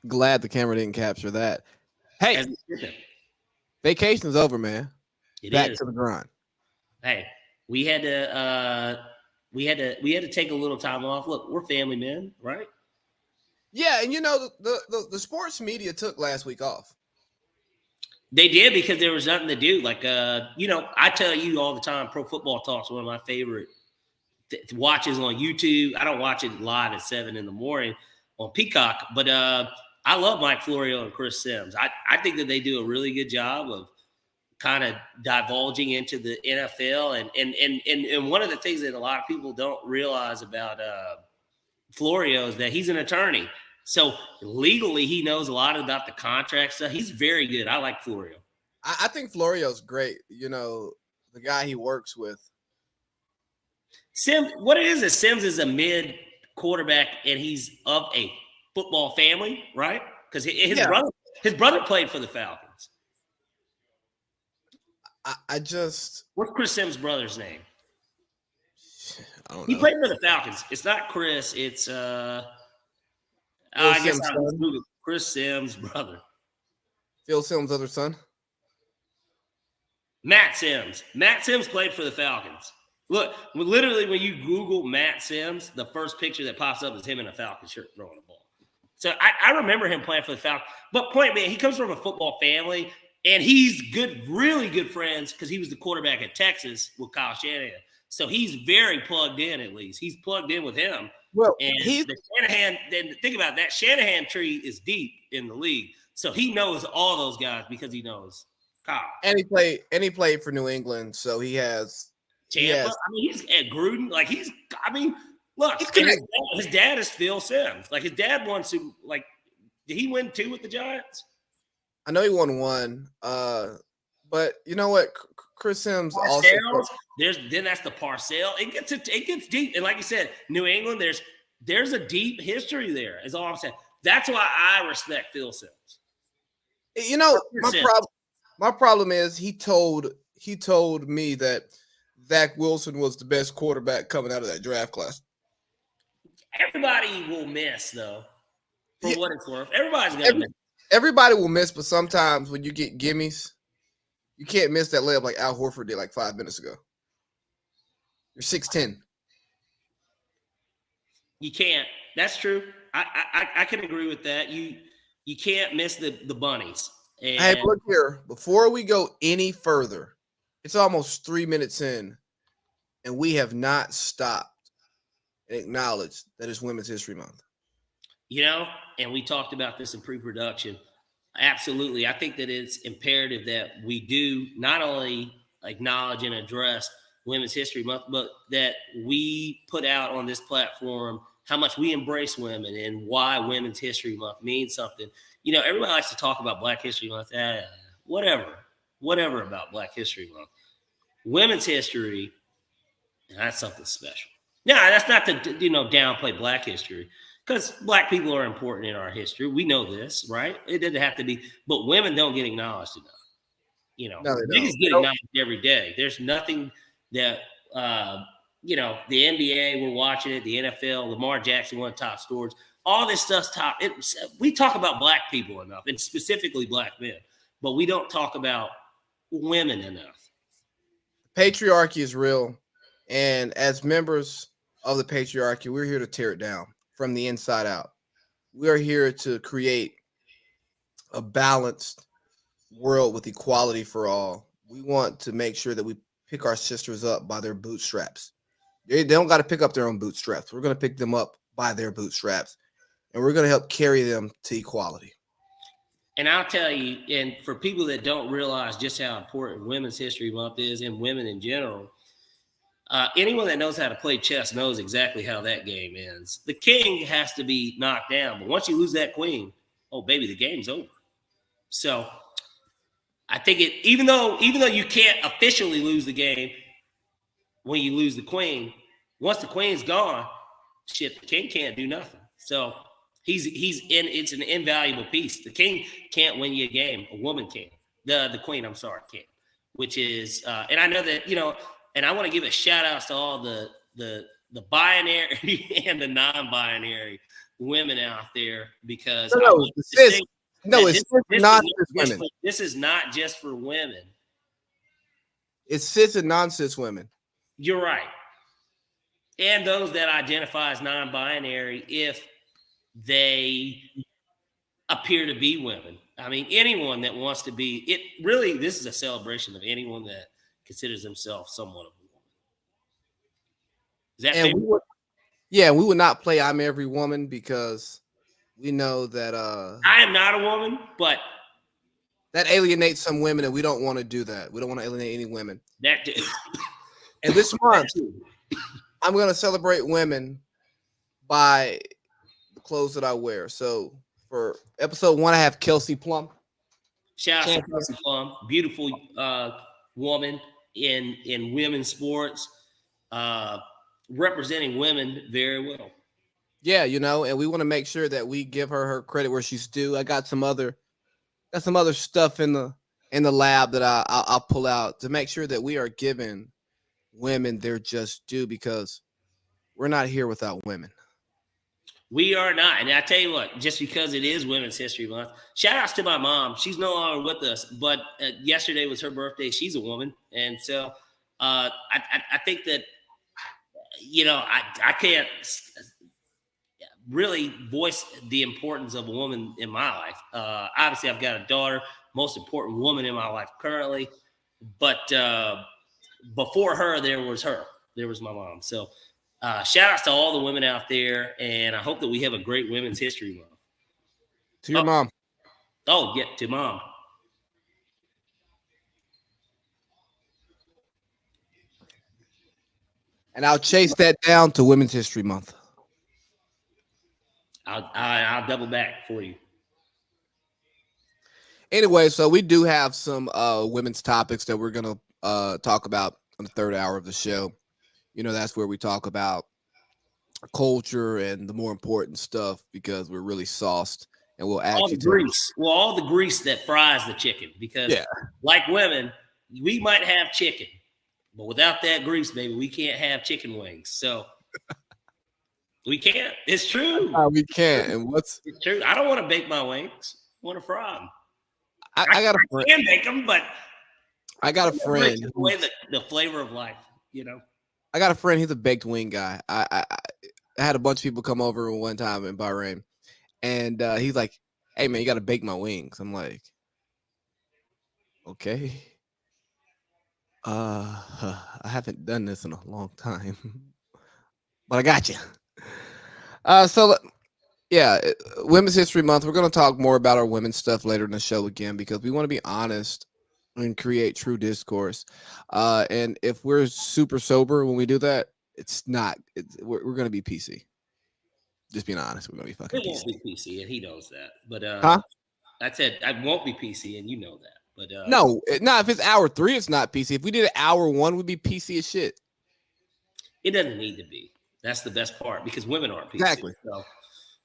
Glad the camera didn't capture that. Hey, As vacation's over, man. it Back is. to the grind. Hey, we had to take a little time off. Look, we're family men, right? Yeah, and the sports media took last week off. They did because there was nothing to do. Like I tell you all the time, Pro Football Talk's one of my favorite watches on YouTube. I don't watch it live at 7 in the morning on Peacock, but I love Mike Florio and Chris Sims. I think that they do a really good job of kind of divulging into the NFL. And one of the things that a lot of people don't realize about Florio is that he's an attorney. So legally, he knows a lot about the contract stuff. He's very good. I like Florio. I think Florio's great. The guy he works with. Sims, what it is Sims is a mid quarterback, and he's of a football family, right? Because his brother played for the Falcons. What's Chris Sims' brother's name? I don't know. He played for the Falcons. It's not Chris. It's I guess I was Google Chris Sims' brother. Phil Sims' other son. Matt Sims. Matt Sims played for the Falcons. Look, literally, when you Google Matt Sims, the first picture that pops up is him in a Falcons shirt throwing a ball. So I remember him playing for the Falcons. But point being, he comes from a football family, and he's good, really good friends because he was the quarterback at Texas with Kyle Shanahan. So he's very plugged in, at least. He's plugged in with him. Well, and the Shanahan, then think about that. Shanahan tree is deep in the league. So he knows all those guys because he knows Kyle. And he played for New England, so he has Tampa. He's at Gruden. Look, his dad is Phil Sims. Like, his dad won some, did he win 2 with the Giants? I know he won 1. But you know what? Chris Sims also then that's the Parcell. It gets deep. And like you said, New England, there's a deep history there, is all I'm saying. That's why I respect Phil Sims. My problem is he told me that Zach Wilson was the best quarterback coming out of that draft class. Everybody will miss, though, for what it's worth. Everybody will miss, but sometimes when you get gimmies, you can't miss that layup like Al Horford did like 5 minutes ago. You're 6'10". You can't. That's true. I can agree with that. You can't miss the bunnies. And hey, look here. Before we go any further, it's almost 3 minutes in, and we have not stopped and acknowledged that it's Women's History Month. And we talked about this in pre-production. Absolutely. I think that it's imperative that we do not only acknowledge and address Women's History Month, but that we put out on this platform how much we embrace women and why Women's History Month means something. Everybody likes to talk about Black History Month. Whatever about Black History Month. Women's history, that's something special. Now, that's not to downplay Black history, because Black people are important in our history. We know this, right? It doesn't have to be, but women don't get acknowledged enough. Niggas get acknowledged every day. There's nothing that the NBA, we're watching it, the NFL, Lamar Jackson, one of the top scorers. All this stuff's top. We talk about Black people enough, and specifically Black men, but we don't talk about women enough. Patriarchy is real, and as members of the patriarchy, we're here to tear it down from the inside out. We are here to create a balanced world with equality for all. We want to make sure that we pick our sisters up by their bootstraps. They don't got to pick up their own bootstraps. We're going to pick them up by their bootstraps, and we're going to help carry them to equality. And I'll tell you, and for people that don't realize just how important Women's History Month is and women in general, anyone that knows how to play chess knows exactly how that game ends. The king has to be knocked down, but once you lose that queen, oh baby, the game's over. So I think even though you can't officially lose the game when you lose the queen, once the queen's gone, shit, the king can't do nothing. So it's an invaluable piece. The king can't win you a game. A woman can. The queen, I'm sorry, can't. Which is, and I know that, and I want to give a shout out to all the binary and the non-binary women out there because I No, want to distinguish it's non-cis women. This is not just for women. It's cis and non-cis women. You're right. And those that identify as non-binary if they appear to be women. I mean, anyone that wants to be it. Really, this is a celebration of anyone that considers themselves somewhat of a woman. Is that fair? We would not play "I'm Every Woman" because we know that I am not a woman, but that alienates some women, and we don't want to do that. We don't want to alienate any women. that And this month, I'm going to celebrate women by the clothes that I wear. So for episode 1, I have Kelsey Plum. Shout out to Kelsey Plum, beautiful woman in women's sports, representing women very well. Yeah, and we want to make sure that we give her credit where she's due. I got some other stuff in the lab that I'll pull out to make sure that we are giving women their just due, because we're not here without women. We are not. And I tell you what, just because it is Women's History Month, shout outs to my mom. She's no longer with us, but yesterday was her birthday. She's a woman. And so I think that, I can't really voice the importance of a woman in my life. Obviously, I've got a daughter, most important woman in my life currently. But before her, there was my mom. So shout outs to all the women out there, and I hope that we have a great Women's History Month. To your mom. Oh, yeah, to mom. And I'll chase that down to Women's History Month. I'll double back for you. Anyway, so we do have some women's topics that we're going to talk about in the third hour of the show. That's where we talk about culture and the more important stuff, because we're really sauced, and we'll actually all the grease that fries the chicken, because like women, we might have chicken, but without that grease, baby, we can't have chicken wings. So we can't. It's true. We can't. And it's true. I don't want to bake my wings. I want to fry them. I got a friend. I can bake them, but I got a friend. Away the flavor of life, I got a friend. He's a baked wing guy. I had a bunch of people come over one time in Bahrain, and he's like, "Hey man, you got to bake my wings." I'm like, "Okay." I haven't done this in a long time, but I got you. Women's History Month. We're going to talk more about our women's stuff later in the show again, because we want to be honest and create true discourse. And if we're super sober when we do that, we're going to be PC. Just being honest, we're going to be fucking PC. Won't be PC, and he knows that. But I said I won't be PC, and you know that. But no, if it's hour 3, it's not PC. If we did it hour 1, we'd be PC as shit. It doesn't need to be. That's the best part, because women aren't PC. Exactly. So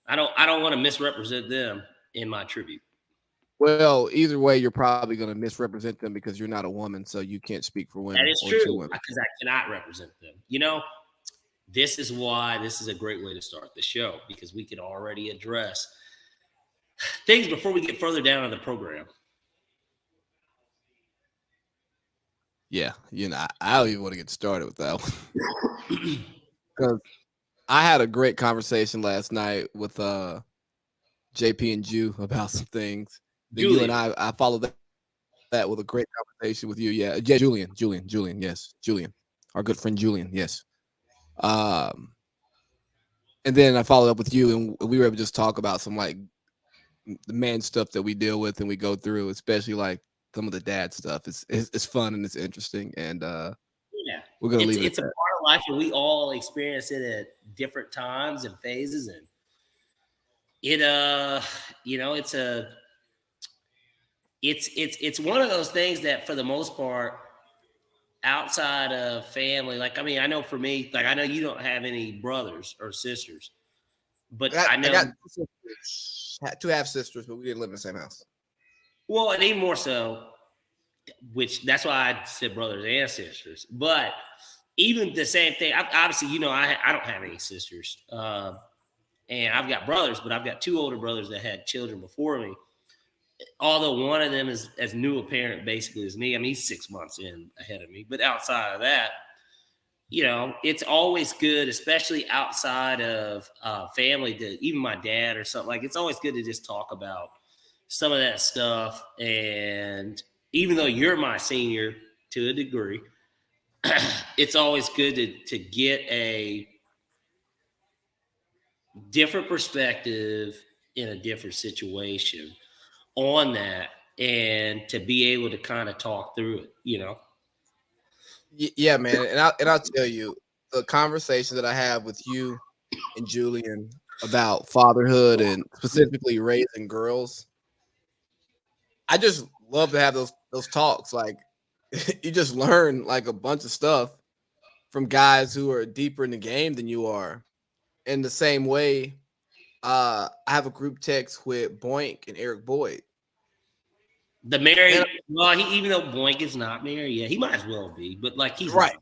I don't want to misrepresent them in my tribute. Well, either way, you're probably going to misrepresent them because you're not a woman, so you can't speak for women. That is true, because I cannot represent them. This is why this is a great way to start the show, because we can already address things before we get further down in the program. Yeah, I don't even want to get started with that one. Because I had a great conversation last night with JP and Jew about some things. Then you and I followed that with a great conversation with you. Yeah, Julian, yes, Julian, our good friend Julian, yes. And then I followed up with you, and we were able to just talk about some like the man stuff that we deal with and we go through, especially like some of the dad stuff. It's fun and it's interesting, and we're gonna leave it. It's a part of life, and we all experience it at different times and phases, and it's one of those things that, for the most part, outside of family, like, I mean, I know for me, like, I know you don't have any brothers or sisters, but I got 2 half sisters, but we didn't live in the same house. Well, and even more so, which that's why I said brothers and sisters. But even the same thing, obviously, I don't have any sisters. And I've got brothers, but I've got 2 older brothers that had children before me. Although one of them is as new a parent basically as me. I mean, he's 6 months in ahead of me. But outside of that, it's always good, especially outside of family, to even my dad or something. Like, it's always good to just talk about some of that stuff. And even though you're my senior to a degree, it's always good to get a different perspective in a different situation on that, and to be able to kind of talk through it. Yeah, man, and I'll tell you, the conversation that I have with you and Julian about fatherhood and specifically raising girls, I just love to have those talks. Like, you just learn like a bunch of stuff from guys who are deeper in the game than you are. In the same way, I have a group text with Boink and Eric Boyd. The married, well, even though Boink is not married, yeah, he might as well be, but like he's Right. not.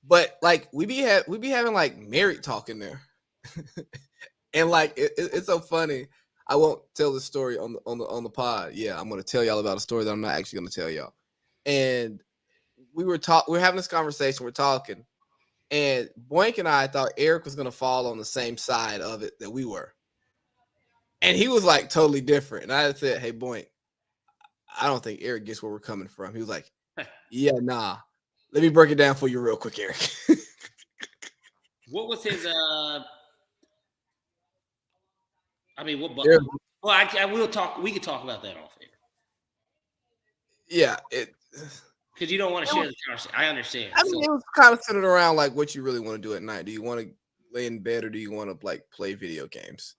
But like we be having like married talk in there, and like it's so funny. I won't tell the story on the pod. Yeah, I'm gonna tell y'all about a story that I'm not actually gonna tell y'all. And we're having this conversation. We're talking, and Boink and I thought Eric was gonna fall on the same side of it that we were, and he was like totally different. And I said, "Hey, Boink, I don't think Eric gets where we're coming from." He was like, "Yeah, nah. Let me break it down for you real quick, Eric." What was his? I mean, what? There- Well, I will talk. We could talk about that off air yeah, because you don't want to share the conversation. I understand. I mean, it was kind of centered around like what you really want to do at night. Do you want to lay in bed or do you want to like play video games?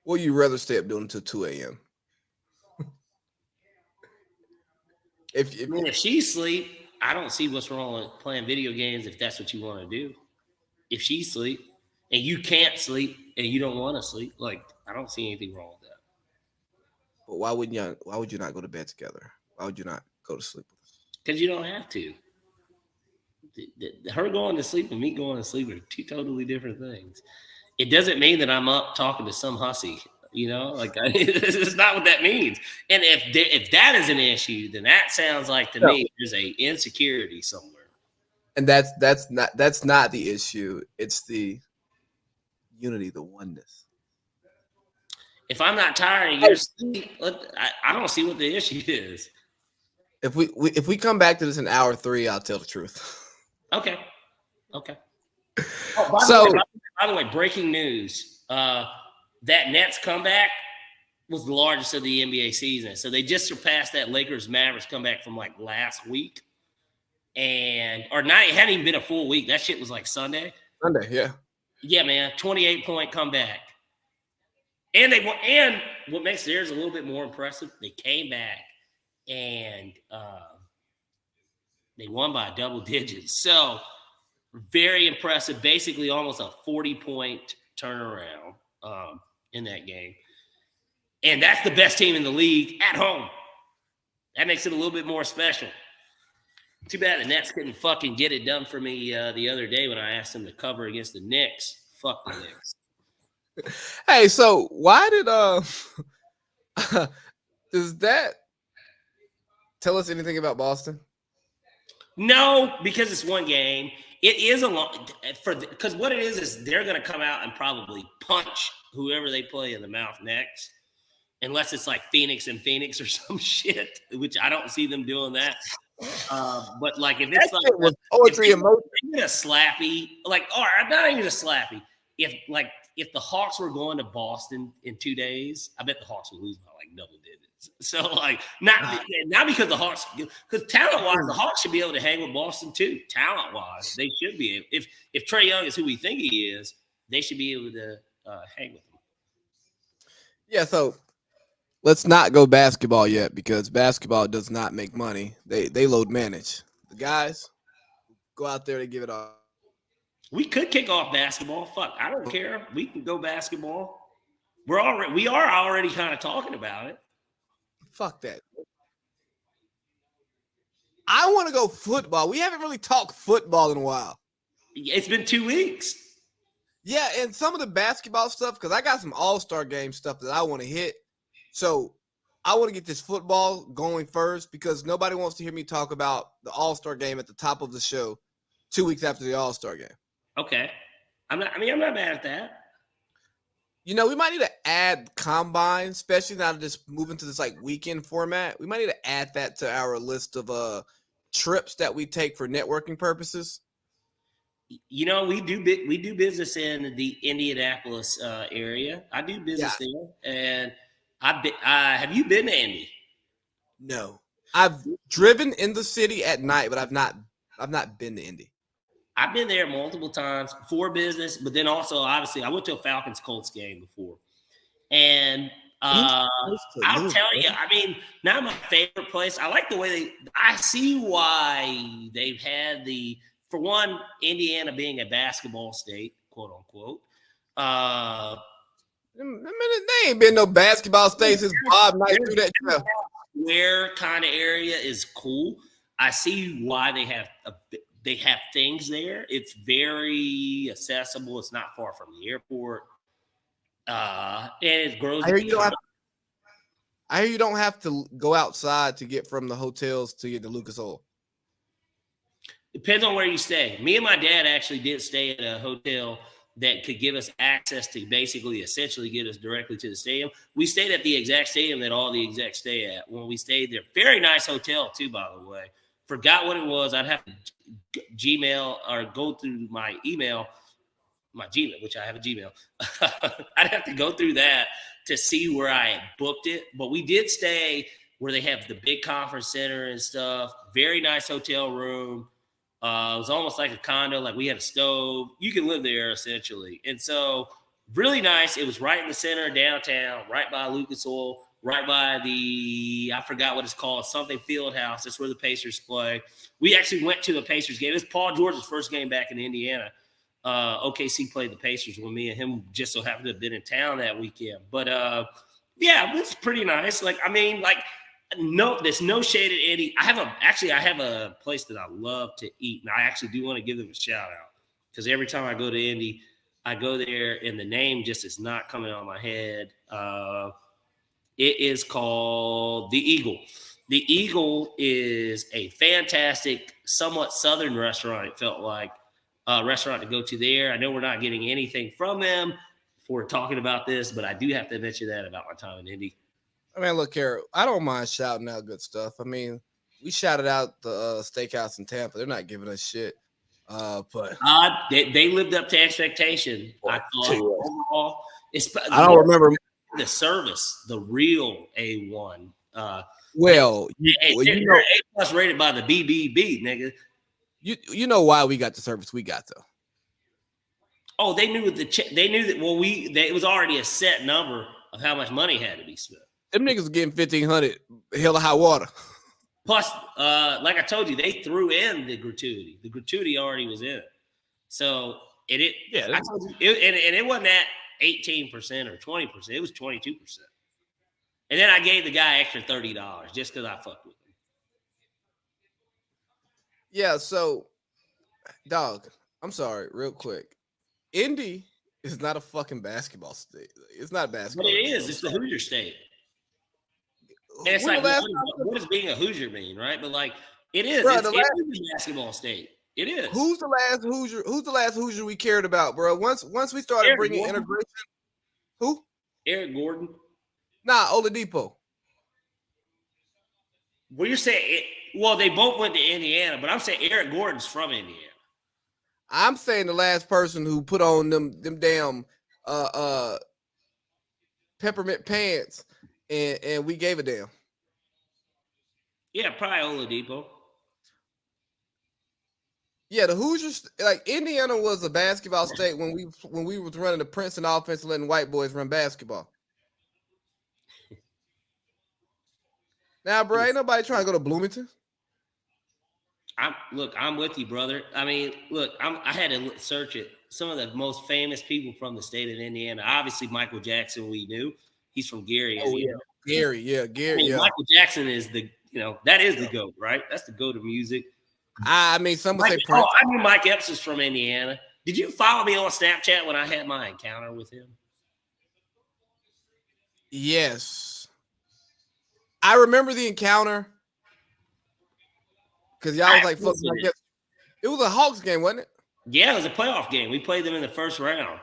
Or you rather stay up doing until 2 a.m.? If she's asleep, I don't see what's wrong with playing video games if that's what you want to do. If she's asleep and you can't sleep and you don't want to sleep, like, I don't see anything wrong with that. But why would you not go to bed together? Why would you not go to sleep with her? Because you don't have to. Her going to sleep and me going to sleep are 2 totally different things. It doesn't mean that I'm up talking to some hussy. Like, it's not what that means. And if that is an issue, then that sounds like to me there's a insecurity somewhere. And that's not the issue. It's the unity, the oneness. If I'm not tired of your sleep, I don't see what the issue is. If we come back to this in hour 3, I'll tell the truth. Okay. Oh, by the way, breaking news. That Nets comeback was the largest of the NBA season. So they just surpassed that Lakers Mavericks comeback from like last week. It hadn't even been a full week. That shit was like Sunday. Yeah. Yeah, man. 28-point comeback. And and what makes theirs a little bit more impressive, they came back and they won by double digits. So very impressive. Basically almost a 40-point turnaround in that game. And that's the best team in the league at home. That makes it a little bit more special. Too bad the Nets couldn't fucking get it done for me the other day when I asked them to cover against the Knicks. Fuck the Knicks. Hey, so why did does that tell us anything about Boston? No, because it's one game. It is a long because what it is they're going to come out and probably punch whoever they play in the mouth next, unless it's like Phoenix or some shit, which I don't see them doing that. But like if it's like was poetry emotion, a slappy, like or not even a slappy. If the Hawks were going to Boston in 2 days, I bet the Hawks would lose by like double digits. So like not because the Hawks, because talent wise, the Hawks should be able to hang with Boston too. Talent wise, they should be able. If Trae Young is who we think he is, they should be able to hang with him. Yeah, so let's not go basketball yet because basketball does not make money. They load manage. The guys go out there to give it all. We could kick off basketball. Fuck, I don't care. We can go basketball. We are already kind of talking about it. Fuck that. I want to go football. We haven't really talked football in a while. It's been 2 weeks. Yeah, and some of the basketball stuff, because I got some all-star game stuff that I want to hit. So I want to get this football going first because nobody wants to hear me talk about the all-star game at the top of the show 2 weeks after the all-star game. Okay. I'm not mad at that. You know, we might need to add combine, especially now that just moving to this like weekend format. We might need to add that to our list of trips that we take for networking purposes. You know, we do business in the Indianapolis area. I do business there, and have you been to Indy? No, I've driven in the city at night, but I've not been to Indy. I've been there multiple times for business, but then also obviously I went to a Falcons Colts game before, and I'll tell you, I mean, not my favorite place. I like the way I see why they've had for one, Indiana being a basketball state, quote unquote. I mean, they ain't been no basketball state since Bob Knight threw that. Where kind of area is cool. I see why they have things there. It's very accessible. It's not far from the airport. And it grows. I hear you don't have to go outside to get from the hotels to get to Lucas Oil. Depends on where you stay. Me and my dad actually did stay at a hotel that could give us access to essentially get us directly to the stadium. We stayed at the exact stadium that all the execs stay at when we stayed there. Very nice hotel too, by the way. Forgot what it was. I'd have to Gmail or go through my email, my Gmail, which I have a Gmail. I'd have to go through that to see where I had booked it. But we did stay where they have the big conference center and stuff. Very nice hotel room. It was almost like a condo. Like we had a stove. You can live there essentially. And so really nice. It was right in the center of downtown, right by Lucas Oil, right by I forgot what it's called, something Field House. That's where the Pacers play. We actually went to a Pacers game. It was Paul George's first game back in Indiana. OKC played the Pacers when me and him just so happened to have been in town that weekend. But yeah, it was pretty nice. Like, I mean, like, no, there's no shade at Indy. I have a place that I love to eat, and I actually do want to give them a shout out because every time I go to Indy, I go there, and the name just is not coming on my head. It is called The Eagle. The Eagle is a fantastic, somewhat southern restaurant. It felt like a restaurant to go to there. I know we're not getting anything from them for talking about this, but I do have to mention that about my time in Indy. I mean, look here, I don't mind shouting out good stuff. I mean, we shouted out the steakhouse in Tampa. They're not giving us shit. But they lived up to expectation. I thought overall, I don't remember the service, the real A1. Well, they're A+ rated by the BBB, nigga. You know why we got the service we got though. Oh, they knew they knew that. Well, it was already a set number of how much money had to be spent. Them niggas are getting $1,500, hell of high water. Plus, like I told you, they threw in the gratuity. The gratuity already was in it. So I told you, and it wasn't at 18% or 20%. It was 22%. And then I gave the guy extra $30 just because I fucked with him. Yeah, so, dog, I'm sorry, real quick. Indy is not a fucking basketball state. It's not basketball. But it is. It's the Hoosier state. And it's like, what does being a Hoosier mean, right? But like, it is. It is a basketball state. It is. Who's the last Hoosier? Who's the last Hoosier we cared about, bro? Once we started bringing integration. Who? Eric Gordon. Nah, Oladipo. Well, you're saying well, they both went to Indiana, but I'm saying Eric Gordon's from Indiana. I'm saying the last person who put on them damn peppermint pants and we gave a damn. Yeah, probably Oladipo. Yeah, the Hoosiers, like Indiana was a basketball state when we was running the Princeton offense and letting white boys run basketball. Now, bro, ain't nobody trying to go to Bloomington. I'm with you, brother. I mean, look, I had to search it. Some of the most famous people from the state of Indiana. Obviously, Michael Jackson, we knew. He's from Gary. Oh, yeah. Gary. I mean, Michael Jackson is that is the GOAT, right? That's the GOAT of music. I mean, some would say Prince. I mean, Mike Epps is from Indiana. Did you follow me on Snapchat when I had my encounter with him? Yes. I remember the encounter because y'all was like, fuck. It was a Hawks game, wasn't it? Yeah, it was a playoff game. We played them in the first round.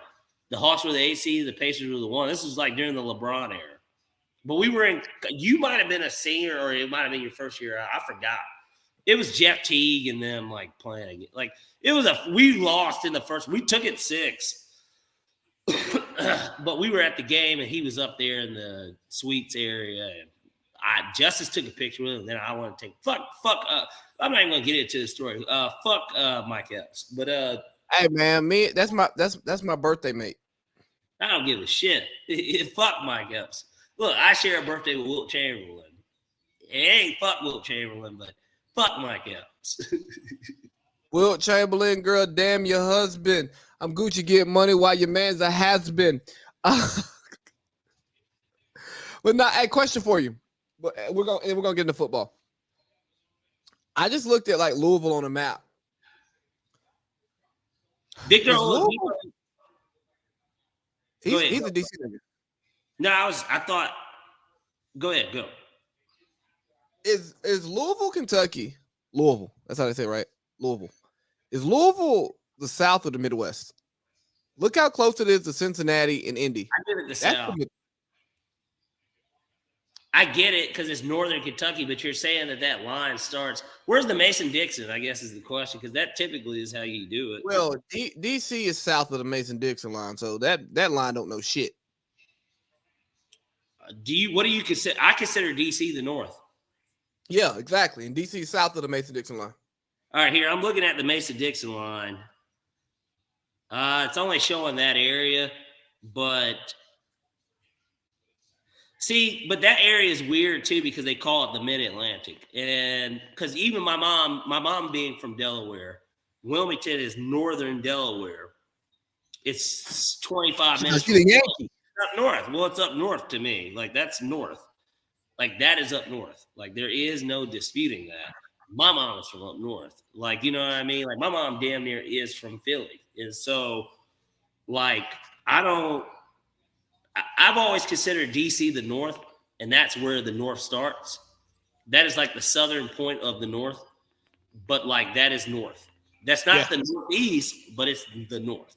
The Hawks were the AC, the Pacers were the 1. This was like during the LeBron era. But we were in – you might have been a senior or it might have been your first year. I forgot. It was Jeff Teague and them, like, playing. Like, it was – we lost in the first – we took it 6. But we were at the game, and he was up there in the suites area. And Justice took a picture with him, and then I want to take – fuck I'm not even going to get into the story. Fuck Mike Epps. But hey, man, that's my birthday mate. I don't give a shit. Fuck Mike Epps. Look, I share a birthday with Wilt Chamberlain. It ain't fuck Wilt Chamberlain, but fuck Mike Epps. Wilt Chamberlain, girl, damn your husband. I'm Gucci getting money while your man's a has-been. But now, hey, question for you. But we're gonna get into football. I just looked at like Louisville on a map. Victor, he's a DC nigga. No, I thought. Go ahead, go. Is Louisville, Kentucky? Louisville. That's how they say it, right? Louisville. Is Louisville the South or the Midwest? Look how close it is to Cincinnati and Indy. I give it the South. I get it because it's Northern Kentucky, but you're saying that line starts. Where's the Mason-Dixon, I guess, is the question, because that typically is how you do it. Well, DC is south of the Mason-Dixon line, so that line don't know shit. What do you consider? I consider DC the North. Yeah, exactly. And DC is south of the Mason-Dixon line. All right, here I'm looking at the Mason-Dixon line. It's only showing that area, but but that area is weird too because they call it the Mid-Atlantic, and because even my mom being from Delaware, Wilmington is northern Delaware. It's 25 minutes. Up north. Well, it's up north to me. Like, that's north. Like, that is up north. Like, there is no disputing that. My mom is from up north. Like, you know what I mean? Like, my mom damn near is from Philly. And so, like, I've always considered DC the North, and that's where the North starts. That is like the southern point of the North, but like that is North. That's not the Northeast, but it's the North.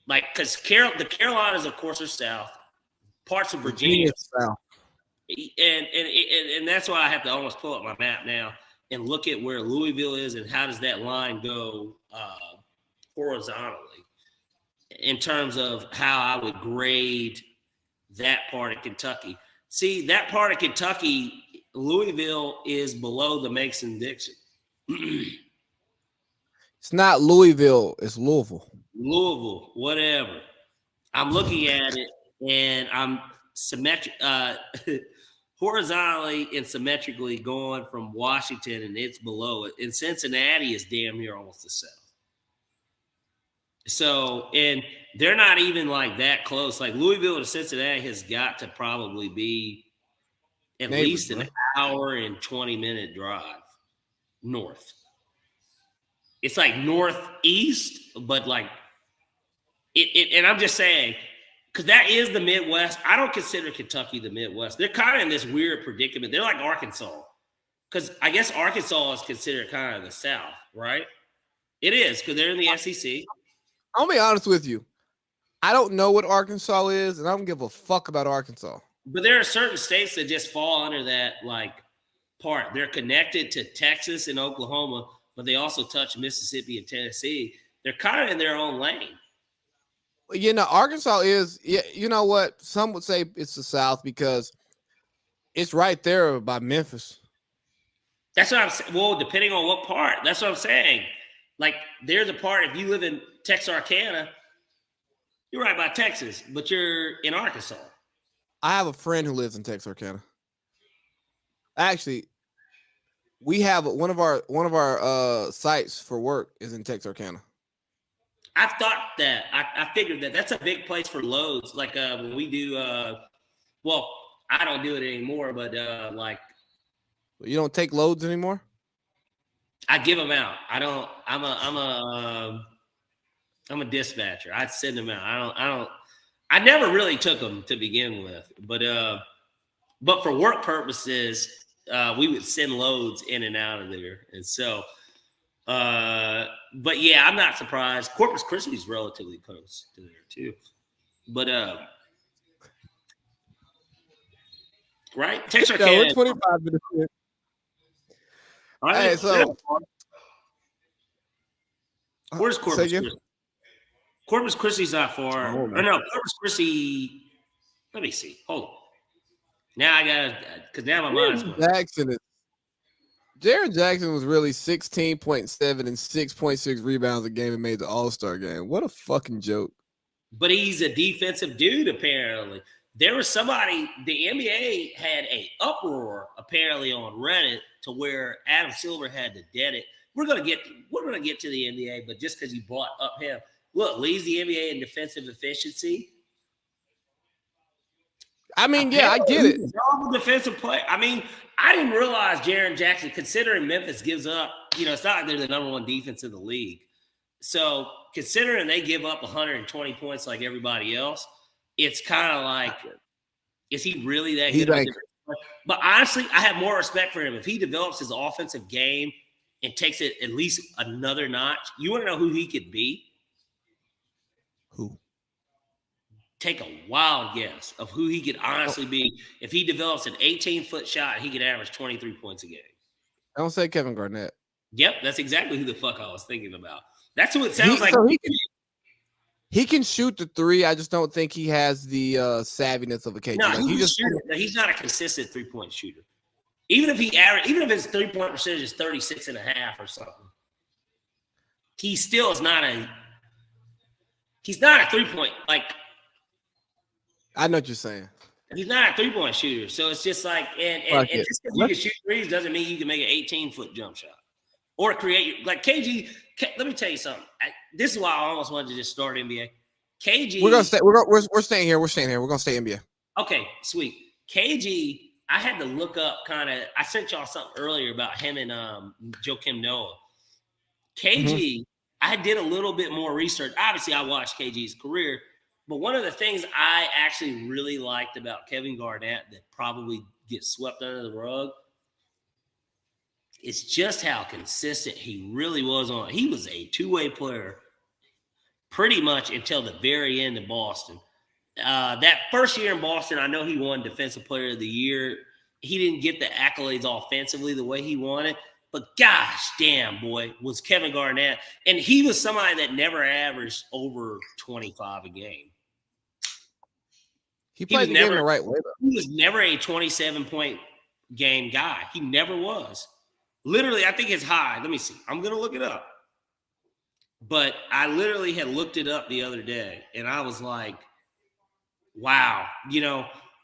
Like, because the Carolinas, of course, are south. Parts of Virginia south. And that's why I have to almost pull up my map now and look at where Louisville is and how does that line go horizontally in terms of how I would grade that part of Kentucky. See, that part of Kentucky, Louisville is below the Mason-Dixon. It's not Louisville, it's Louisville. Louisville, whatever. I'm looking at it, and I'm horizontally and symmetrically going from Washington, and it's below it. And Cincinnati is damn near almost the south. So, and they're not even like that close. Like Louisville to Cincinnati has got to probably be at least an hour and 20-minute drive north. It's like northeast, but like it. And I'm just saying, because that is the Midwest. I don't consider Kentucky the Midwest. They're kind of in this weird predicament. They're like Arkansas, because I guess Arkansas is considered kind of the South, right? It is, because they're in the SEC. I'll be honest with you. I don't know what Arkansas is, and I don't give a fuck about Arkansas. But there are certain states that just fall under that like part. They're connected to Texas and Oklahoma, but they also touch Mississippi and Tennessee. They're kind of in their own lane. You know, Arkansas is, you know what? Some would say it's the South because it's right there by Memphis. That's what I'm saying. Well, depending on what part. That's what I'm saying. Like, there's a part, if you live in Texarkana, you're right by Texas, but you're in Arkansas. I have a friend who lives in Texarkana. Actually, we have one of our sites for work is in Texarkana. I thought that. I figured that. That's a big place for loads. Like when we do, well, I don't do it anymore, but like. You don't take loads anymore? I give them out. I don't. I'm a dispatcher. I'd send them out. I never really took them to begin with, but for work purposes, we would send loads in and out of there. And so, but yeah, I'm not surprised. Corpus Christi is relatively close to there too. But, right? Texarkana. Yeah, we're 25 minutes in. Hey, so where's Corpus Christi? Corpus Christi's not far. Or no, Corpus Christi. Let me see. Hold on. Now I got because now my mind's going. Jaren Jackson was really 16.7 and 6.6 rebounds a game and made the All-Star game. What a fucking joke. But he's a defensive dude, apparently. There was somebody, the NBA had an uproar apparently on Reddit to where Adam Silver had to dead it. We're gonna get to the NBA, but just because you brought up him, look, leads the NBA in defensive efficiency. I mean, yeah, I get it. Defensive play. I mean, I didn't realize Jaren Jackson, considering Memphis gives up, it's not like they're the number one defense in the league. So considering they give up 120 points like everybody else, it's kind of like, is he really that good? Like, but honestly, I have more respect for him. If he develops his offensive game and takes it at least another notch, you want to know who he could be? Who? Take a wild guess of who he could honestly be. If he develops an 18-foot shot, he could average 23 points a game. I don't say Kevin Garnett. Yep, that's exactly who the fuck I was thinking about. That's who it sounds like. So he can shoot the three. I just don't think he has the savviness of a KG. No, he's not a consistent 3-point shooter. Even if his 3-point percentage is 36.5 or something, he still is not a. He's not a 3-point like. I know what you're saying. He's not a 3-point shooter, so it's just like, and just because you can shoot threes doesn't mean you can make an 18-foot jump shot or create like KG. Let me tell you something. This is why I almost wanted to just start NBA. KG. We're gonna stay. We're staying here. We're staying here. We're gonna stay NBA. Okay, sweet. KG. I had to look up kind of. I sent y'all something earlier about him and Joakim Noah. KG. I did a little bit more research. Obviously, I watched KG's career. But one of the things I actually really liked about Kevin Garnett that probably gets swept under the rug is just how consistent he really was on. He was a two-way player pretty much until the very end of Boston. That first year in Boston, I know he won Defensive Player of the Year. He didn't get the accolades offensively the way he wanted. But gosh damn, boy, was Kevin Garnett. And he was somebody that never averaged over 25 a game. He played the game the right way, though. He was never a 27-point game guy. He never was. Literally, I think his high. Let me see. I'm going to look it up. But I literally had looked it up the other day, and I was like, wow.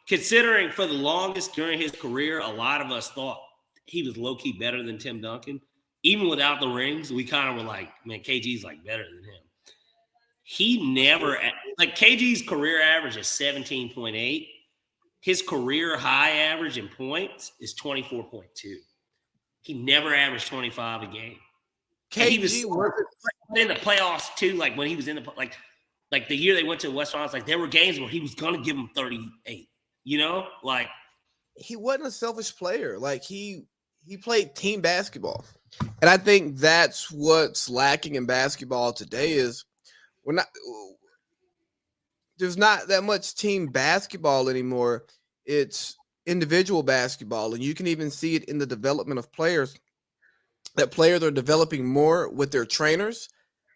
Considering for the longest during his career, a lot of us thought he was low-key better than Tim Duncan. Even without the rings, we kind of were like, man, KG's like better than him. He never – like KG's career average is 17.8. His career high average in points is 24.2. He never averaged 25 a game. KG was in the playoffs too, like when he was in the – like the year they went to the Western Conference, like there were games where he was going to give them 38, like – he wasn't a selfish player. Like he played team basketball. And I think that's what's lacking in basketball today is there's not that much team basketball anymore. It's individual basketball. And you can even see it in the development of players, that players are developing more with their trainers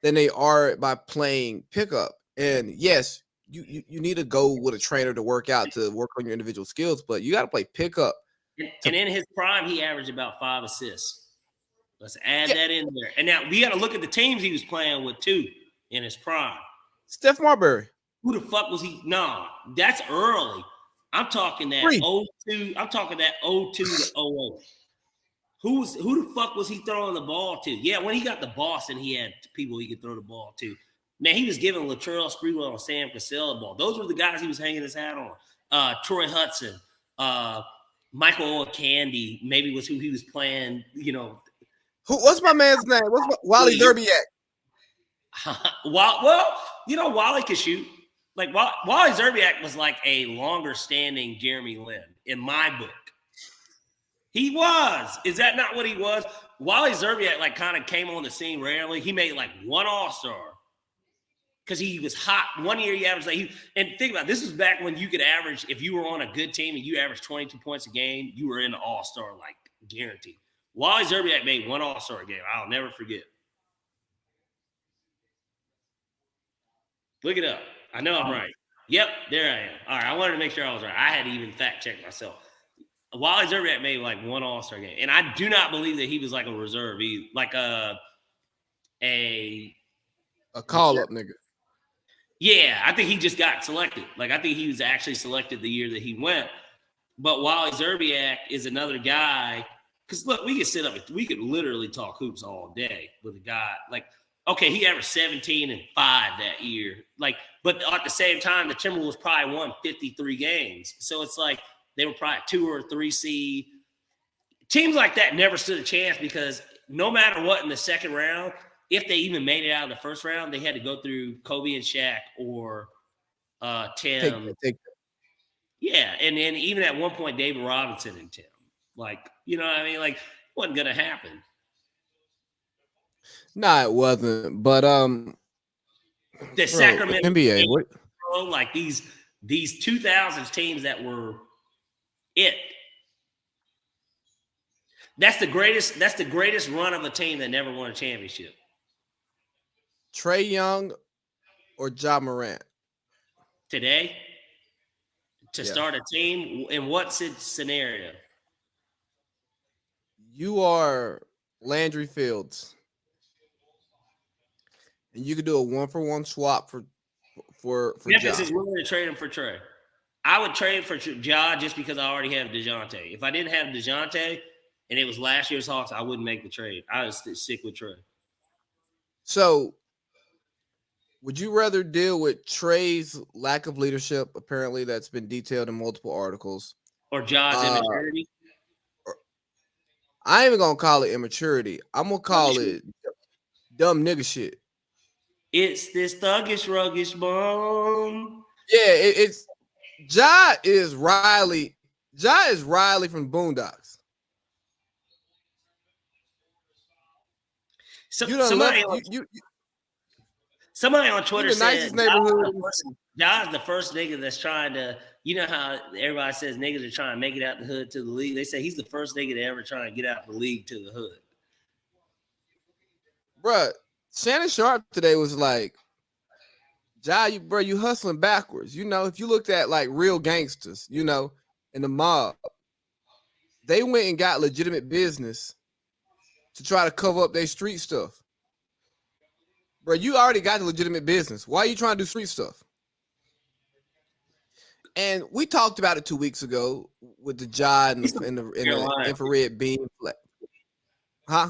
than they are by playing pickup. And yes, you need to go with a trainer to work on your individual skills, but you got to play pickup. And in his prime, he averaged about 5 assists. Let's add that in there. And now we got to look at the teams he was playing with too in his prime. Steph Marbury. Who the fuck was he? No, that's early. I'm talking that 02. I'm talking that 02 to 08. Who the fuck was he throwing the ball to? Yeah, when he got to Boston, he had people he could throw the ball to. Man, he was giving Latrell Sprewell and Sam Cassell the ball. Those were the guys he was hanging his hat on. Troy Hudson, Michael Candy, maybe was who he was playing. What's my man's name? What's Wally Derbiak? Well, Wally could shoot. Like Wally Zerbiak was like a longer standing Jeremy Lin in my book. He was. Is that not what he was? Wally Zerbiak like kind of came on the scene randomly. He made like one All-Star because he was hot. One year he averaged and think about it, this is back when you could average, if you were on a good team and you averaged 22 points a game, you were in the All-Star like guaranteed. Wally Zerbiak made one All-Star game. I'll never forget. Look it up. I know I'm right. Yep, there I am. All right, I wanted to make sure I was right. I had to even fact check myself. Wally Zerbiak made like one All-Star game, and I do not believe that he was like a reserve, like a call-up nigga. Yeah, I think he just got selected. Like I think he was actually selected the year that he went. But Wally Zerbiak is another guy. Because look, we could literally talk hoops all day with a guy like. Okay, he averaged 17 and 5 that year. Like, but at the same time, the Timberwolves probably won 53 games. So it's like they were probably 2 or 3 seed. Teams like that never stood a chance because no matter what in the second round, if they even made it out of the first round, they had to go through Kobe and Shaq or Tim. Yeah, and then even at one point, David Robinson and Tim. Like, you know what I mean? Like, it wasn't going to happen. Nah, it wasn't. But the Sacramento NBA, teams, bro, like these 2000s teams that were it. That's the greatest run of a team that never won a championship. Trae Young or Ja Morant today to start a team in what scenario? You are Landry Fields. And you could do a 1-for-1 swap for Memphis Ja. is willing to trade him for Trae. I would trade for Ja just because I already have DeJounte. If I didn't have DeJounte and it was last year's Hawks, I wouldn't make the trade. I would stick with Trae. So, would you rather deal with Trae's lack of leadership, apparently that's been detailed in multiple articles, or Ja's immaturity? I ain't even gonna call it immaturity. I'm gonna call it dumb nigga shit. It's this thuggish, ruggish bone. Yeah, it's Ja is Riley. Ja is Riley from Boondocks. Somebody on Twitter said Ja's the first nigga that's trying to, you know how everybody says niggas are trying to make it out the hood to the league. They say he's the first nigga to ever try to get out the league to the hood. Bruh, Shannon Sharp today was like, Ja, you hustling backwards. You know, if you looked at like real gangsters, you know, in the mob, they went and got legitimate business to try to cover up their street stuff. Bro, you already got the legitimate business. Why are you trying to do street stuff? And we talked about it 2 weeks ago with the Ja and the infrared beam. Huh?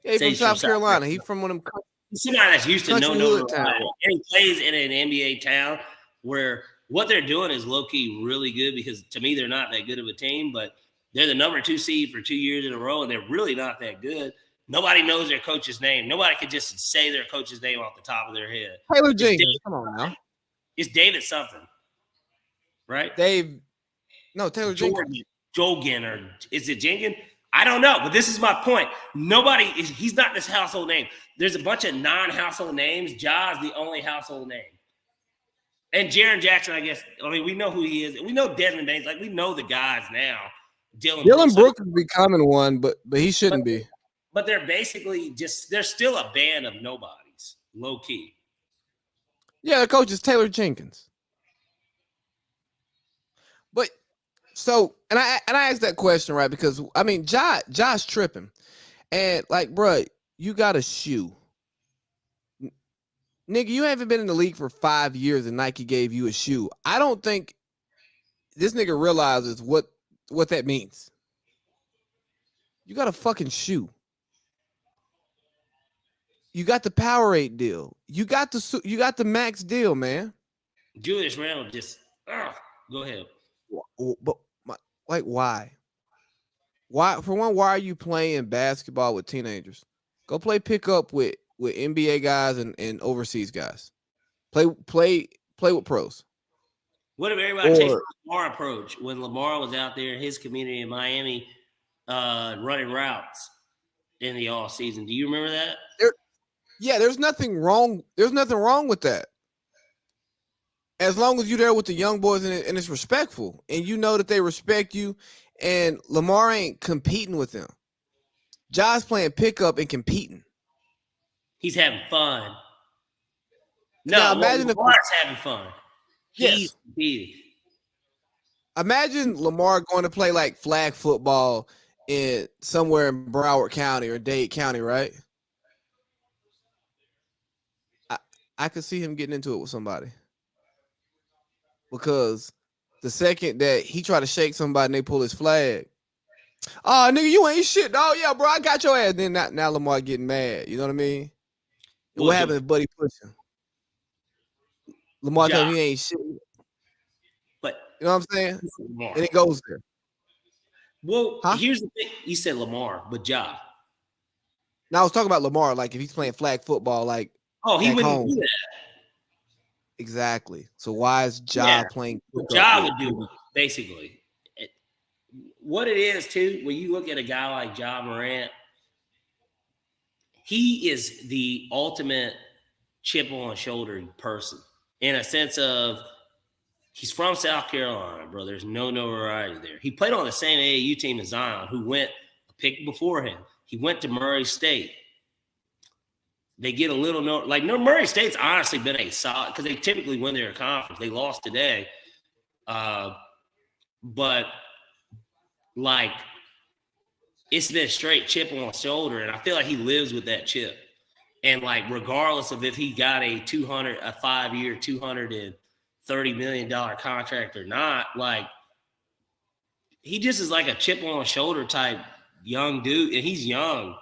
Yeah, he's from South Carolina. He's from one of them. Somebody that's used to no town. And he plays in an NBA town where what they're doing is low-key really good because to me they're not that good of a team, but they're the number 2 seed for 2 years in a row, and they're really not that good. Nobody knows their coach's name. Nobody could just say their coach's name off the top of their head. Taylor Jenkins. Come on now. It's David something, right? Taylor Jenkins. Jogan, or is it Jenkins? I don't know, but this is my point. He's not this household name. There's a bunch of non-household names. Ja's the only household name. And Jaren Jackson, I guess. I mean, we know who he is. We know Desmond Baines. Like, we know the guys now. Dylan Brooks is becoming one, but he shouldn't be. But they're basically they're still a band of nobodies, low key. Yeah, the coach is Taylor Jenkins. But so, and I asked that question, right? Because I mean, Josh tripping, and like, bro, you got a shoe, nigga. You haven't been in the league for 5 years, and Nike gave you a shoe. I don't think this nigga realizes what that means. You got a fucking shoe. You got the Powerade deal. You got the Max deal, man. Julius Randle just go ahead. But like, why? Why? For one, why are you playing basketball with teenagers? Go play pickup with with NBA guys and overseas guys. Play with pros. What if everybody takes the Lamar approach when Lamar was out there in his community in Miami running routes in the off season? Do you remember that? There's nothing wrong. There's nothing wrong with that. As long as you're there with the young boys and it's respectful and you know that they respect you and Lamar ain't competing with them. Josh playing pickup and competing. He's having fun. No, now, imagine Lamar's having fun. He's competing. Imagine Lamar going to play like flag football in somewhere in Broward County or Dade County, right? I could see him getting into it with somebody. Because the second that he try to shake somebody and they pull his flag, oh, nigga, you ain't shit. Oh, yeah, bro, I got your ass. Then now Lamar getting mad. You know what I mean? Well, what happened if Buddy pushed him? Lamar told him he ain't shit. But you know what I'm saying? And it goes there. Well, here's the thing. You said Lamar, but Ja. Now I was talking about Lamar, like if he's playing flag football, like he wouldn't do that. Exactly. So why is Ja playing? Ja would do it, basically. What it is, too, when you look at a guy like Ja Morant, he is the ultimate chip on the shoulder person in a sense of he's from South Carolina, bro. There's no notoriety there. He played on the same AAU team as Zion, who went a pick before him. He went to Murray State. They get a little Murray State's honestly been a solid because they typically win their conference. They lost today, but like it's been straight chip on the shoulder, and I feel like he lives with that chip. And like regardless of if he got a 5-year, $230 million contract or not, like he just is like a chip on the shoulder type young dude, and he's young.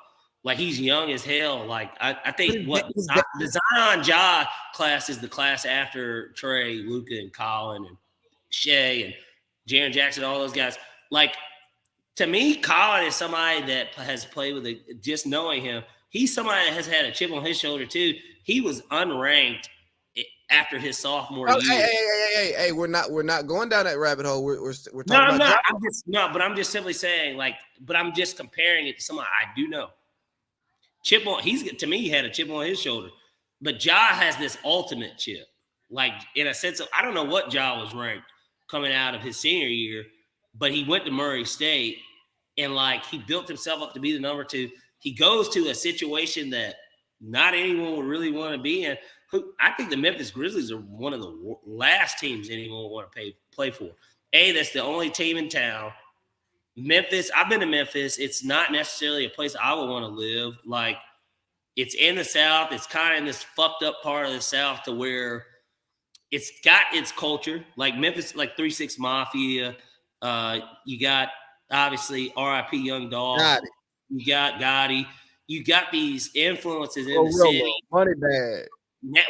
Like, he's young as hell. Like, I think the Zion Ja class is the class after Trey, Luka, and Colin, and Shea, and Jaren Jackson, all those guys. Like, to me, Colin is somebody that has played with just knowing him. He's somebody that has had a chip on his shoulder, too. He was unranked after his sophomore year. Hey, we're not going down that rabbit hole. We're talking about but I'm just simply saying, but I'm just comparing it to somebody I do know. Chip on, to me, he had a chip on his shoulder. But Ja has this ultimate chip. Like, in a sense of, I don't know what Ja was ranked coming out of his senior year, but he went to Murray State, and, like, he built himself up to be the number 2. He goes to a situation that not anyone would really want to be in. I think the Memphis Grizzlies are one of the last teams anyone would want to play for. That's the only team in town. Memphis, I've been to Memphis. It's not necessarily a place I would want to live. Like, it's in the South. It's kind of in this fucked up part of the South to where it's got its culture. Like Memphis, like 3-6 Mafia. You got, obviously, R.I.P. Young Dolph. You got Gotti. You got these influences in the city. Money bag.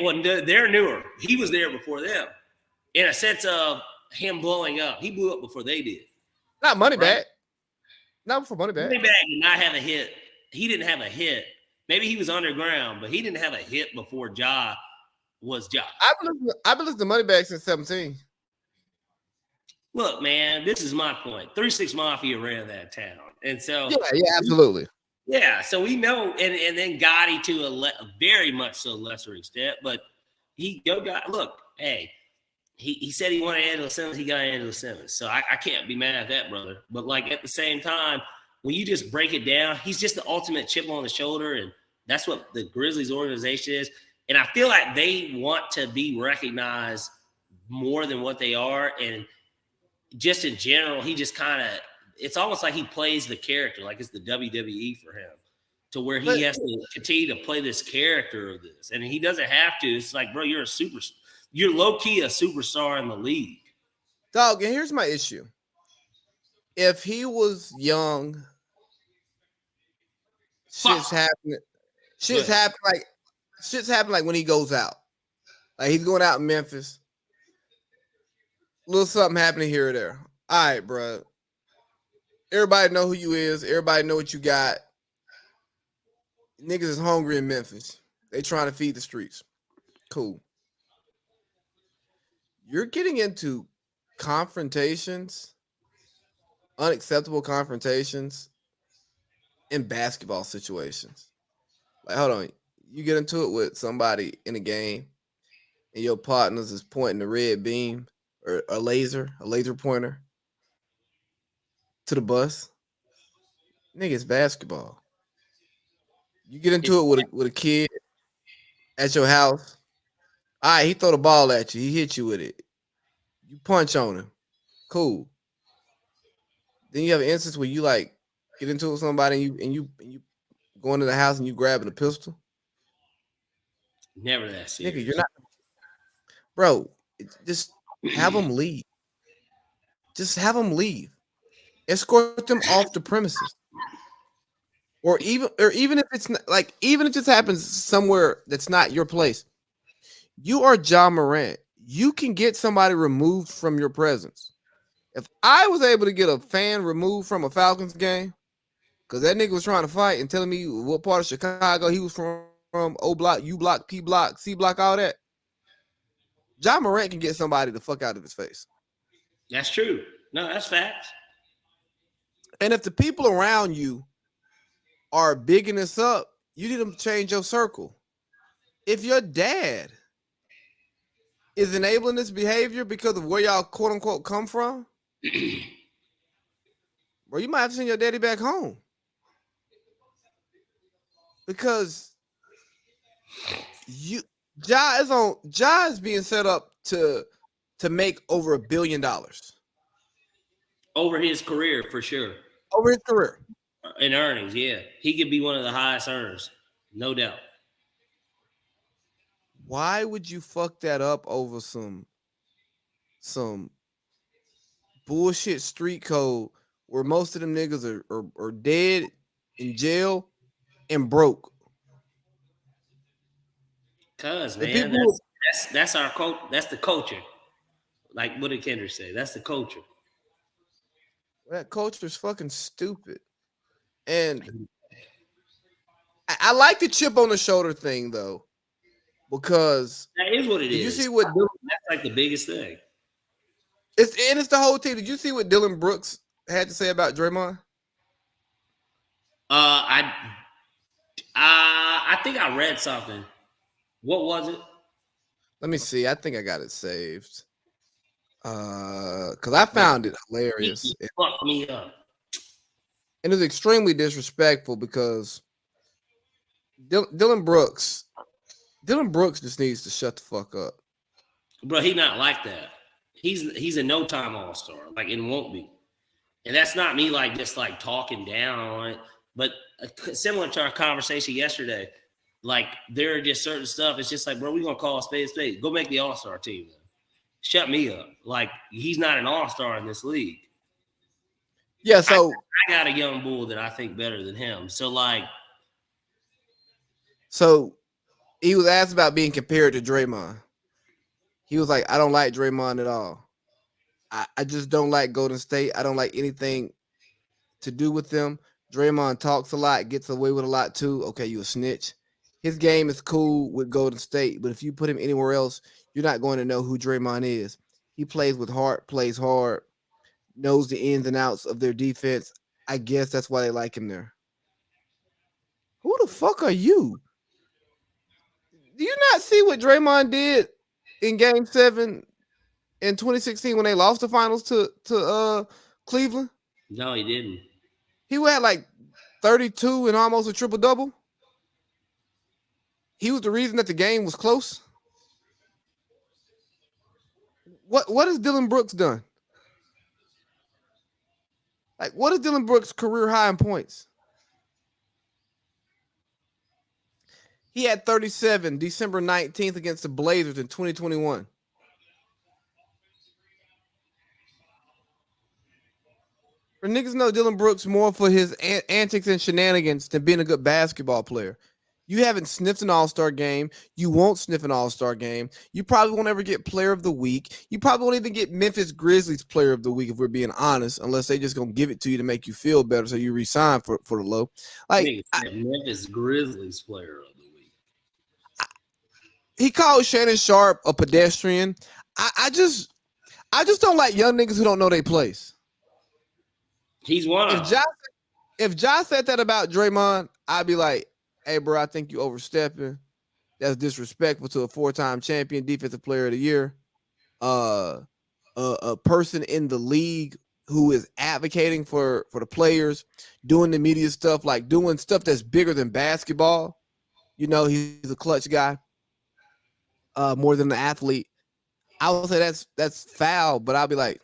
Well, they're newer. He was there before them. In a sense of him blowing up. He blew up before they did. Not money bag. Not for money bag. Money bag did not have a hit. He didn't have a hit. Maybe he was underground, but he didn't have a hit before Ja was Ja. I've been listening to Money Bag since 17. Look, man, this is my point. 3-6 Mafia ran that town. And so yeah, absolutely. Yeah, so we know, and then Gotti to a very much so lesser extent, but look, hey, he said he wanted Angela Simmons, he got Angela Simmons. So I can't be mad at that, brother. But, like, at the same time, when you just break it down, he's just the ultimate chip on the shoulder, and that's what the Grizzlies organization is. And I feel like they want to be recognized more than what they are. And just in general, he just kind of – it's almost like he plays the character, like it's the WWE for him, to where he has to continue to play this character of this. And he doesn't have to. It's like, bro, you're low-key a superstar in the league. Dog, and here's my issue. If he was young, shit's happening like when he goes out. Like, he's going out in Memphis. A little something happening here or there. All right, bro. Everybody know who you is. Everybody know what you got. Niggas is hungry in Memphis. They trying to feed the streets. Cool. You're getting into confrontations, unacceptable confrontations in basketball situations. Like, hold on. You get into it with somebody in a game and your partners is pointing a red beam or a laser pointer to the bus. Nigga, it's basketball. You get into it with a kid at your house. All right, he throw the ball at you. He hit you with it. You punch on him. Cool. Then you have an instance where you like get into it with somebody and you go into the house and you grabbing a pistol. Never that serious. Nigga, you're not, bro. Just have them leave. Just have them leave. Escort them off the premises. Or even if it's not, like, even if this happens somewhere that's not your place, you are Ja Morant. You can get somebody removed from your presence. If I was able to get a fan removed from a Falcons game because that nigga was trying to fight and telling me what part of Chicago he was from O block, U block, P block, C block, all that, Ja Morant can get somebody the fuck out of his face. That's true. No, that's facts. And if the people around you are bigging this up, you need them to change your circle. If your dad is enabling this behavior because of where y'all quote unquote come from, bro, you might have to send your daddy back home. Because Ja is being set up to make over $1 billion. Over his career, for sure. Over his career. In earnings, yeah. He could be one of the highest earners, no doubt. Why would you fuck that up over some bullshit street code where most of them niggas are dead, in jail, and broke? Cause man, that's our cult. That's the culture. Like what did Kendrick say? That's the culture. That culture is fucking stupid. And I like the chip on the shoulder thing though, because that is what it is. You see what that's like the biggest thing. It's the whole team. Did you see what Dylan Brooks had to say about Draymond? I think I read something. What was it? Let me see. I think I got it saved. Because I found it hilarious. He fucked me up. And it's extremely disrespectful because Dylan Brooks just needs to shut the fuck up. Bro, he not like that. He's a no-time all-star, like it won't be. And that's not me like just like talking down on it, but similar to our conversation yesterday, like there are just certain stuff. It's just like, bro, we're gonna call a spade a spade. Go make the all-star team. Then. Shut me up. Like he's not an all-star in this league. Yeah, so I got a young bull that I think better than him. So he was asked about being compared to Draymond. He was like, I don't like Draymond at all. I just don't like Golden State. I don't like anything to do with them. Draymond talks a lot, gets away with a lot too. Okay, you a snitch. His game is cool with Golden State, but if you put him anywhere else, you're not going to know who Draymond is. He plays with heart, plays hard, knows the ins and outs of their defense. I guess that's why they like him there. Who the fuck are you? Do you not see what Draymond did in Game 7 in 2016 when they lost the finals to Cleveland? No, he didn't. He had like 32 and almost a triple-double. He was the reason that the game was close. What has Dylan Brooks done? Like, what is Dylan Brooks' career high in points? He had 37 December 19th against the Blazers in 2021. For niggas know Dylan Brooks more for his antics and shenanigans than being a good basketball player. You haven't sniffed an all-star game. You won't sniff an all-star game. You probably won't ever get player of the week. You probably won't even get Memphis Grizzlies player of the week if we're being honest, unless they just going to give it to you to make you feel better so you resign for the low. Like Memphis Grizzlies player of the week. he called Shannon Sharp a pedestrian. I just don't like young niggas who don't know their place. He's one If of them. Josh said that about Draymond, I'd be like, hey, bro, I think you overstepping. That's disrespectful to a 4-time champion, defensive player of the year. A person in the league who is advocating for the players, doing the media stuff, like doing stuff that's bigger than basketball. You know, he's a clutch guy, more than an athlete. I would say that's foul, but I'll be like,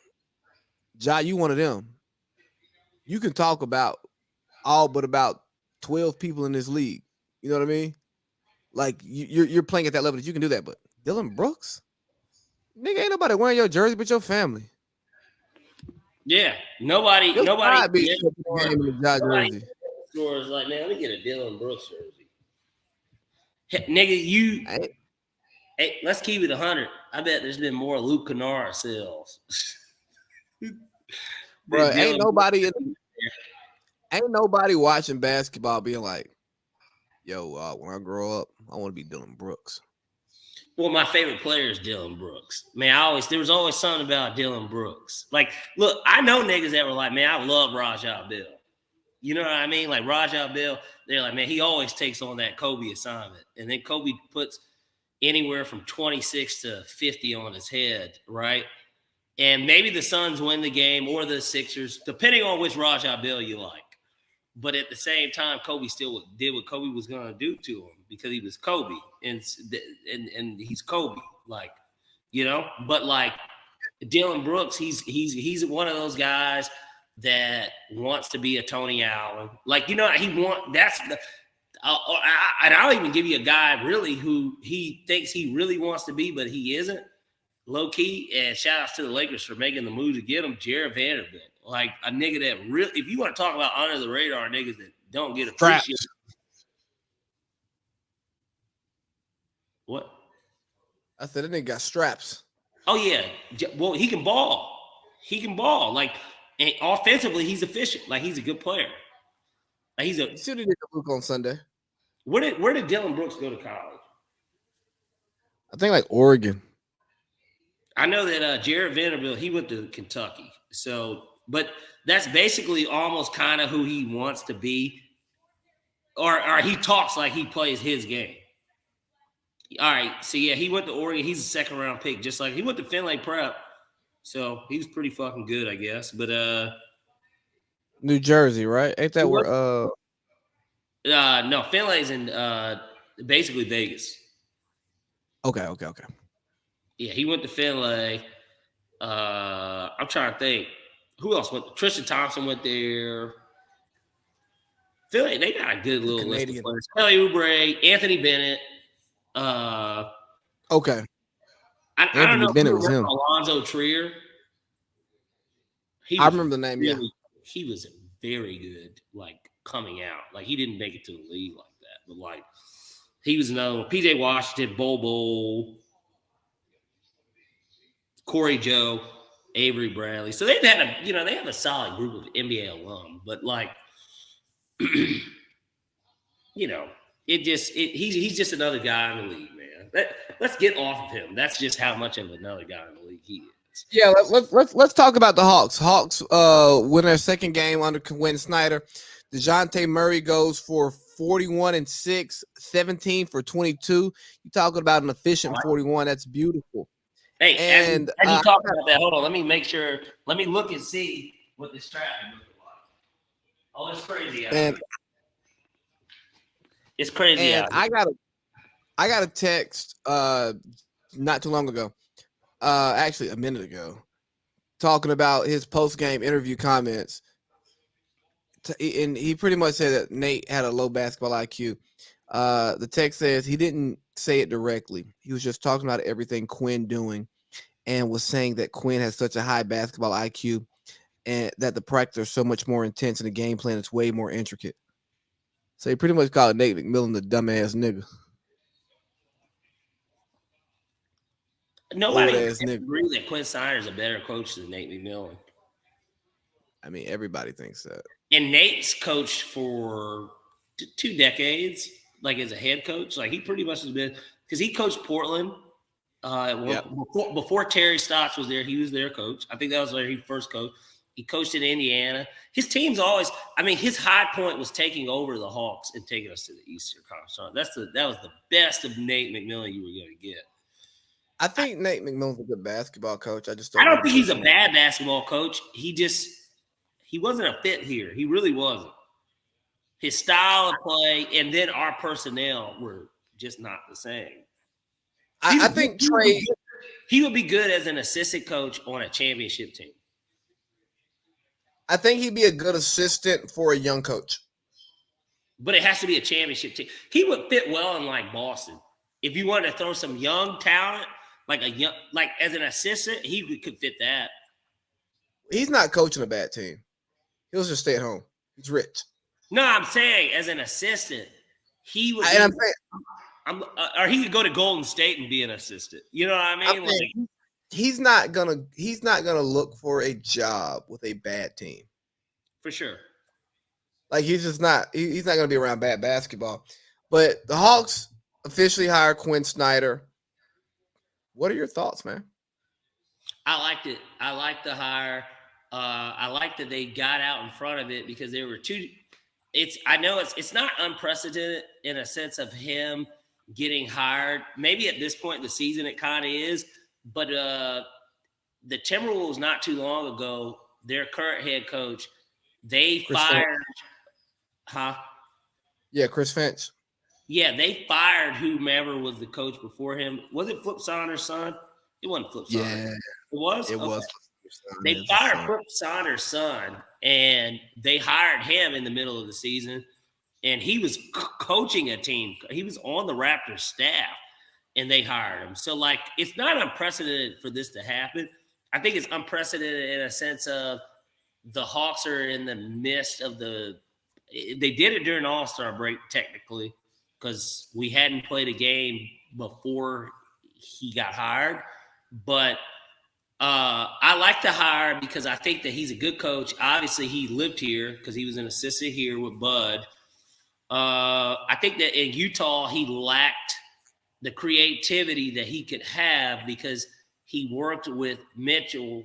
Ja, you one of them. You can talk about all but about 12 people in this league. You know what I mean? Like you're playing at that level that you can do that. But Dylan Brooks, nigga, ain't nobody wearing your jersey but your family. Yeah, nobody. Your side bitch Yeah, showed the game in the Ja nobody jersey. stores like, man, let me get a Dylan Brooks jersey. Hey, nigga, you. Hey, let's keep it 100. I bet there's been more Luke Kennard sales. Bro, ain't nobody watching basketball being like, yo, when I grow up, I want to be Dylan Brooks. Well, my favorite player is Dylan Brooks. Man, there was always something about Dylan Brooks. Like, look, I know niggas that were like, man, I love Rajah Bill. You know what I mean? Like Rajah Bill, they're like, man, he always takes on that Kobe assignment. And then Kobe puts anywhere from 26 to 50 on his head, right? And maybe the Suns win the game or the Sixers, depending on which Rajah Bill you like. But at the same time, Kobe still did what Kobe was going to do to him because he was Kobe and he's Kobe, like, you know. But like Dylan Brooks, he's one of those guys that wants to be a Tony Allen, like, you know, and I'll even give you a guy really who he thinks he really wants to be, but he isn't. Low key, and shout outs to the Lakers for making the move to get him, Jared Vanderbilt. Like a nigga that really, if you want to talk about under the radar niggas that don't get appreciated. What? I said that nigga got straps. Oh yeah. Well, he can ball. He can ball. Like, and offensively, he's efficient. Like, he's a good player. Like, You see what he did to Luke on Sunday? Where did Dylan Brooks go to college? I think like Oregon. I know that Jared Vanderbilt, he went to Kentucky. So, but that's basically almost kind of who he wants to be. Or he talks like he plays his game. All right. So, yeah, he went to Oregon. He's a second-round pick, just like he went to Findlay Prep. So, he was pretty fucking good, I guess. But New Jersey, right? Ain't that where no, Findlay's in basically Vegas. Okay. Yeah, he went to Findlay. I'm trying to think. Who else went? Tristan Thompson went there. Philly, they got a good little list of players. Kelly Oubre, Anthony Bennett. Okay. I don't know if you remember Alonzo Trier. I remember the name, really, yeah. He was very good, like, coming out. Like, he didn't make it to the league like that. But, like, he was another one. P.J. Washington, Bobo, Corey Joe, Avery Bradley. So they've had they have a solid group of NBA alum. But, like, he's just another guy in the league, man. Let's get off of him. That's just how much of another guy in the league he is. Yeah, let's talk about the Hawks. Hawks win their second game under Quinn Snyder. DeJounte Murray goes for 41-6, 17 for 22. You talking about an efficient 41? That's beautiful. Hey, and you talk about that, hold on. Let me make sure. Let me look and see what this traffic looks like. Oh, it's crazy out here. It's crazy out here. I got a text not too long ago, actually a minute ago, talking about his post-game interview comments. And he pretty much said that Nate had a low basketball IQ. The text says he didn't say it directly. He was just talking about everything Quinn doing and was saying that Quinn has such a high basketball IQ and that the practice are so much more intense and the game plan is way more intricate. So he pretty much called Nate McMillan the dumbass nigga. Nobody can agree that Quinn Snyder is a better coach than Nate McMillan. I mean, everybody thinks that. And Nate's coached for 2 decades, like as a head coach. Like he pretty much has been because he coached Portland. Before Terry Stotts was there, he was their coach. I think that was where he first coached. He coached in Indiana. His team's always, his high point was taking over the Hawks and taking us to the Eastern Conference. That was the best of Nate McMillan you were going to get. I think Nate McMillan's a good basketball coach. I don't think he's a bad basketball coach. He wasn't a fit here. He really wasn't. His style of play and then our personnel were just not the same. I think Trey, he would be good as an assistant coach on a championship team. I think he'd be a good assistant for a young coach. But it has to be a championship team. He would fit well in like Boston. If you wanted to throw some young talent, like as an assistant, he could fit that. He's not coaching a bad team. He'll just stay at home. He's rich. No, I'm saying as an assistant, he would. Or he could go to Golden State and be an assistant. You know what I mean? He's not gonna look for a job with a bad team. For sure. Like he's not gonna be around bad basketball. But the Hawks officially hired Quinn Snyder. What are your thoughts, man? I liked it. I liked the hire. I liked that they got out in front of it because there were two. I know it's not unprecedented in a sense of him getting hired. Maybe at this point in the season it kind of is, but the Timberwolves not too long ago, their current head coach, they fired. Yeah, Chris Finch. Yeah, they fired whomever was the coach before him. Was it Flip Saunders' son? It wasn't Flip Saunders. Yeah, it was. It was. They fired Flip Saunders' son, and they hired him in the middle of the season. And he was coaching a team. He was on the Raptors staff, and they hired him. So, it's not unprecedented for this to happen. I think it's unprecedented in a sense of the Hawks are in the midst of they did it during All-Star break, technically, because we hadn't played a game before he got hired. But I like the hire because I think that he's a good coach. Obviously, he lived here because he was an assistant here with Bud. I think that in Utah, he lacked the creativity that he could have because he worked with Mitchell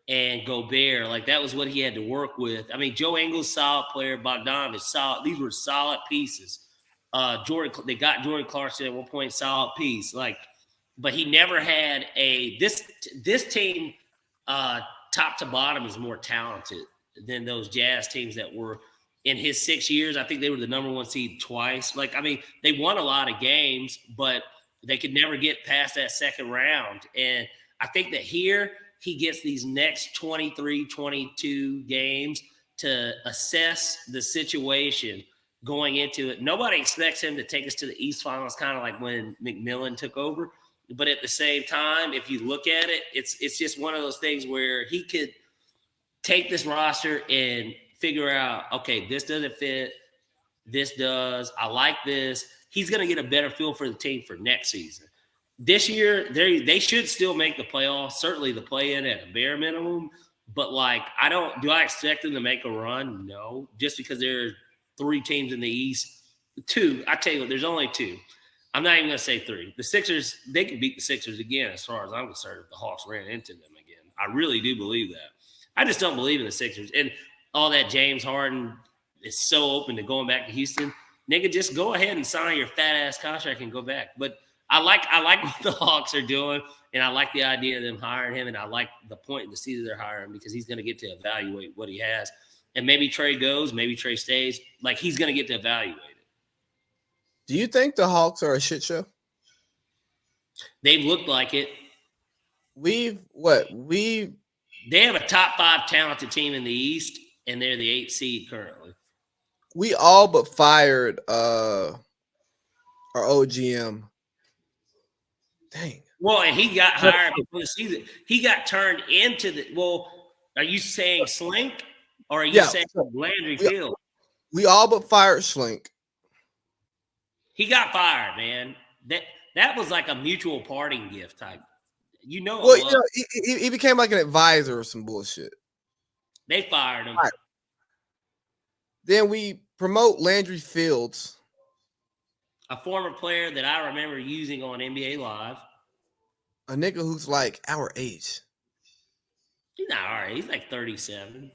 and Gobert. That was what he had to work with. Joe Ingles, solid player. Bogdanovich, solid. These were solid pieces. They got Jordan Clarkson at one point, solid piece. But he never had this team, top to bottom, is more talented than those Jazz teams that were in his 6 years. I think they were the number one seed twice. They won a lot of games, but they could never get past that second round. And I think that here he gets these next 23, 22 games to assess the situation going into it. Nobody expects him to take us to the East Finals, kind of like when McMillan took over. But at the same time, if you look at it, it's just one of those things where he could take this roster and figure out, okay, this doesn't fit, this does, I like this. He's going to get a better feel for the team for next season. This year, they should still make the playoffs, certainly the play-in at a bare minimum. But, do I expect them to make a run? No, just because there are 3 teams in the East. 2, I tell you what, there's only 2. I'm not even going to say 3. The Sixers, they could beat the Sixers again as far as I'm concerned if the Hawks ran into them again. I really do believe that. I just don't believe in the Sixers. And all that James Harden is so open to going back to Houston. Nigga, just go ahead and sign your fat-ass contract and go back. But I like what the Hawks are doing, and I like the idea of them hiring him, and I like the point in the season they're hiring because he's going to get to evaluate what he has. And maybe Trey goes, maybe Trey stays. He's going to get to evaluate it. Do you think the Hawks are a shit show? They've looked like it. They have a top 5 talented team in the East, and they're the 8th seed currently. We all but fired our OGM. Dang. Well, and he got hired before the season. He got turned into the – well, are you saying Slink or are you saying Landry Field? We all but fired Slink. He got fired, man. That was like a mutual parting gift type. Well, he became like an advisor or some bullshit. They fired him. Right. Then we promote Landry Fields. a former player that I remember using on NBA Live. A nigga who's like our age. He's not all right. He's like 37.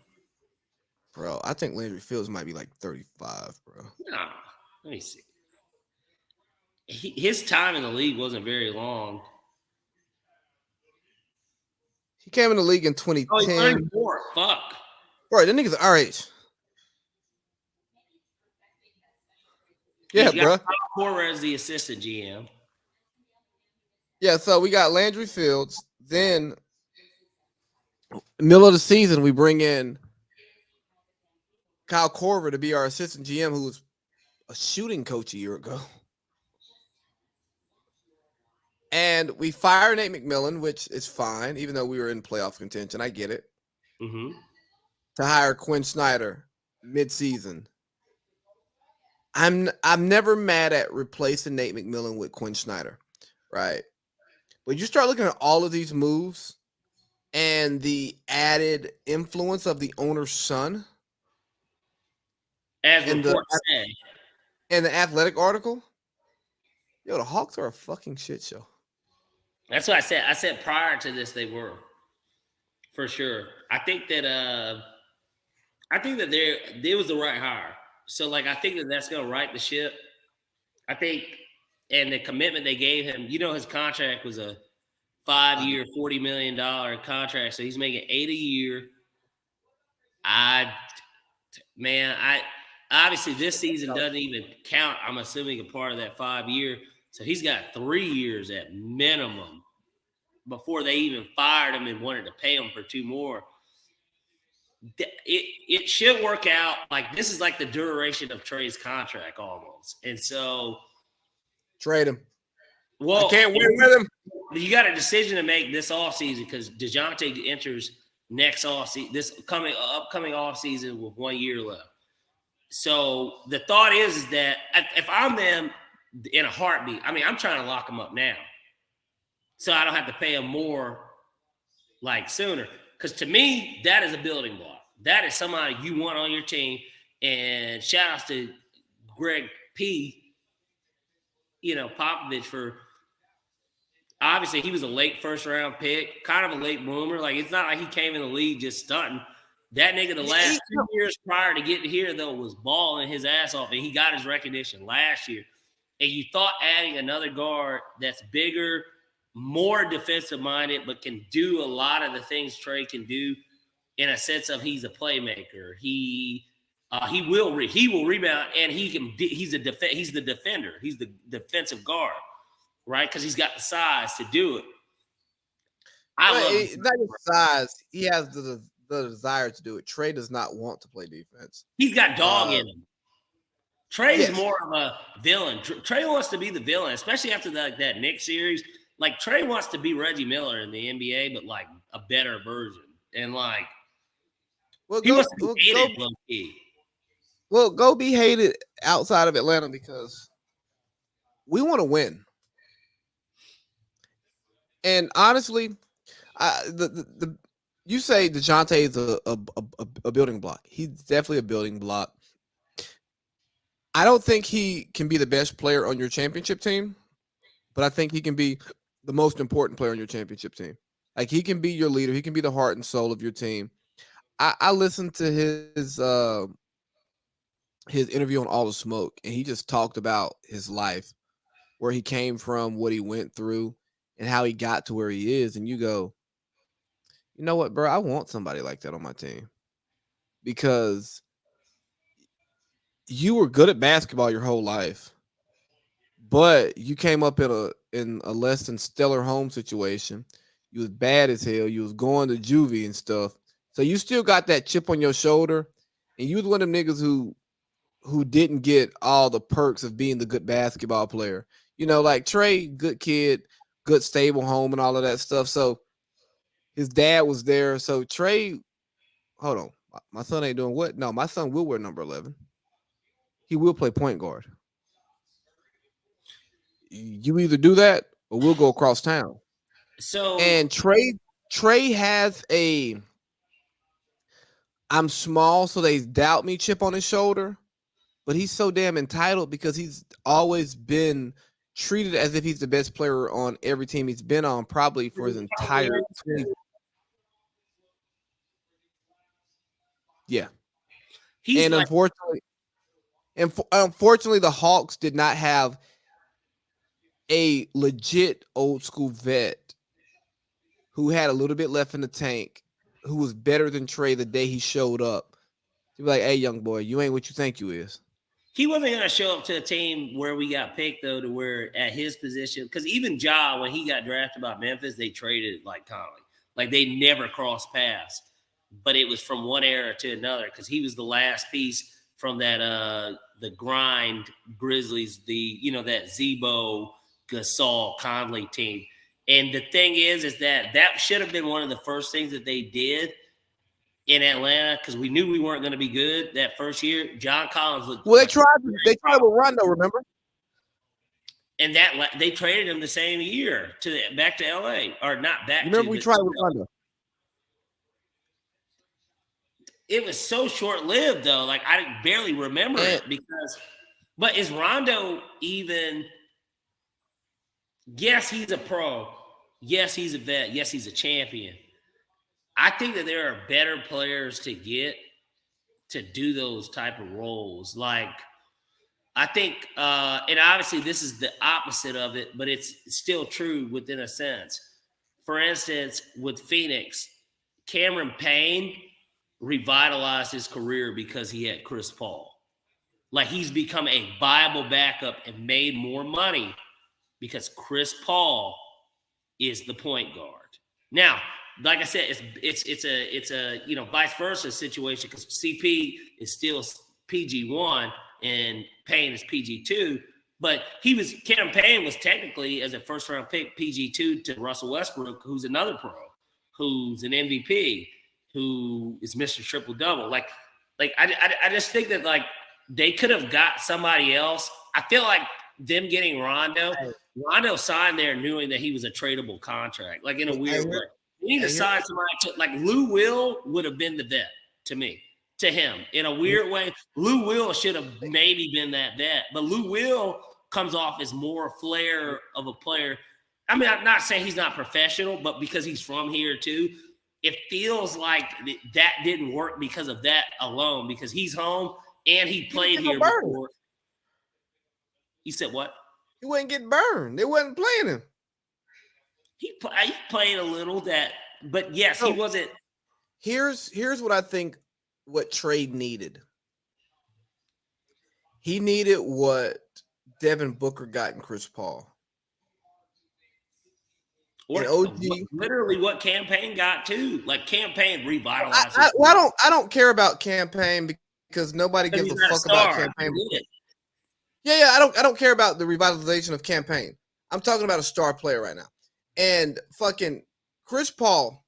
Bro, I think Landry Fields might be like 35, bro. No, let me see. His time in the league wasn't very long. He came in the league in Oh, he's 2010. 34. Fuck. Bro, that nigga's our age. Yeah, He's got bro. Kyle Korver as the assistant GM. Yeah, so we got Landry Fields. Then, middle of the season, we bring in Kyle Korver to be our assistant GM, who was a shooting coach a year ago. And we fire Nate McMillan, which is fine, even though we were in playoff contention. I get it. Mm-hmm. To hire Quinn Snyder mid-season. I'm never mad at replacing Nate McMillan with Quinn Snyder, right? But you start looking at all of these moves and the added influence of the owner's son. As reports say. And the Athletic article, yo, the Hawks are a fucking shit show. That's what I said. I said prior to this they were, for sure. I think that there was the right hire. So like I think that's gonna right the ship. I think, and the commitment they gave him. You know, his contract was a 5-year, $40 million contract, so he's making $8 a year. Obviously this season doesn't even count. I'm assuming a part of that 5-year. So he's got 3 years at minimum before they even fired him and wanted to pay him for 2 more. It should work out. Like this is like the duration of Trey's contract almost. And so trade him. Well, I can't win with him. You got a decision to make this offseason because DeJounte enters next offseason, this upcoming offseason with 1 year left. So the thought is that if I'm them in a heartbeat, I mean, I'm trying to lock them up now, so I don't have to pay them more like sooner. Because to me, that is a building block. That is somebody you want on your team. And shout outs to Greg P. Popovich for. Obviously, he was a late first-round pick, kind of a late bloomer. Like, it's not like he came in the league just stunting. That nigga, the last 2 years prior to getting here, though, was balling his ass off, and he got his recognition last year. And you thought adding another guard that's bigger, more defensive-minded, but can do a lot of the things Trey can do in a sense of he's a playmaker. He will rebound, and he's the defender. He's the defensive guard. Right, because he's got the size to do it. Not just size; he has the desire to do it. Trey does not want to play defense. He's got dog in him. Trey's more of a villain. Trey wants to be the villain, especially after that Knicks series. Like Trey wants to be Reggie Miller in the NBA, but like a better version. And like, he wants to be hated low key. Well, go be hated outside of Atlanta because we want to win. And honestly, you say DeJounte is a building block. He's definitely a building block. I don't think he can be the best player on your championship team, but I think he can be the most important player on your championship team. Like he can be your leader. He can be the heart and soul of your team. I listened to his interview on All the Smoke, and he just talked about his life, where he came from, what he went through, and how he got to where he is. And you go, you know what, bro? I want somebody like that on my team because you were good at basketball your whole life, but you came up in a less than stellar home situation. You was bad as hell. You was going to juvie and stuff. So you still got that chip on your shoulder, and you was one of them niggas who didn't get all the perks of being the good basketball player. You know, like Trey, good kid, good stable home and all of that stuff. So his dad was there. So Trey, hold on. My son ain't doing what? No, my son will wear number 11. He will play point guard. You either do that or we'll go across town. So and Trey has I'm small, so they doubt me chip on his shoulder. but he's so damn entitled because he's always been treated as if he's the best player on every team he's been on, probably for his entire 20. Yeah. He's And like unfortunately, the Hawks did not have a legit old school vet who had a little bit left in the tank, who was better than Trey the day he showed up. He'd be like, "Hey, young boy, you ain't what you think you is." he wasn't going to show up to a team where we got picked, though, to where at his position, because even Ja, when he got drafted by Memphis, they traded like Conley. Like they never crossed paths, but it was from one era to another because he was the last piece from that the grind Grizzlies, that Zebo, Gasol, Conley team. And the thing is that should have been one of the first things that they did in Atlanta because we knew we weren't going to be good that first year. John Collins looked. Well, they tried with Rondo, remember? And that they traded him the same year back to LA, or not back. Remember, we tried with Rondo. It was so short lived, though. Like I barely remember it but is Rondo even? Yes, he's a pro. Yes, he's a vet. Yes, he's a champion. I think that there are better players to get to do those type of roles. Like, I think, and obviously this is the opposite of it, but it's still true within a sense. For instance, with Phoenix, Cameron Payne revitalized his career because he had Chris Paul. Like, he's become a viable backup and made more money because Chris Paul is the point guard. Now, like I said, it's a vice versa situation because CP is still PG1 and Payne is PG2. But Cameron Payne was technically, as a first round pick, PG2 to Russell Westbrook, who's another pro, who's an MVP, who is Mr. Triple Double. Like I just think that like they could have got somebody else. I feel like them getting Rondo signed there knowing that he was a tradable contract, like in a weird way. You need to sign somebody like Lou Will would have been the vet to him in a weird way. Lou Will should have maybe been that vet, but Lou Will comes off as more flair of a player. I mean, I'm not saying he's not professional, but because he's from here too, it feels like that didn't work because of that alone, because he's home and he played here before. He said what? He wouldn't get burned. They wasn't playing him. He played a little but yes, he wasn't. Here's what I think what Trade needed. He needed what Devin Booker got in Chris Paul. Or literally what Campaign got too. Like Campaign revitalized. I don't care about Campaign because nobody gives a fuck about Campaign. Yeah, I don't care about the revitalization of Campaign. I'm talking about a star player right now. And fucking Chris Paul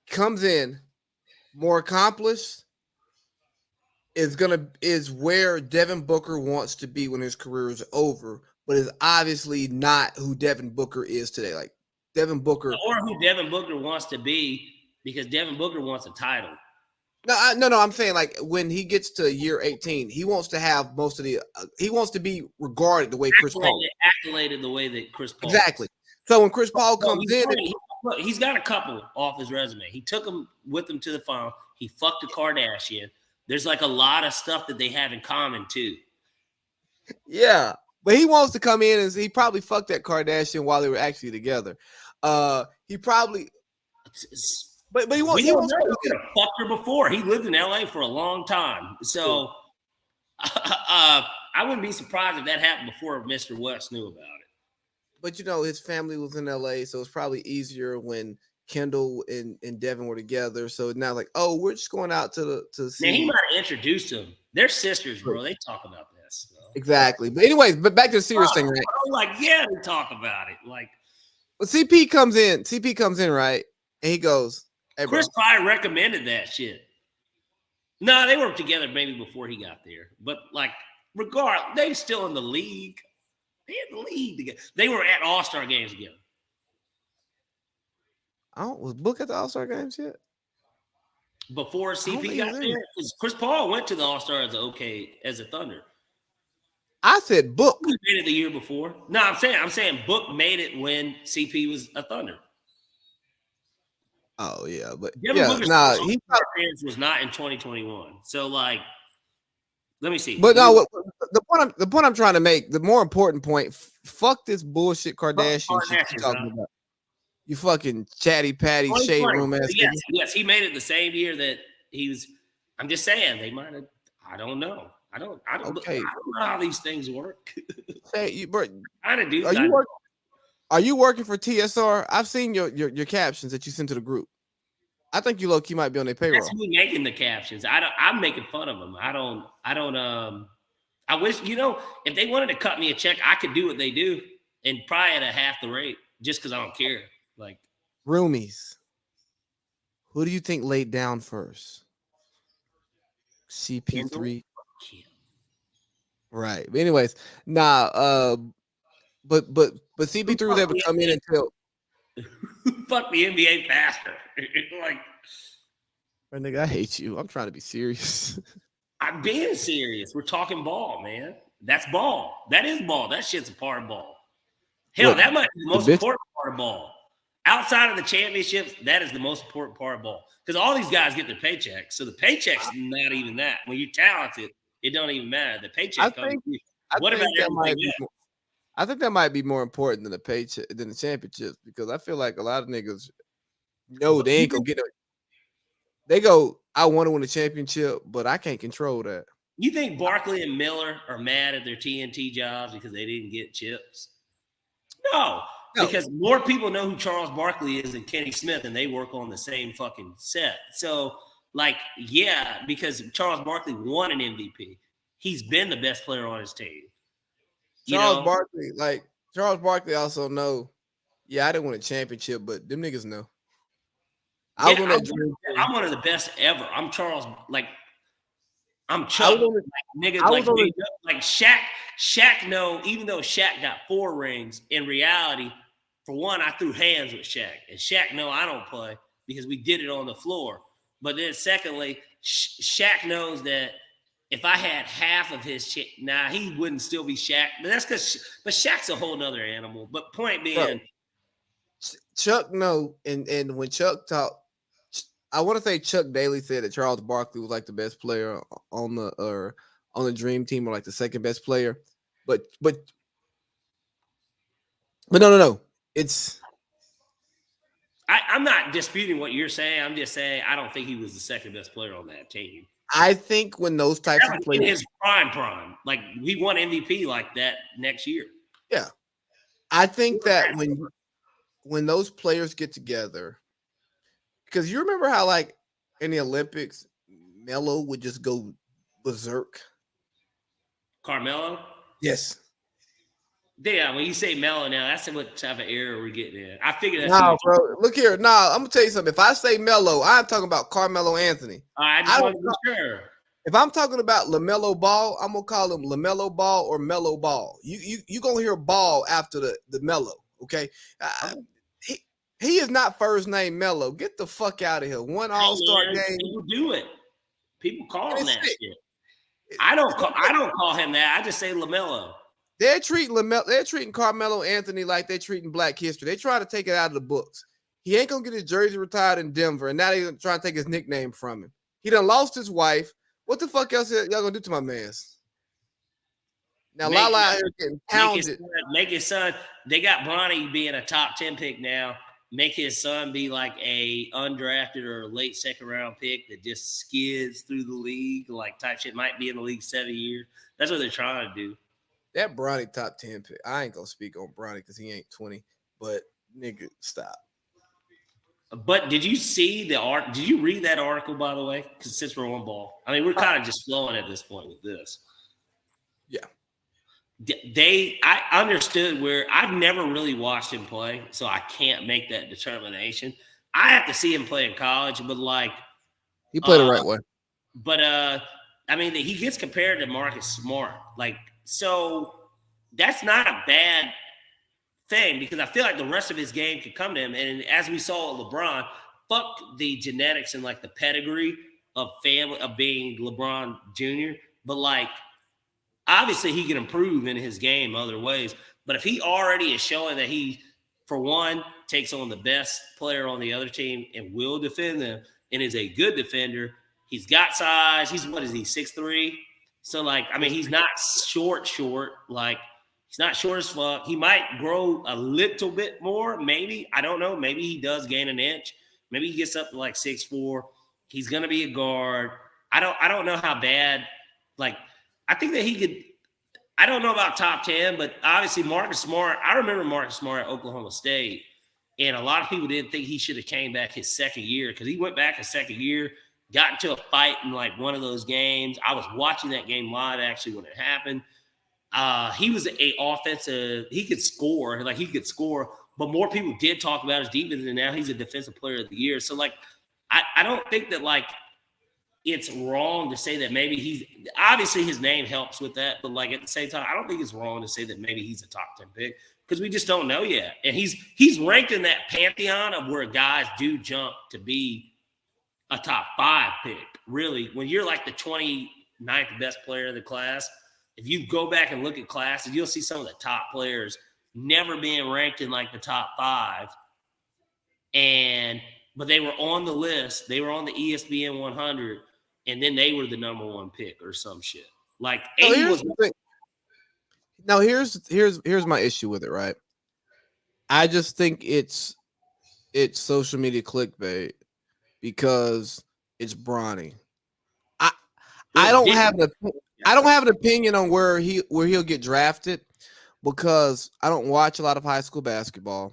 comes in more accomplished, is where Devin Booker wants to be when his career is over, but is obviously not who Devin Booker is today. Like Devin Booker, or who Devin Booker wants to be, because Devin Booker wants a title. No. I'm saying like when he gets to year 18, he wants to have most of the. He wants to be regarded the way Chris Paul, accoladed the way that Chris Paul. Exactly. So when Chris Paul comes in, he's got a couple off his resume. He took them with him to the final. He fucked a Kardashian. There's like a lot of stuff that they have in common too. Yeah, but he wants to come in and he probably fucked that Kardashian while they were actually together. He probably, but he wants to fuck her before. He lived in LA for a long time, so I wouldn't be surprised if that happened before Mr. West knew about it. But his family was in LA, so it's probably easier when Kendall and Devin were together. So now like, oh, we're just going out to see. Now, he might have introduced them. They're sisters, bro. They talk about this. So. Exactly. But anyways, back to the serious thing, right? I'm like, yeah, they talk about it. Like, but CP comes in, right? And he goes, hey, Chris probably recommended that shit. No, they were together maybe before he got there. But like, they still in the league. They had the league together. They were at All-Star games together. Was Book at the All-Star games yet? before I don't CP think he got was in there? it. Because Chris Paul went to the All-Star as a Thunder. I said Book. He made it the year before. No, I'm saying Book made it when CP was a Thunder. Oh yeah, but Devin yeah, Booker's nah, first he. All-Star appearance was not in 2021. So like, let me see. But no, the point I'm trying to make, the more important point, fuck this bullshit Fuck Kardashian shit you Kardashians, talking about. You fucking chatty patty shade 2020. room ass nigga. Yes, he made it the same year that he was. I'm just saying they might have. I don't know. I don't Okay, know how these things work. say you, bro. Kind of do. Are you working? Are you working for TSR? I've seen your captions that you sent to the group. I think you low key might be on their That's payroll. who making the captions. I'm making fun of them. I don't. I wish if they wanted to cut me a check, I could do what they do and probably at a half the rate just because I don't care. Like Roomies. Who do you think laid down first? CP3. Right. But anyways, nah. But CP3 was able to come in and tell. Fuck the NBA faster. Like, Nigga, I hate you. I'm trying to be serious. I'm being serious. We're talking ball, man. That's ball. That is ball. That shit's a part of ball. Hell, What, that might be the most bitch? important part of ball. Outside of the championships, that is the most important part of ball. Because all these guys get their paychecks. So the paycheck's not even that. When you're talented, it don't even matter. The paycheck comes. What about everything else? I think that might be more important than the paycheck than the championships, because I feel like a lot of niggas know they ain't gonna get it. They go, I want to win a championship, but I can't control that. You think Barkley and Miller are mad at their TNT jobs because they didn't get chips? No, because more people know who Charles Barkley is than Kenny Smith, and they work on the same fucking set. So, like, yeah, because Charles Barkley won an MVP. He's been the best player on his team. Charles Barkley also know, yeah, I didn't win a championship, but them niggas know. I'm one of the best ever. I'm Charles, I'm Chuck. Like Shaq. Shaq know, even though Shaq got 4 rings, in reality, for one, I threw hands with Shaq. And Shaq know I don't play because we did it on the floor. But then secondly, Shaq knows that if I had half of his shit, he wouldn't still be Shaq. But that's but Shaq's a whole nother animal. But point being, Chuck know, and when Chuck talked, I want to say Chuck Daly said that Charles Barkley was like the best player on the Dream Team, or like the second best player. But no. It's I'm not disputing what you're saying. I'm just saying I don't think he was the second best player on that team. I think when those types of players in his prime, like he won MVP like that next year. Yeah, I think that when those players get together, because you remember how like in the Olympics, Melo would just go berserk. Carmelo? Yes. Yeah, when you say Melo now, that's what type of era we're getting in. I figured that's bro. Look here. I'm gonna tell you something. If I say Melo, I'm talking about Carmelo Anthony. I just want to be sure. If I'm talking about LaMelo Ball, I'm gonna call him LaMelo Ball or Melo Ball. You gonna hear Ball after the Melo, okay? He is not first name Melo. Get the fuck out of here. One All-Star game. People do it. People call him that shit. I don't call him that. I just say LaMelo. They're treating Carmelo Anthony like they're treating Black History. They try to take it out of the books. He ain't gonna get his jersey retired in Denver, and now they're trying to take his nickname from him. He done lost his wife. What the fuck else y'all gonna do to my man? Now Lala out here getting pounded. Make his son. They got Bronny being a top 10 pick now. Make his son be like a undrafted or late second round pick that just skids through the league, like type shit. Might be in the league 7 years. That's what they're trying to do. That Bronny top 10 pick. I ain't gonna speak on Bronny because he ain't 20. But nigga, stop. But did you see the art? Did you read that article, by the way? Because since we're on ball, I mean, we're kind of just flowing at this point with this. Yeah. I understood where I've never really watched him play, so I can't make that determination. I have to see him play in college, but like he played the right way. But I mean, he gets compared to Marcus Smart, like so. That's not a bad thing because I feel like the rest of his game could come to him. And as we saw with LeBron, fuck the genetics and like the pedigree of family of being LeBron Jr. But like, obviously he can improve in his game other ways. But if he already is showing that he, for one, takes on the best player on the other team and will defend them and is a good defender, he's got size. He's, what is he, 6'3"? So like, I mean, he's not short. Like, he's not short as fuck. He might grow a little bit more, maybe. I don't know. Maybe he does gain an inch. Maybe he gets up to like 6'4". He's gonna be a guard. I don't know how bad. Like, I think that he could. I don't know about top 10, but obviously Marcus Smart. I remember Marcus Smart at Oklahoma State, and a lot of people didn't think he should have came back his second year because he went back his second year, got into a fight in like one of those games. I was watching that game live actually when it happened. He was a offensive. He could score, but more people did talk about his defense, and now he's a defensive player of the year. So like, I don't think that like it's wrong to say that maybe he's obviously his name helps with that, but like at the same time, I don't think it's wrong to say that maybe he's a top 10 pick because we just don't know yet. And he's ranked in that pantheon of where guys do jump to be a top 5 pick. Really, when you're like the 29th best player in the class, if you go back and look at classes, you'll see some of the top players never being ranked in like the top 5. But they were on the list. They were on the ESPN 100, and then they were the number 1 pick or some shit. Like, here's my issue with it, right? I just think it's social media clickbait because it's Bronny. I don't have an opinion on where he'll get drafted because I don't watch a lot of high school basketball.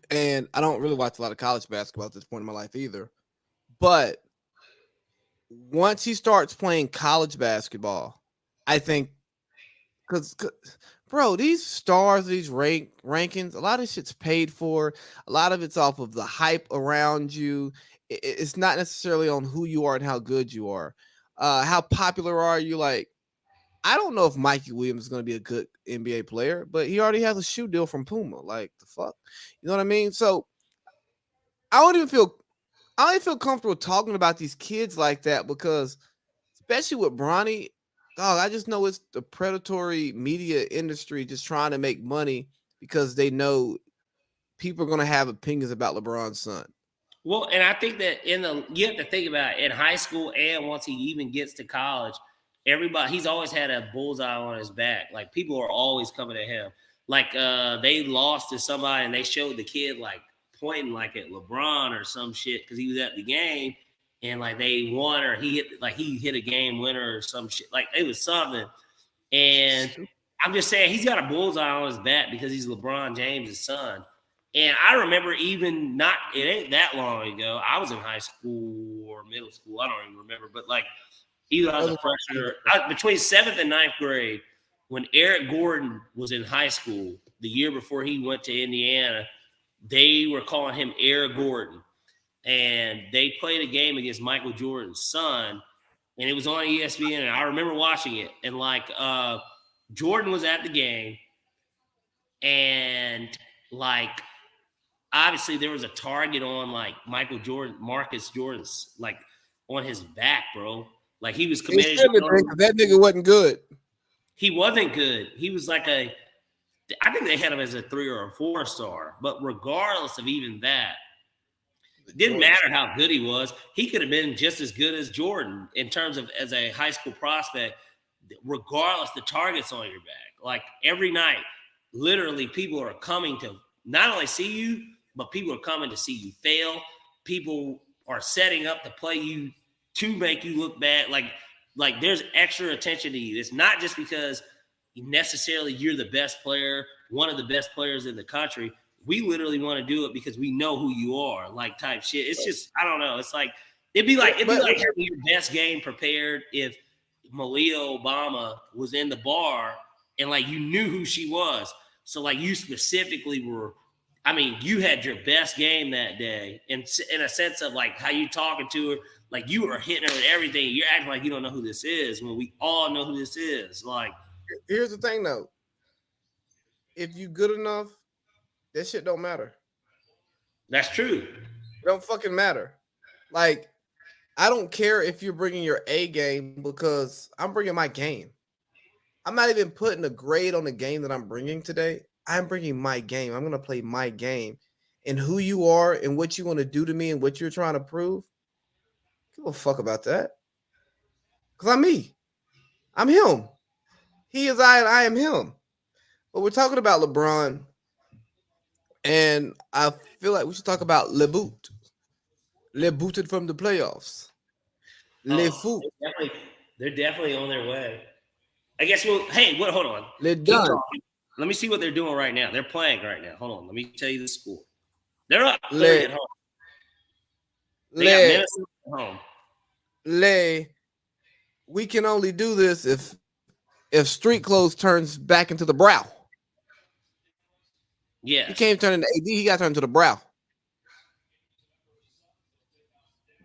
And I don't really watch a lot of college basketball at this point in my life either. But once he starts playing college basketball, I think because bro, these stars, these rankings, a lot of shit's paid for. A lot of it's off of the hype around you. It's not necessarily on who you are and how good you are. How popular are you? Like, I don't know if Mikey Williams is going to be a good NBA player, but he already has a shoe deal from Puma. Like, the fuck, you know what I mean? So I don't feel comfortable talking about these kids like that because, especially with Bronny, dog, I just know it's the predatory media industry just trying to make money because they know people are going to have opinions about LeBron's son. Well, and I think that you have to think about it, in high school and once he even gets to college, he's always had a bullseye on his back. Like, people are always coming at him. Like, they lost to somebody and they showed the kid like pointing like at LeBron or some shit because he was at the game and like they won or he hit a game winner or some shit. Like, it was something. And I'm just saying he's got a bullseye on his back because he's LeBron James' son. And I remember it ain't that long ago. I was in high school or middle school. I don't even remember. But like, either I was a freshman or between 7th and 9th grade, when Eric Gordon was in high school, the year before he went to Indiana, they were calling him Eric Gordon. And they played a game against Michael Jordan's son, and it was on ESPN. And I remember watching it. And like, Jordan was at the game, and like, obviously there was a target on like Marcus Jordan's, like, on his back, bro. Like, he was committed. That nigga wasn't good. He wasn't good. He was like I think they had him as a 3 or a 4 star. But regardless of even that, it didn't matter how good he was. He could have been just as good as Jordan in terms of as a high school prospect. Regardless, the target's on your back. Like, every night, literally, people are coming to not only see you, but people are coming to see you fail. People are setting up to play you to make you look bad. Like there's extra attention to you. It's not just because necessarily you're the best player, one of the best players in the country. We literally want to do it because we know who you are, like, type shit. It's just, I don't know. It's like, it'd be like having your best game prepared if Malia Obama was in the bar and like you knew who she was. So like you specifically you had your best game that day in a sense of like how you talking to her, like you were hitting her with everything. You're acting like you don't know who this is when we all know who this is. Like, here's the thing though. If you good enough, that shit don't matter. That's true. don't fucking matter. Like, I don't care if you're bringing your A game because I'm bringing my game. I'm not even putting a grade on the game that I'm bringing today. I'm bringing my game. I'm going to play my game. And who you are and what you want to do to me and what you're trying to prove, give a fuck about that. Because I'm me. I'm him. He is I and I am him. But we're talking about LeBron. And I feel like we should talk about Le Boot. Le Booted from the playoffs. Le Oh, Foot. they're definitely on their way. I guess hey, what? Hold on. Le Keep Done. talking. Let me see what they're doing right now. They're playing right now. Hold on. Let me tell you the score. They're up 30 at home. They got Minnesota at home. We can only do this if street clothes turns back into the brow. Yes. He can't turn into AD. He got turned into the brow.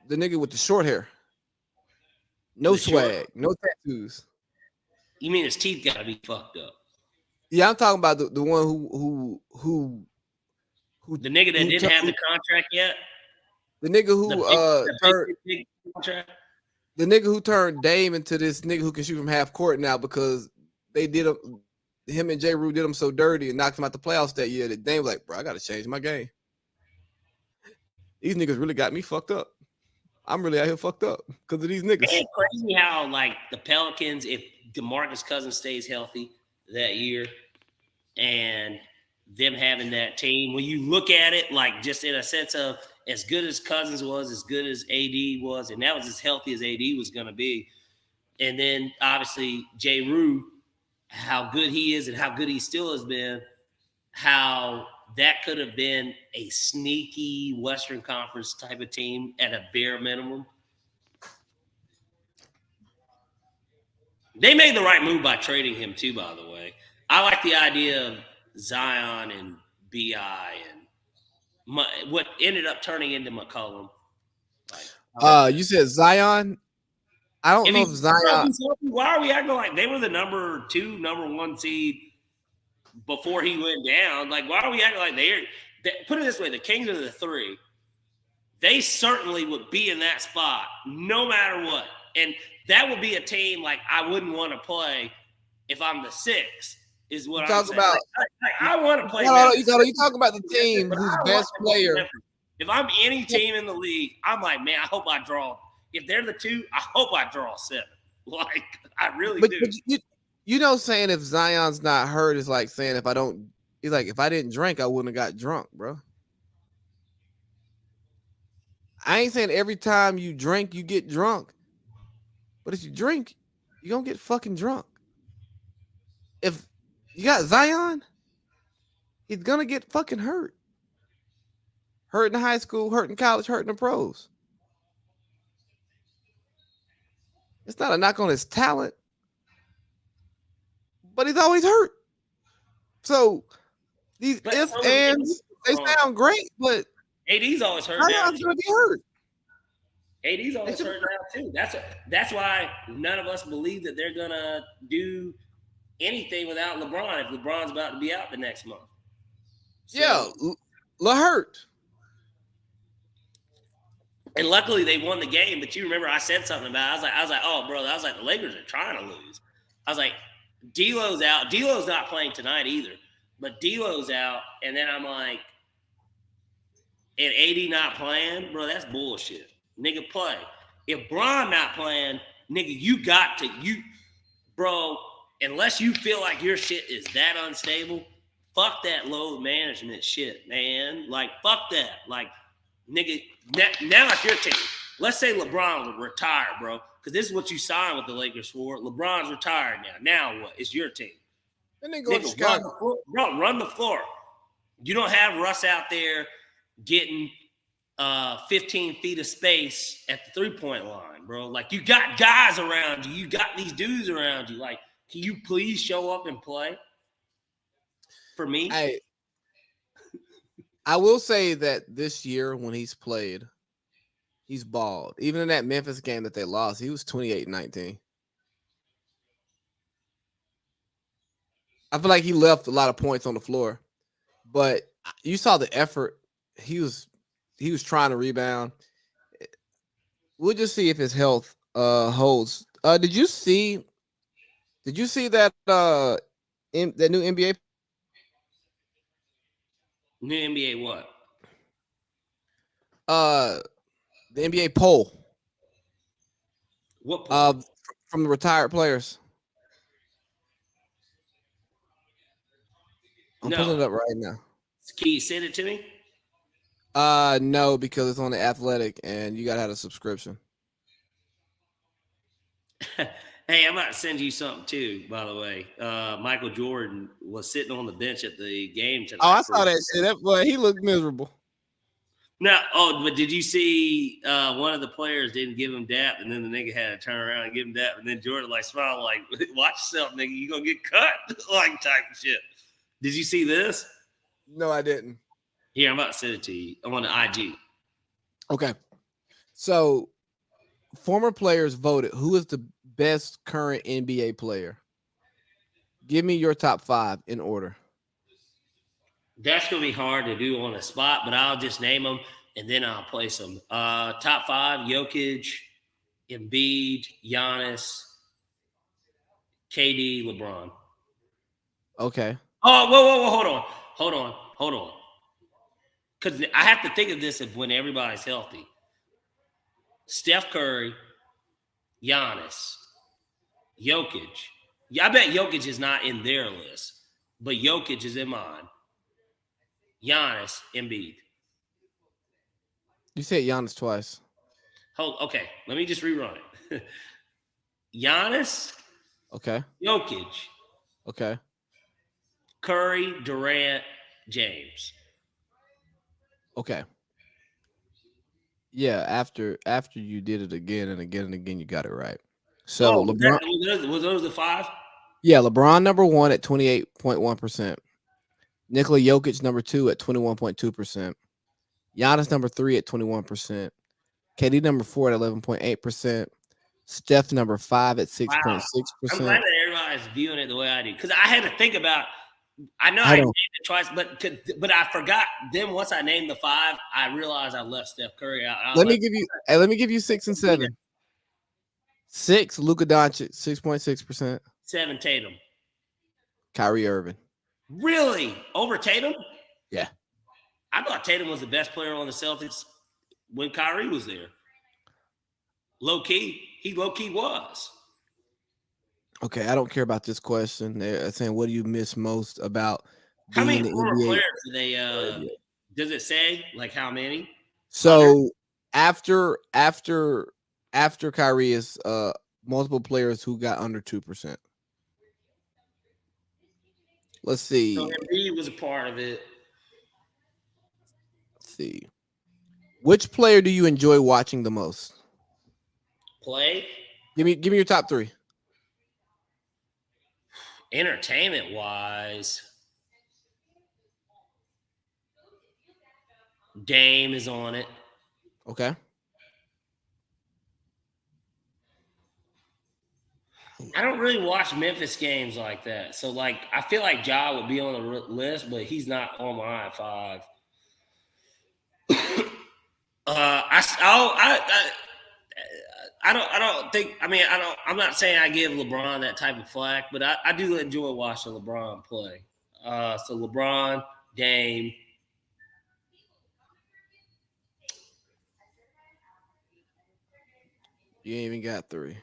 The nigga with the short hair. No swag. No tattoos. You mean his teeth got to be fucked up? Yeah, I'm talking about the one who the nigga that didn't have the contract yet. The nigga who turned big contract. The nigga who turned Dame into this nigga who can shoot from half court now because they did him and J. Rue did him so dirty and knocked him out the playoffs that year that Dame was like, bro, I got to change my game. These niggas really got me fucked up. I'm really out here fucked up because of these niggas. It's crazy how, like, the Pelicans, if DeMarcus Cousins stays healthy that year and them having that team, when you look at it, like, just in a sense of as good as Cousins was, as good as AD was, and that was as healthy as AD was going to be. And then, obviously, J. Rue, how good he is and how good he still has been, how that could have been a sneaky Western Conference type of team at a bare minimum. They made the right move by trading him too, by the way. I like the idea of Zion and B.I. and what ended up turning into McCollum. You said Zion? I don't know if Zion. Why are we acting like they were the number 2, number 1 seed before he went down? Like, why are we acting like put it this way, the Kings are the 3. They certainly would be in that spot no matter what. And that would be a team like I wouldn't want to play if I'm the 6, is what I'm saying. About. I want to play. You talk about the team whose best player. If I'm any team in the league, I'm like, man, I hope I draw. If they're the 2, I hope I draw 7. Like, I really do. But saying if Zion's not hurt is like saying if I didn't drink, I wouldn't have got drunk, bro. I ain't saying every time you drink, you get drunk. But if you drink, you're going to get fucking drunk. If you got Zion, he's going to get fucking hurt. Hurt in high school, hurt in college, hurt in the pros. It's not a knock on his talent, but he's always hurt. So these ifs, ands, they sound great, but AD's always hurt. Zion's going to be hurt. AD's always hurt now too. That's why none of us believe that they're gonna do anything without LeBron if LeBron's about to be out the next month. So, yeah, hurt. And luckily they won the game. But you remember I said something about it. I was like, oh, bro, I was like, the Lakers are trying to lose. I was like, D'Lo's out. D'Lo's not playing tonight either. But D'Lo's out, and then I'm like, and AD not playing, bro, that's bullshit. Nigga, play. If Bron not playing, nigga, bro, unless you feel like your shit is that unstable, fuck that load management shit, man. Like, fuck that. Like, nigga, now it's your team. Let's say LeBron would retire, bro, because this is what you signed with the Lakers for. LeBron's retired now. Now what? It's your team. Then they go to Chicago. Run the floor. You don't have Russ out there getting 15 feet of space at the 3-point line, bro. Like, you got guys around you. You got these dudes around you. Like, can you please show up and play for me? I will say that this year when he's played, he's balled. Even in that Memphis game that they lost, he was 28-19. I feel like he left a lot of points on the floor, but you saw the effort. He was he was trying to rebound. We'll just see if his health holds. Did you see that that new NBA New NBA what? uh the NBA poll What uh poll? from the retired players? I'm pulling No. it up right now. Can you send it to me? No, because it's on the Athletic and you gotta have a subscription. Hey, I'm about to send you something too, by the way. Michael Jordan was sitting on the bench at the game Oh, tonight. I saw that shit. That boy, he looked miserable. But did you see one of the players didn't give him dap, and then the nigga had to turn around and give him dap, and then Jordan like smiled like, "Watch yourself, nigga, you gonna get cut," like type of shit. Did you see this? No, I didn't. Here, I'm about to send it to you. I'm on the IG. Okay. So former players voted who is the best current NBA player. Give me your top 5 in order. That's gonna be hard to do on the spot, but I'll just name them and then I'll place them. Top 5: Jokic, Embiid, Giannis, KD, LeBron. Okay. Oh, whoa, hold on. Because I have to think of this of when everybody's healthy. Steph Curry, Giannis, Jokic. Yeah, I bet Jokic is not in their list, but Jokic is in mine. Giannis, Embiid. You said Giannis twice. Okay, let me just rerun it. Giannis, Okay. Jokic, Okay. Curry, Durant, James. Okay. Yeah, after you did it again and again and again, you got it right. So LeBron, Was those the 5? yeah, LeBron number 1 at 28.1%. Nikola Jokic number 2 at 21.2%. Giannis number 3 at 21%. KD number 4 at 11.8%. Steph number 5 at Wow. I'm 6.6%. glad that everybody's viewing it the way I do. Because I had to think about, I know I named it twice, but I forgot. Then once I named the 5, I realized I left Steph Curry out. Let me give you 6 and 7. 6, Luka Doncic, 6.6%. 7, Tatum. Kyrie Irving. Really? Over Tatum? Yeah. I thought Tatum was the best player on the Celtics when Kyrie was there. He low-key was. Okay, I don't care about this question. They're saying, what do you miss most about How being many in the former NBA? players do they does it say like how many? So after Kyrie is multiple players who got under 2%. Let's see. So Embiid was a part of it. Let's see. Which player do you enjoy watching the most? Play? Give me your top 3. Entertainment wise, Dame is on it. Okay. I don't really watch Memphis games like that. So, like, I feel like Ja would be on the list, but he's not on my 5. I don't think. I mean, I'm not saying I give LeBron that type of flack, but I do enjoy watching LeBron play. So LeBron, Dame. You ain't even got 3.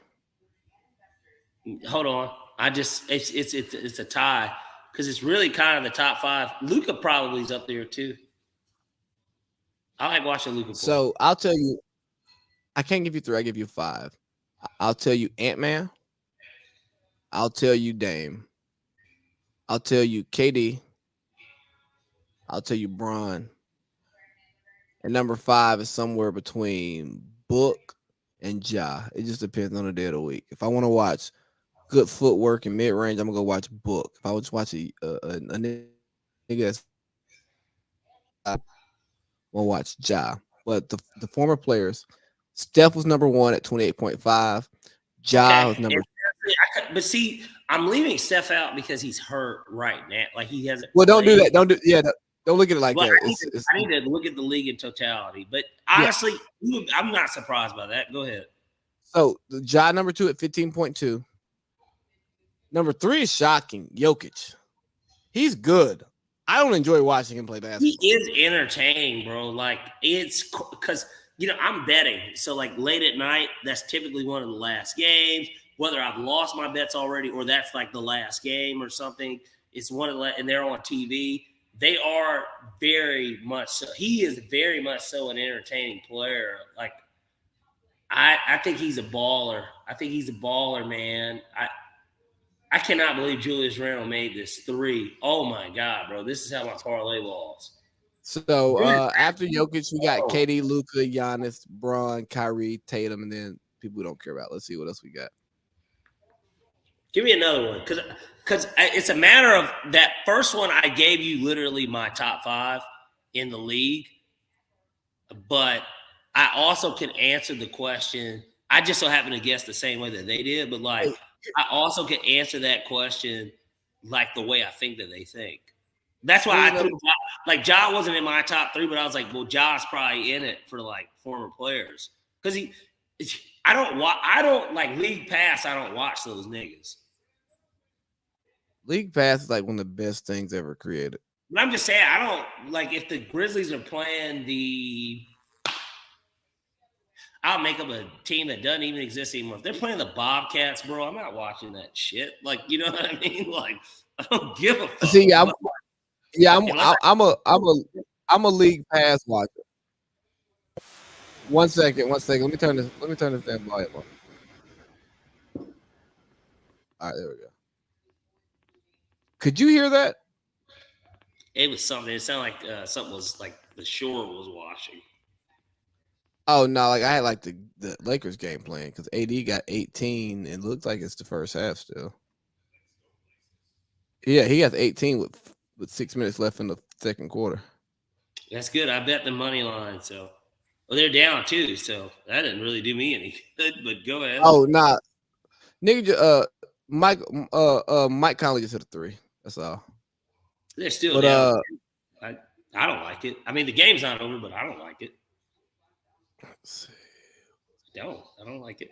Hold on. It's a tie because it's really kind of the top 5. Luka probably is up there too. I like watching Luka play. So I'll tell you, I can't give you 3. I give you 5. I'll tell you Ant-Man. I'll tell you Dame. I'll tell you KD. I'll tell you Bron. And number 5 is somewhere between Book and Ja. It just depends on the day of the week. If I want to watch good footwork and mid range, I'm gonna go watch Book. If I would just watch a nigga that's, I'm gonna watch Ja. But the former players, Steph was number 1 at 28.5. Ja was number. But see, I'm leaving Steph out because he's hurt right now. Like he has. Well, don't do that. Don't do. Yeah, Don't look at it like Well, that. I need to look at the league in totality. But Yeah. honestly, I'm not surprised by that. Go ahead. So the Ja number 2 at 15.2. Number 3 is shocking. Jokic. He's good. I don't enjoy watching him play basketball. He is entertaining, bro. Like it's because I'm betting. So like late at night, that's typically one of the last games. Whether I've lost my bets already or that's like the last game or something, it's one of the and they're on TV. They are very much so. He is very much so an entertaining player. Like I think he's a baller. I think he's a baller, man. I cannot believe Julius Randle made this 3. Oh my God, bro. This is how my parlay was. So after Jokic, we got KD, Luka, Giannis, Braun, Kyrie, Tatum, and then people we don't care about. Let's see what else we got. Give me another one. Because it's a matter of that first one I gave you literally my top 5 in the league. But I also can answer the question. I just so happen to guess the same way that they did. But like I also can answer that question like the way I think that they think. That's why I threw Ja wasn't in my top 3, but I was like, well, Ja's probably in it for like former players because I don't like League Pass. I don't watch those niggas. League Pass is like one of the best things ever created. But I'm just saying, I don't like if the Grizzlies are playing I'll make up a team that doesn't even exist anymore. If they're playing the Bobcats, bro, I'm not watching that shit. Like, you know what I mean? Like, I don't give a fuck. See, I'm a League Pass watcher. One second. Let me turn this damn volume on. All right, there we go. Could you hear that? It was something. It sounded like something was like the shore was washing. Oh no! Like I had like the Lakers game playing because AD got 18. It looks like it's the first half still. Yeah, he has 18 with 6 minutes left in the second quarter. That's good. I bet the money line. So, they're down too. So that didn't really do me any good. But go ahead. Oh nah, nigga. Mike Conley just hit a 3. That's all. They're still down. I don't like it. I mean, the game's not over, but I don't like it. Let's see. I don't like it.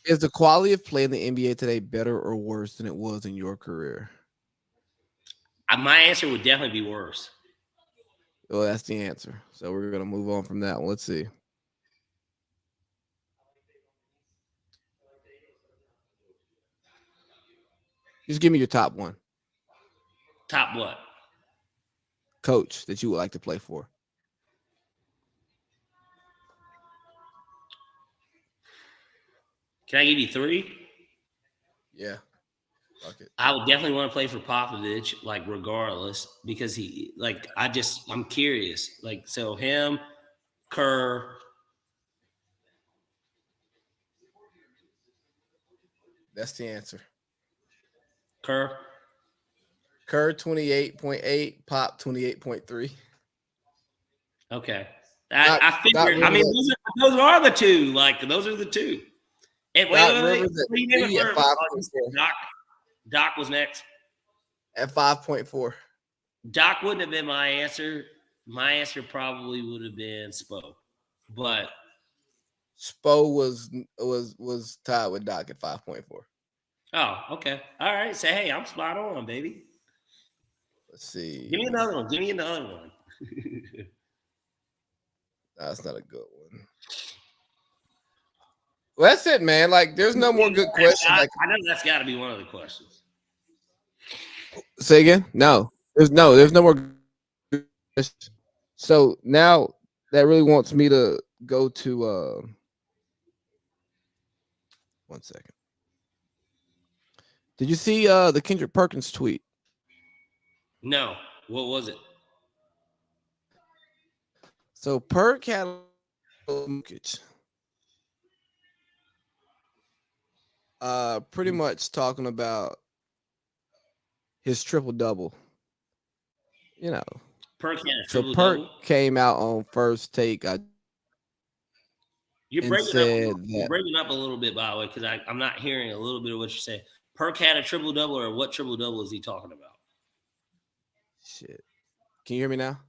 Is the quality of play in the NBA today better or worse than it was in your career? My answer would definitely be worse. Well, that's the answer. So we're gonna move on from that one. Let's see. Just give me your top one. Top what? Coach that you would like to play for. Can I give you 3? Yeah. Fuck it. I would definitely want to play for Popovich, like regardless, because I'm curious. Like, so him, Kerr. That's the answer. Kerr 28.8, Pop 28.3. Okay. I figured. I mean, those are the 2. Like, those are the 2. And wait. Doc was next. At 5.4. Doc wouldn't have been my answer. My answer probably would have been Spo. But Spo was tied with Doc at 5.4. Oh, okay. All right. Say, hey, I'm spot on, baby. Let's see. Give me another one. That's not a good one. Well, that's it, man. Like, there's no more good questions. I know that's got to be one of the questions. Say again? No. There's no more questions. So now that really wants me to go to 1 second. Did you see the Kendrick Perkins tweet? No. What was it? So Perk had a mortgage. Pretty much talking about his triple double. You know. Perk had a triple double. Perk came out on First Take. You're breaking up a little bit, by the way, because I'm not hearing a little bit of what you're saying. Perk had a triple double, or what triple double is he talking about? Shit. Can you hear me now?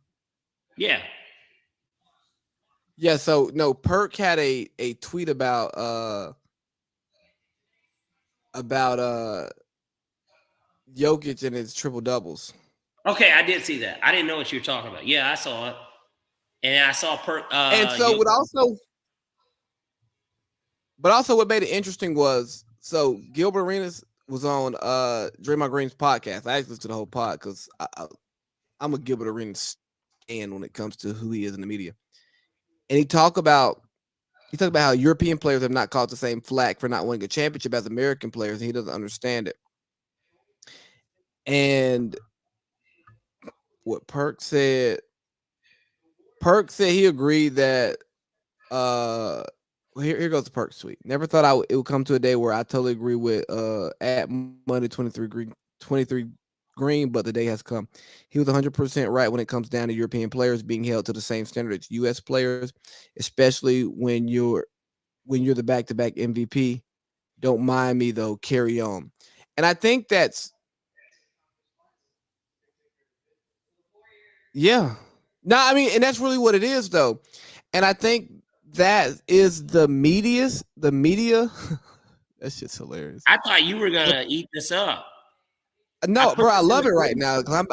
Yeah. Yeah. So no, Perk had a tweet about Jokic and his triple doubles. Okay, I did see that. I didn't know what you were talking about. Yeah, I saw it. And I saw And so what made it interesting was Gilbert Arenas was on Draymond Green's podcast. I actually listened to the whole pod because I'm a Gilbert Arenas fan when it comes to who he is in the media. And he talked about how European players have not caught the same flack for not winning a championship as American players, and he doesn't understand it. And what Perk said he agreed that here goes the Perk tweet. Never thought it would come to a day where I totally agree with at Monday 23 Green, but the day has come. He was 100% right when it comes down to European players being held to the same standard as US players, especially when you're the back-to-back MVP. Don't mind me though, carry on. And I think that's yeah. No, I mean, and that's really what it is though. And I think that is the media. That shit's hilarious. I thought you were gonna eat this up. No, bro, I love it right now because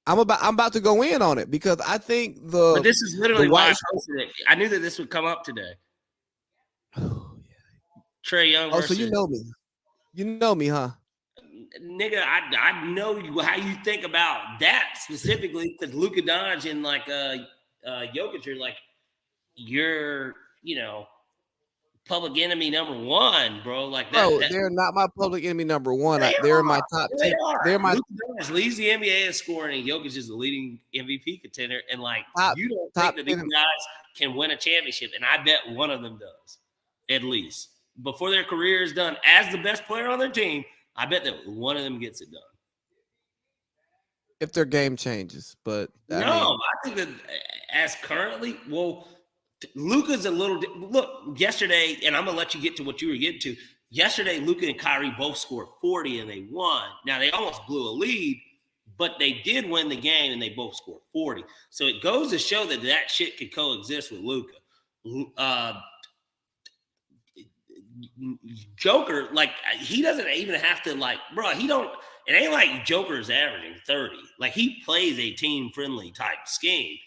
I'm about to go in on it because I think But this is literally why I white. posted it. I knew that this would come up today. Trae Young Oh, versus. so you know me. You know me, huh? Nigga, I know how you think about that specifically because Luka Doncic and like Jokic are like your, public enemy number one, bro. Like that. Bro, they're not my public enemy number one. They're in my top 10. They're my Luka Doncic leads the NBA in scoring, and Jokic is the leading MVP contender. And like you don't think that these guys can win a championship, and I bet one of them does, at least before their career is done as the best player on their team. I bet that one of them gets it done. If their game changes, but I think that as currently, Luka's a little look yesterday, and I'm gonna let you get to what you were getting to. Yesterday, Luka and Kyrie both scored 40 and they won. Now they almost blew a lead, but they did win the game and they both scored 40. So it goes to show that shit could coexist with Luka. Joker, like he doesn't even have to it ain't like Joker's averaging 30. Like he plays a team-friendly type scheme.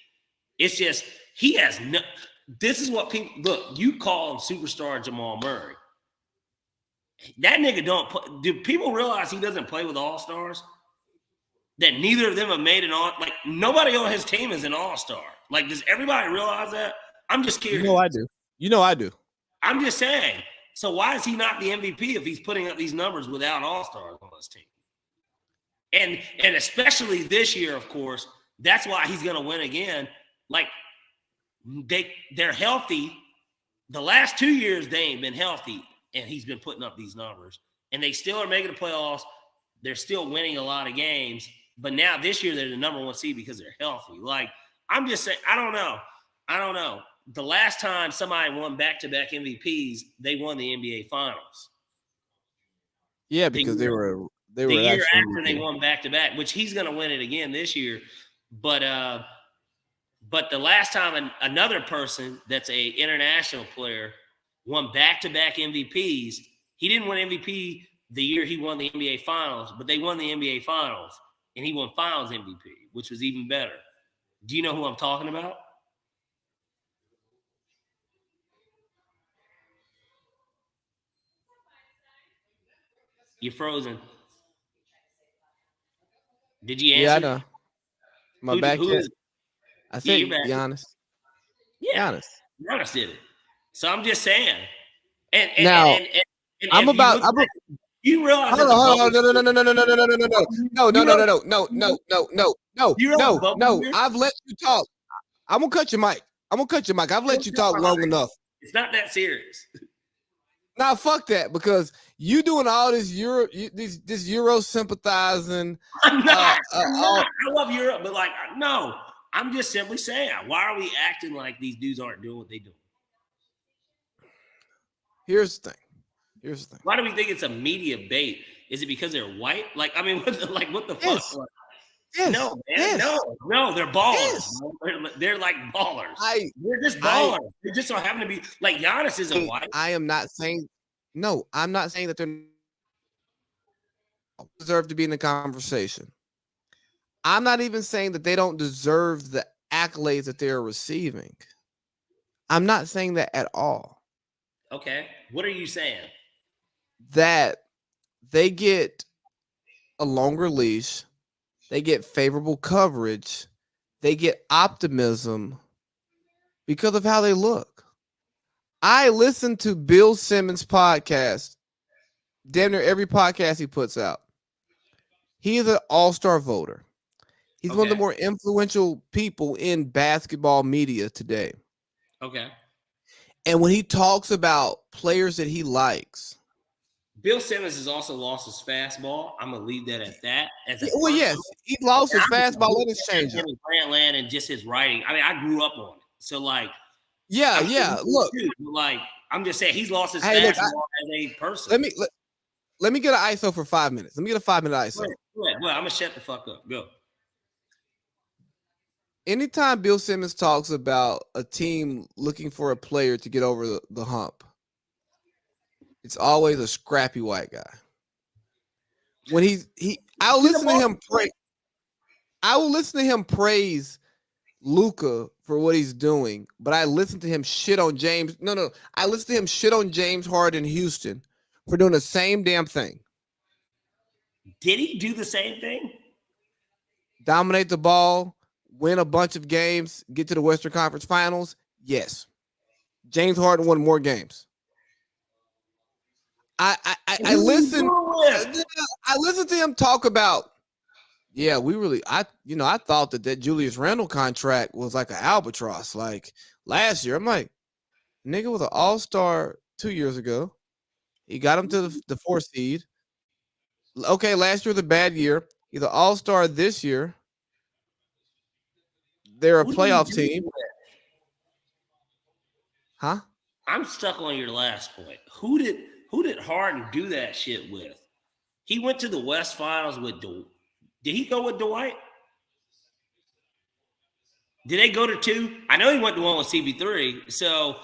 It's just he has no. This is what people look. You call him superstar Jamal Murray. That nigga don't play. Do people realize he doesn't play with all-stars? That neither of them have made nobody on his team is an all-star. Like, does everybody realize that? I'm just curious. You know I do. I'm just saying. So why is he not the MVP if he's putting up these numbers without all-stars on his team? And especially this year, of course, that's why he's going to win again. Like, they're healthy. The last 2 years, they ain't been healthy, and he's been putting up these numbers. And they still are making the playoffs. They're still winning a lot of games. But now this year, they're the number one seed because they're healthy. Like, I'm just saying, I don't know. The last time somebody won back-to-back MVPs, they won the NBA Finals. Yeah, because they were the year after they won back-to-back, which he's going to win it again this year. But the last time another person that's a international player won back-to-back MVPs, he didn't win MVP the year he won the NBA Finals, but they won the NBA Finals, and he won Finals MVP, which was even better. Do you know who I'm talking about? You're frozen. Did you answer? Yeah, I know. My back. I said Giannis. Yeah, Giannis did it. So I'm just saying. And I'm about. You realize? Hold on. No. I've let you talk. I'm gonna cut your mic. I've let you talk long enough. It's not that serious. Nah, fuck that, because you doing all this this Euro sympathizing. I love Europe, but no, I'm just simply saying, why are we acting like these dudes aren't doing what they do? Here's the thing. Why do we think it's a media bait? Is it because they're white? What the fuck? Yes, No, man. yes, No, they're ballers. yes. Bro. They're like ballers. I They're just I ballers. They just don't happen to be like Giannis isn't white. I am not saying no, I'm not saying that they're deserve to be in the conversation. I'm not even saying that they don't deserve the accolades that they're receiving. I'm not saying that at all. Okay. What are you saying? That they get a longer leash, they get favorable coverage, they get optimism because of how they look. I listen to Bill Simmons' podcast, damn near every podcast he puts out. He is an all-star voter. He's one of the Okay. more influential people in basketball media today. Okay. And when he talks about players that he likes, Bill Simmons has also lost his fastball. I'm gonna leave that at that. As a well, yes, personal, he lost and his I'm just a fastball big and his fan of changeup. Jimmy Grantland and just his writing. I mean, I grew up on it, so like, Yeah, I'm sure yeah. you Look, did too, but, like, I'm just saying he's lost his hey, look. fastball as a person. Let me get an ISO for 5 minutes. Let me get a 5-minute ISO. Go ahead. Well, I'm gonna shut the fuck up. Go. Anytime Bill Simmons talks about a team looking for a player to get over the hump, it's always a scrappy white guy. When I'll listen to him pray. I will listen to him praise Luka for what he's doing, but I listen to him shit on James. No. I listen to him shit on James Harden in Houston for doing the same damn thing. Did he do the same thing? Dominate the ball, win a bunch of games, get to the Western Conference Finals? Yes. James Harden won more games. I listen. I listen to him talk about. Yeah, I thought that Julius Randle contract was like an albatross. Like last year, I'm like, nigga was an all-star 2 years ago. He got him to the 4th seed. Okay, last year was a bad year. He's an all-star this year. They're a playoff team. Huh? I'm stuck on your last point. Who did Harden do that shit with? He went to the West Finals with Did he go with Dwight? Did they go to 2? I know he went to one with CB3. So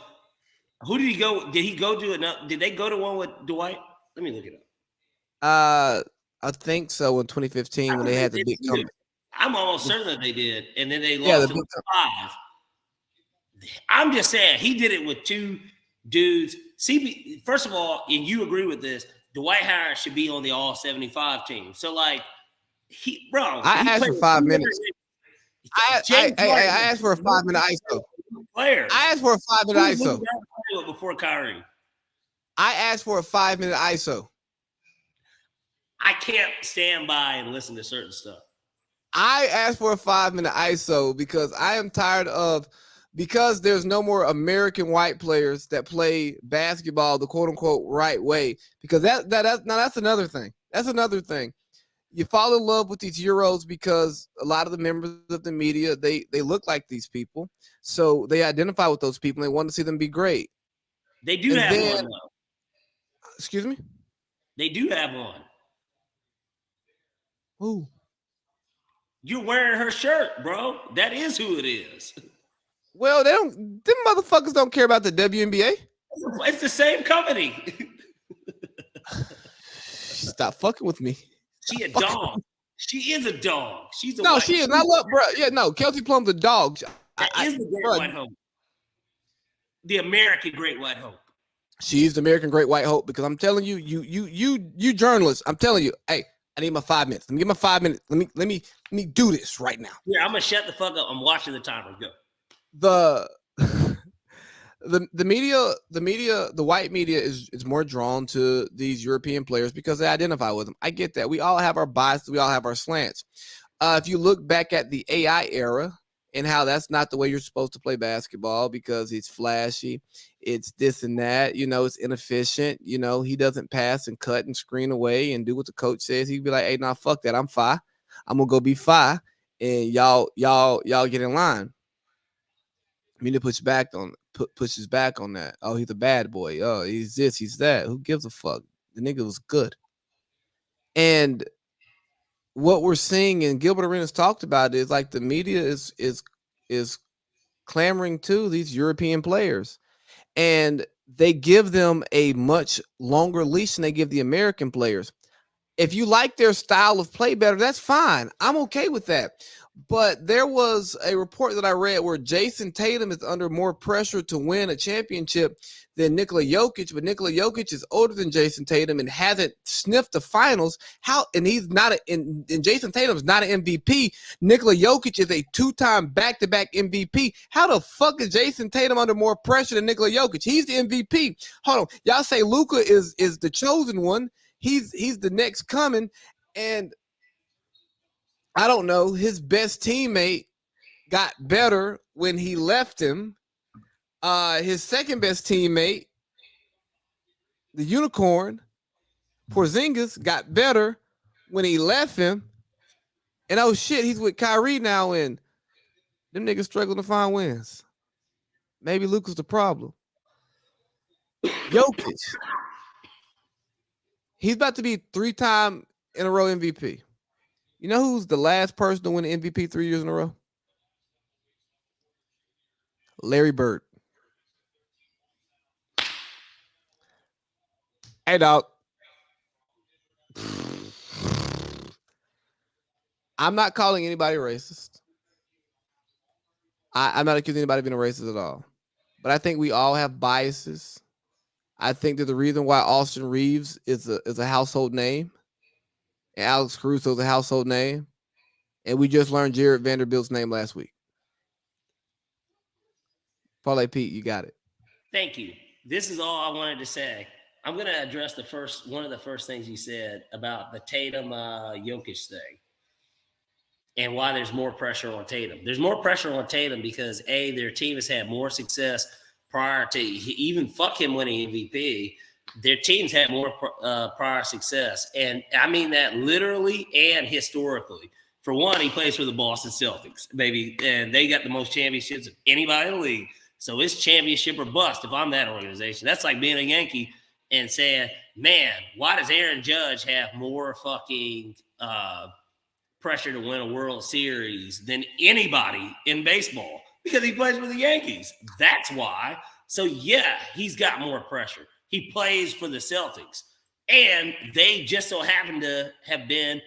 who did he go? Did he go to enough? Did they go to one with Dwight? Let me look it up. I think so in 2015 when they had the big comeback. I'm almost certain that they did, and then they lost to 5. I'm just saying he did it with 2 dudes. CB, first of all, and you agree with this, Dwight Howard should be on the All 75 team. So like, I asked for 5 minutes. I asked for a 5-minute ISO. Players. I asked for a 5-minute ISO before Kyrie. I asked for a 5-minute ISO. I can't stand by and listen to certain stuff. I asked for a 5-minute ISO because I am tired of because there's no more American white players that play basketball the quote unquote right way. Because that's another thing. That's another thing. You fall in love with these Euros because a lot of the members of the media they look like these people, so they identify with those people. And they want to see them be great. They do have one though. Excuse me. They do have one. Who? You're wearing her shirt, bro. That is who it is. Well, them motherfuckers don't care about the WNBA. It's the same company. Stop fucking with me. She a dog. She is a dog. She's a no, she is. I love, bro. Yeah, no, Kelsey Plum's a dog. That is the Great White Hope. The American Great White Hope. She's the American Great White Hope because I'm telling you, you journalists, I'm telling you, hey, I need my 5 minutes. Let me get my 5 minutes. Let me do this right now. Yeah, I'm gonna shut the fuck up. I'm watching the timer. Go. The media, the white media is more drawn to these European players because they identify with them. I get that. We all have our biases. We all have our slants. If you look back at the AI era and how that's not the way you're supposed to play basketball because it's flashy, it's this and that, it's inefficient. He doesn't pass and cut and screen away and do what the coach says. He'd be like, hey, nah, fuck that. I'm fine. I'm gonna go be fine. And y'all get in line. Media pushes back on that. Oh, he's a bad boy. Oh, he's this, he's that. Who gives a fuck? The nigga was good. And what we're seeing, and Gilbert Arenas talked about, is like the media is clamoring to these European players, and they give them a much longer leash than they give the American players. If you like their style of play better, that's fine. I'm okay with that. But there was a report that I read where Jason Tatum is under more pressure to win a championship than Nikola Jokic, but Nikola Jokic is older than Jason Tatum and hasn't sniffed the finals. How? And he's not and Jason Tatum's not an MVP. Nikola Jokic is a two-time back-to-back MVP. How the fuck is Jason Tatum under more pressure than Nikola Jokic? He's the MVP. Hold on, y'all say Luka is the chosen one. He's the next coming, and I don't know. His best teammate got better when he left him. His second best teammate, the unicorn, Porzingis, got better when he left him. And oh shit, he's with Kyrie now, and them niggas struggling to find wins. Maybe Luka's the problem. Jokic, he's about to be 3-time in a row MVP. You know who's the last person to win the MVP 3 years in a row? Larry Bird. Hey, dog. I'm not calling anybody racist. I'm not accusing anybody of being a racist at all. But I think we all have biases. I think that the reason why Austin Reeves is a household name, and Alex Caruso is a household name, and we just learned Jared Vanderbilt's name last week. Parlay Pete, you got it. Thank you. This is all I wanted to say. I'm going to address one of the first things you said about the Tatum Jokic thing and why there's more pressure on Tatum. There's more pressure on Tatum because, A, their team has had more success prior to even fuck him winning MVP. Their teams had more prior success. And I mean that literally and historically. For one, he plays for the Boston Celtics, baby, and they got the most championships of anybody in the league. So it's championship or bust if I'm that organization. That's like being a Yankee and saying, man, why does Aaron Judge have more fucking pressure to win a World Series than anybody in baseball? Because he plays for the Yankees. That's why. So, yeah, he's got more pressure. He plays for the Celtics. And they just so happen to have been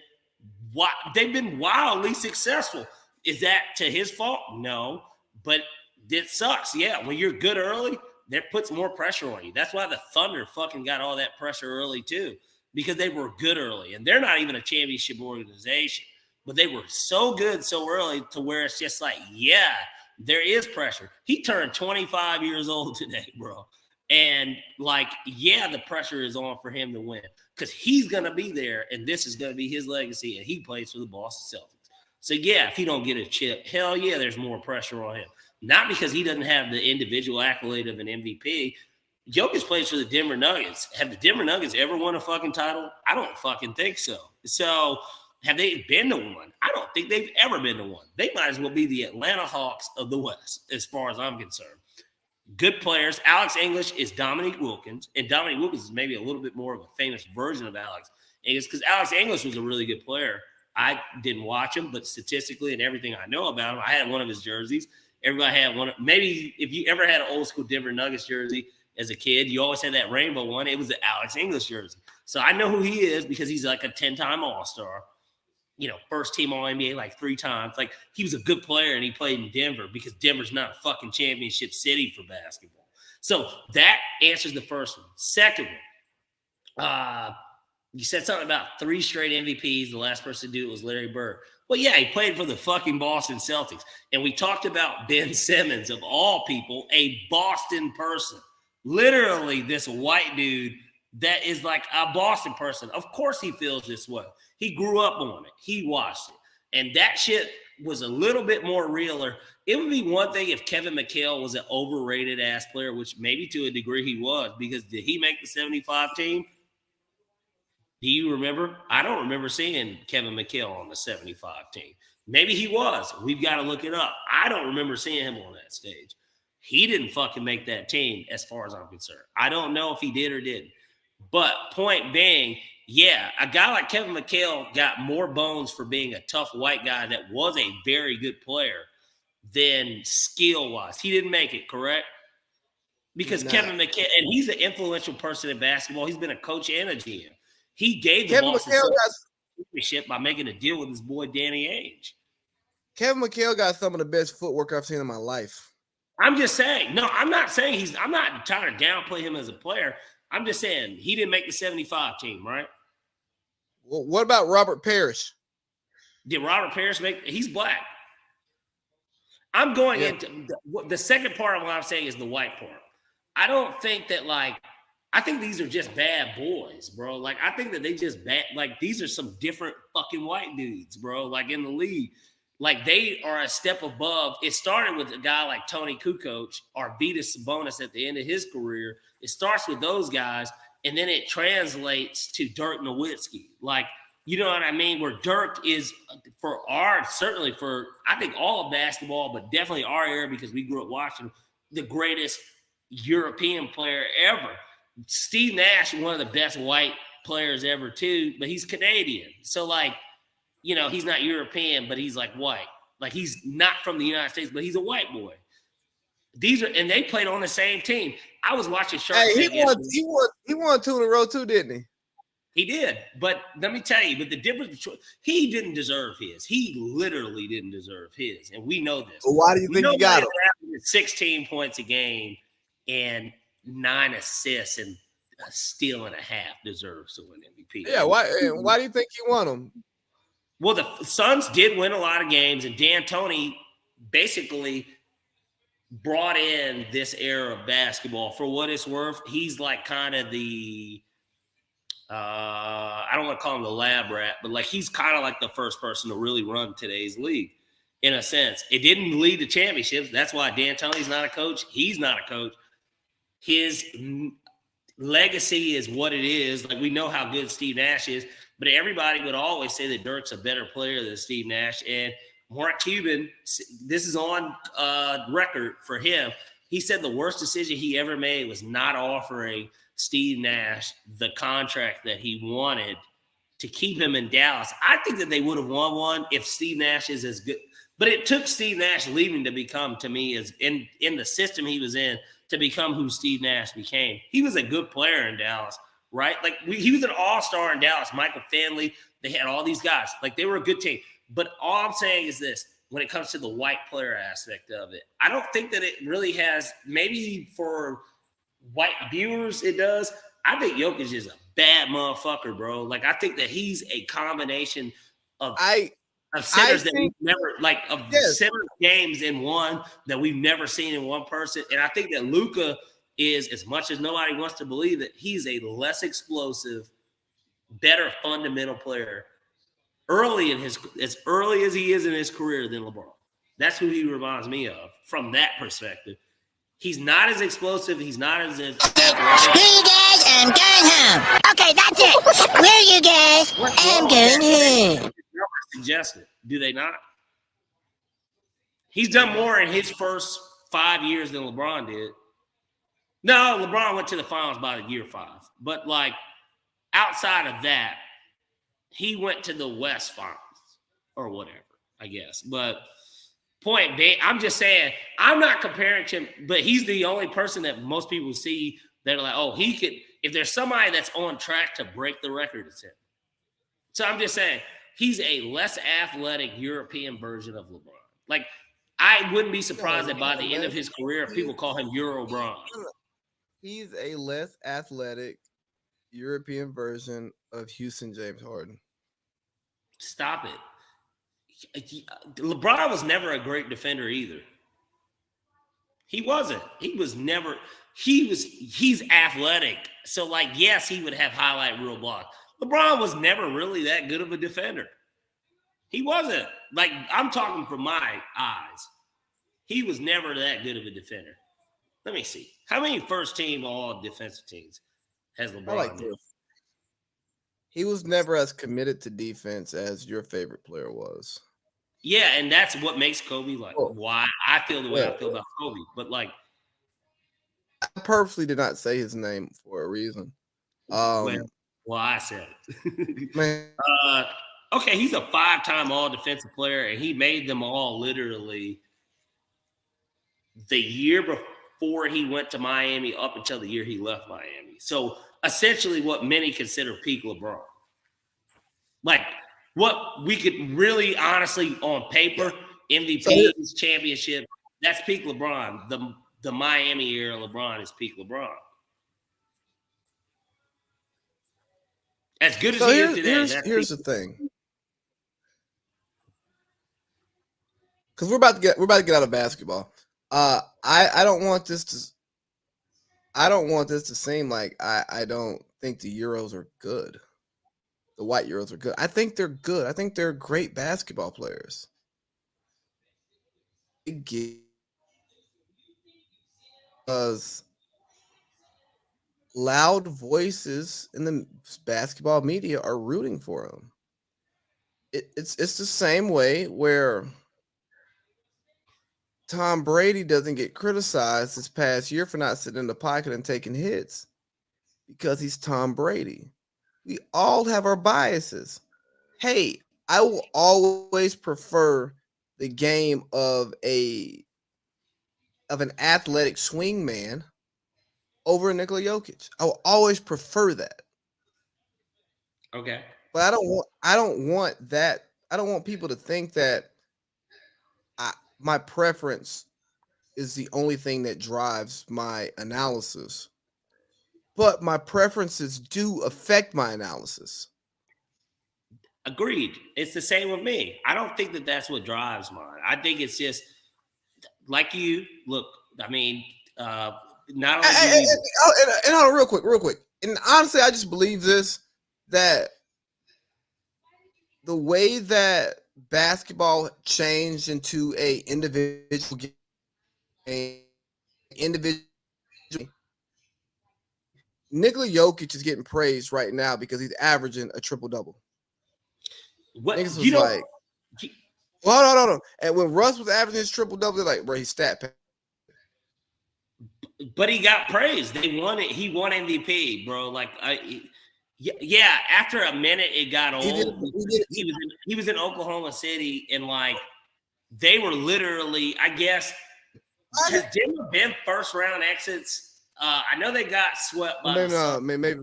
they've been wildly successful. Is that to his fault? No. But it sucks. Yeah, when you're good early, that puts more pressure on you. That's why the Thunder fucking got all that pressure early too, because they were good early. And they're not even a championship organization, but they were so good so early to where it's just like, yeah, there is pressure. He turned 25 years old today, bro. And like, yeah, the pressure is on for him to win because he's going to be there and this is going to be his legacy and he plays for the Boston Celtics. So, yeah, if he don't get a chip, hell yeah, there's more pressure on him. Not because he doesn't have the individual accolade of an MVP. Jokic plays for the Denver Nuggets. Have the Denver Nuggets ever won a fucking title? I don't fucking think so. So have they been to one? I don't think they've ever been to one. They might as well be the Atlanta Hawks of the West, as far as I'm concerned. Good players. Alex English is Dominique Wilkins, and Dominique Wilkins is maybe a little bit more of a famous version of Alex English because Alex English was a really good player. I didn't watch him, but statistically and everything I know about him, I had one of his jerseys. Everybody had one. Maybe if you ever had an old school Denver Nuggets jersey as a kid, you always had that rainbow one. It was the Alex English jersey. So I know who he is because he's like a 10-time All-Star. You know, first team All-NBA like 3 times. Like, he was a good player and he played in Denver because Denver's not a fucking championship city for basketball. So that answers the first one. Second one, you said something about 3 straight MVPs. The last person to do it was Larry Bird. Well, yeah, he played for the fucking Boston Celtics. And we talked about Ben Simmons, of all people, a Boston person. Literally this white dude that is like a Boston person. Of course he feels this way. He grew up on it. He watched it. And that shit was a little bit more realer. It would be one thing if Kevin McHale was an overrated ass player, which maybe to a degree he was, because did he make the 75 team? Do you remember? I don't remember seeing Kevin McHale on the 75 team. Maybe he was. We've got to look it up. I don't remember seeing him on that stage. He didn't fucking make that team as far as I'm concerned. I don't know if he did or didn't. But point being, yeah, a guy like Kevin McHale got more bones for being a tough white guy that was a very good player than skill-wise. He didn't make it, correct? He did Because not. Kevin McHale, and he's an influential person in basketball. He's been a coach and a GM. He gave the Kevin Boston McHale Celtics championship by making a deal with his boy Danny Ainge. Kevin McHale got some of the best footwork I've seen in my life. I'm just saying. No, I'm not saying I'm not trying to downplay him as a player. I'm just saying he didn't make the 75 team, right? Well, what about Robert Parrish? Did Robert Parrish make? He's black. I'm going into the second part of what I'm saying is the white part. I don't think that I think these are just bad boys, bro. Like I think that they just bad. Like these are some different fucking white dudes, bro. Like in the league, like they are a step above. It started with a guy like Tony Kukoc or Vitas Sabonis at the end of his career. It starts with those guys, and then it translates to Dirk Nowitzki. Like, you know what I mean? Where Dirk is certainly for, I think all of basketball, but definitely our era because we grew up watching the greatest European player ever. Steve Nash, one of the best white players ever too, but he's Canadian. So like, you know, he's not European, but he's like white. Like he's not from the United States, but he's a white boy. And they played on the same team. I was watching Shark Tank. He won 2 in a row too, didn't he? He did, but let me tell you, but the difference between he didn't deserve his. He literally didn't deserve his, and we know this. Well, why do you think he got him? 16 points a game and 9 assists and a steal and a half deserves to win MVP. Yeah, why do you think he won them? Well, the Suns did win a lot of games, and D'Antoni basically brought in this era of basketball. For what it's worth, he's like kind of the I don't want to call him the lab rat, but like he's kind of like the first person to really run today's league in a sense. It didn't lead to championships. That's why D'Antoni's not a coach. He's not a coach. His legacy is what it is. Like we know how good Steve Nash is, but everybody would always say that Dirk's a better player than Steve Nash. And Mark Cuban, this is on record for him. He said the worst decision he ever made was not offering Steve Nash the contract that he wanted to keep him in Dallas. I think that they would have won one if Steve Nash is as good. But it took Steve Nash leaving to become, to me, as in the system he was in, to become who Steve Nash became. He was a good player in Dallas, right? Like he was an all-star in Dallas. Michael Finley, they had all these guys. Like they were a good team. But all I'm saying is this, when it comes to the white player aspect of it, I don't think that it really has, maybe for white viewers it does. I think Jokic is a bad motherfucker, bro. Like I think that he's a combination of centers that we've never, like of center games in one that we've never seen in one person. And I think that Luka is, as much as nobody wants to believe it, he's a less explosive, better fundamental player as early as he is in his career than LeBron. That's who he reminds me of from that perspective. He's not as explosive. He's not as Screw you guys, I'm going home. Okay, that's it. Screw you guys, I'm going home. Suggested, do they not? He's done more in his first 5 years than LeBron did. No, LeBron went to the finals by the year 5. But like outside of that, he went to the West Finals or whatever, I guess. But point being, I'm just saying, I'm not comparing him, but he's the only person that most people see that are like, oh, he could, if there's somebody that's on track to break the record, it's him. So I'm just saying, he's a less athletic European version of LeBron. Like, I wouldn't be surprised that by the end of his career, people call him Euro-Bron. He's a less athletic European version of Houston James Harden. Stop it. LeBron was never a great defender either. He wasn't. He's athletic. So, like, yes, he would have highlight reel blocks. LeBron was never really that good of a defender. He wasn't. Like, I'm talking from my eyes. He was never that good of a defender. Let me see. How many first-team all defensive teams has LeBron? I like this. He was never as committed to defense as your favorite player was. Yeah, and that's what makes Kobe why I feel the way I feel about Kobe. But, like, I purposely did not say his name for a reason. Well, I said it. Man, Okay, he's a 5-time all-defensive player, and he made them all literally the year before he went to Miami up until the year he left Miami. So essentially what many consider peak LeBron. Like what we could really honestly on paper, MVPs, championship, that's peak LeBron. The Miami era LeBron is peak LeBron. As good as he is today, here's the thing. Because we're about to get out of basketball. I don't want this to seem like I don't think the Euros are good. The white Euros are good. I think they're good. I think they're great basketball players. Because loud voices in the basketball media are rooting for them. It's the same way where Tom Brady doesn't get criticized this past year for not sitting in the pocket and taking hits because he's Tom Brady. We all have our biases. Hey, I will always prefer the game of an athletic swingman over Nikola Jokic. I will always prefer that. Okay. But I don't want that. I don't want people to think that my preference is the only thing that drives my analysis. But my preferences do affect my analysis. Agreed. It's the same with me. I don't think that that's what drives mine. I think it's just like you. Look, I mean, not only and hold on, real quick. And honestly, I just believe this, that the way that basketball changed into a individual game, Nikola Jokic is getting praised right now because he's averaging a triple-double. what Niggas you was know. like, hold on. And when Russ was averaging his triple-double, they're like, bro, he's stat pack. But he got praised. They won it. He won MVP, bro. Like, yeah. After a minute, it got old. He was in Oklahoma City, and like they were literally, I guess, has Denver been first round exits? I know they got swept by the Suns. Maybe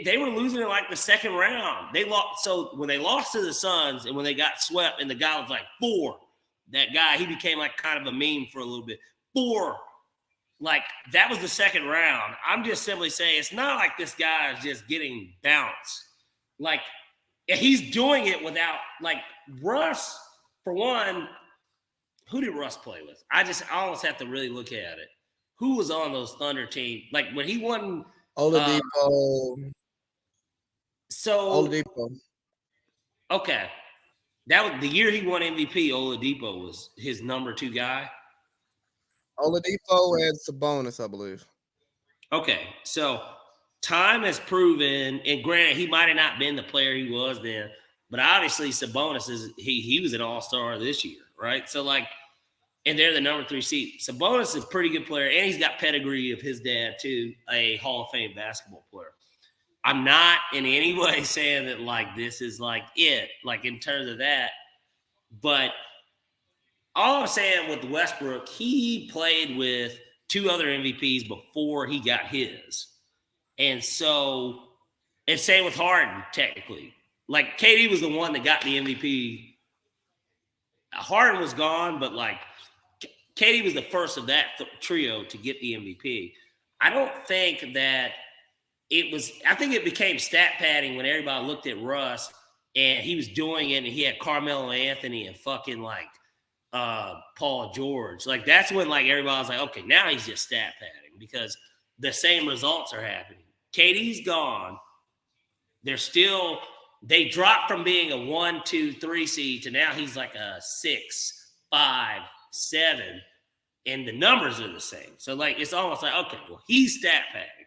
They were losing in like the second round. They lost. So when they lost to the Suns and when they got swept, and the guy was like 4, that guy, he became like kind of a meme for a little bit. 4. Like, that was the second round. I'm just simply saying it's not like this guy is just getting bounced. Like, he's doing it without, like, Russ, for one, who did Russ play with? I almost have to really look at it. Who was on those Thunder teams? Like, when he won. Oladipo. Oladipo. Okay. That was the year he won MVP. Oladipo was his number 2 guy. Oladipo and Sabonis, I believe. Okay, so time has proven, and granted, he might have not been the player he was then, but obviously Sabonis he was an all-star this year, right? So like, and they're the number 3 seed. Sabonis is a pretty good player, and he's got pedigree of his dad too, a Hall of Fame basketball player. I'm not in any way saying that like this is like it, like in terms of that, but all I'm saying with Westbrook, he played with 2 other MVPs before he got his. And so, and same with Harden, technically. Like, KD was the one that got the MVP. Harden was gone, but like, KD was the first of that trio to get the MVP. I don't think that I think it became stat padding when everybody looked at Russ and he was doing it and he had Carmelo Anthony and fucking like, Paul George. Like, that's when like everybody was like, okay, now he's just stat padding because the same results are happening. KD's gone. They dropped from being a 1, 2, 3 seed to now he's like a 6, 5, 7, and the numbers are the same. So like it's almost like, okay, well, he's stat padding.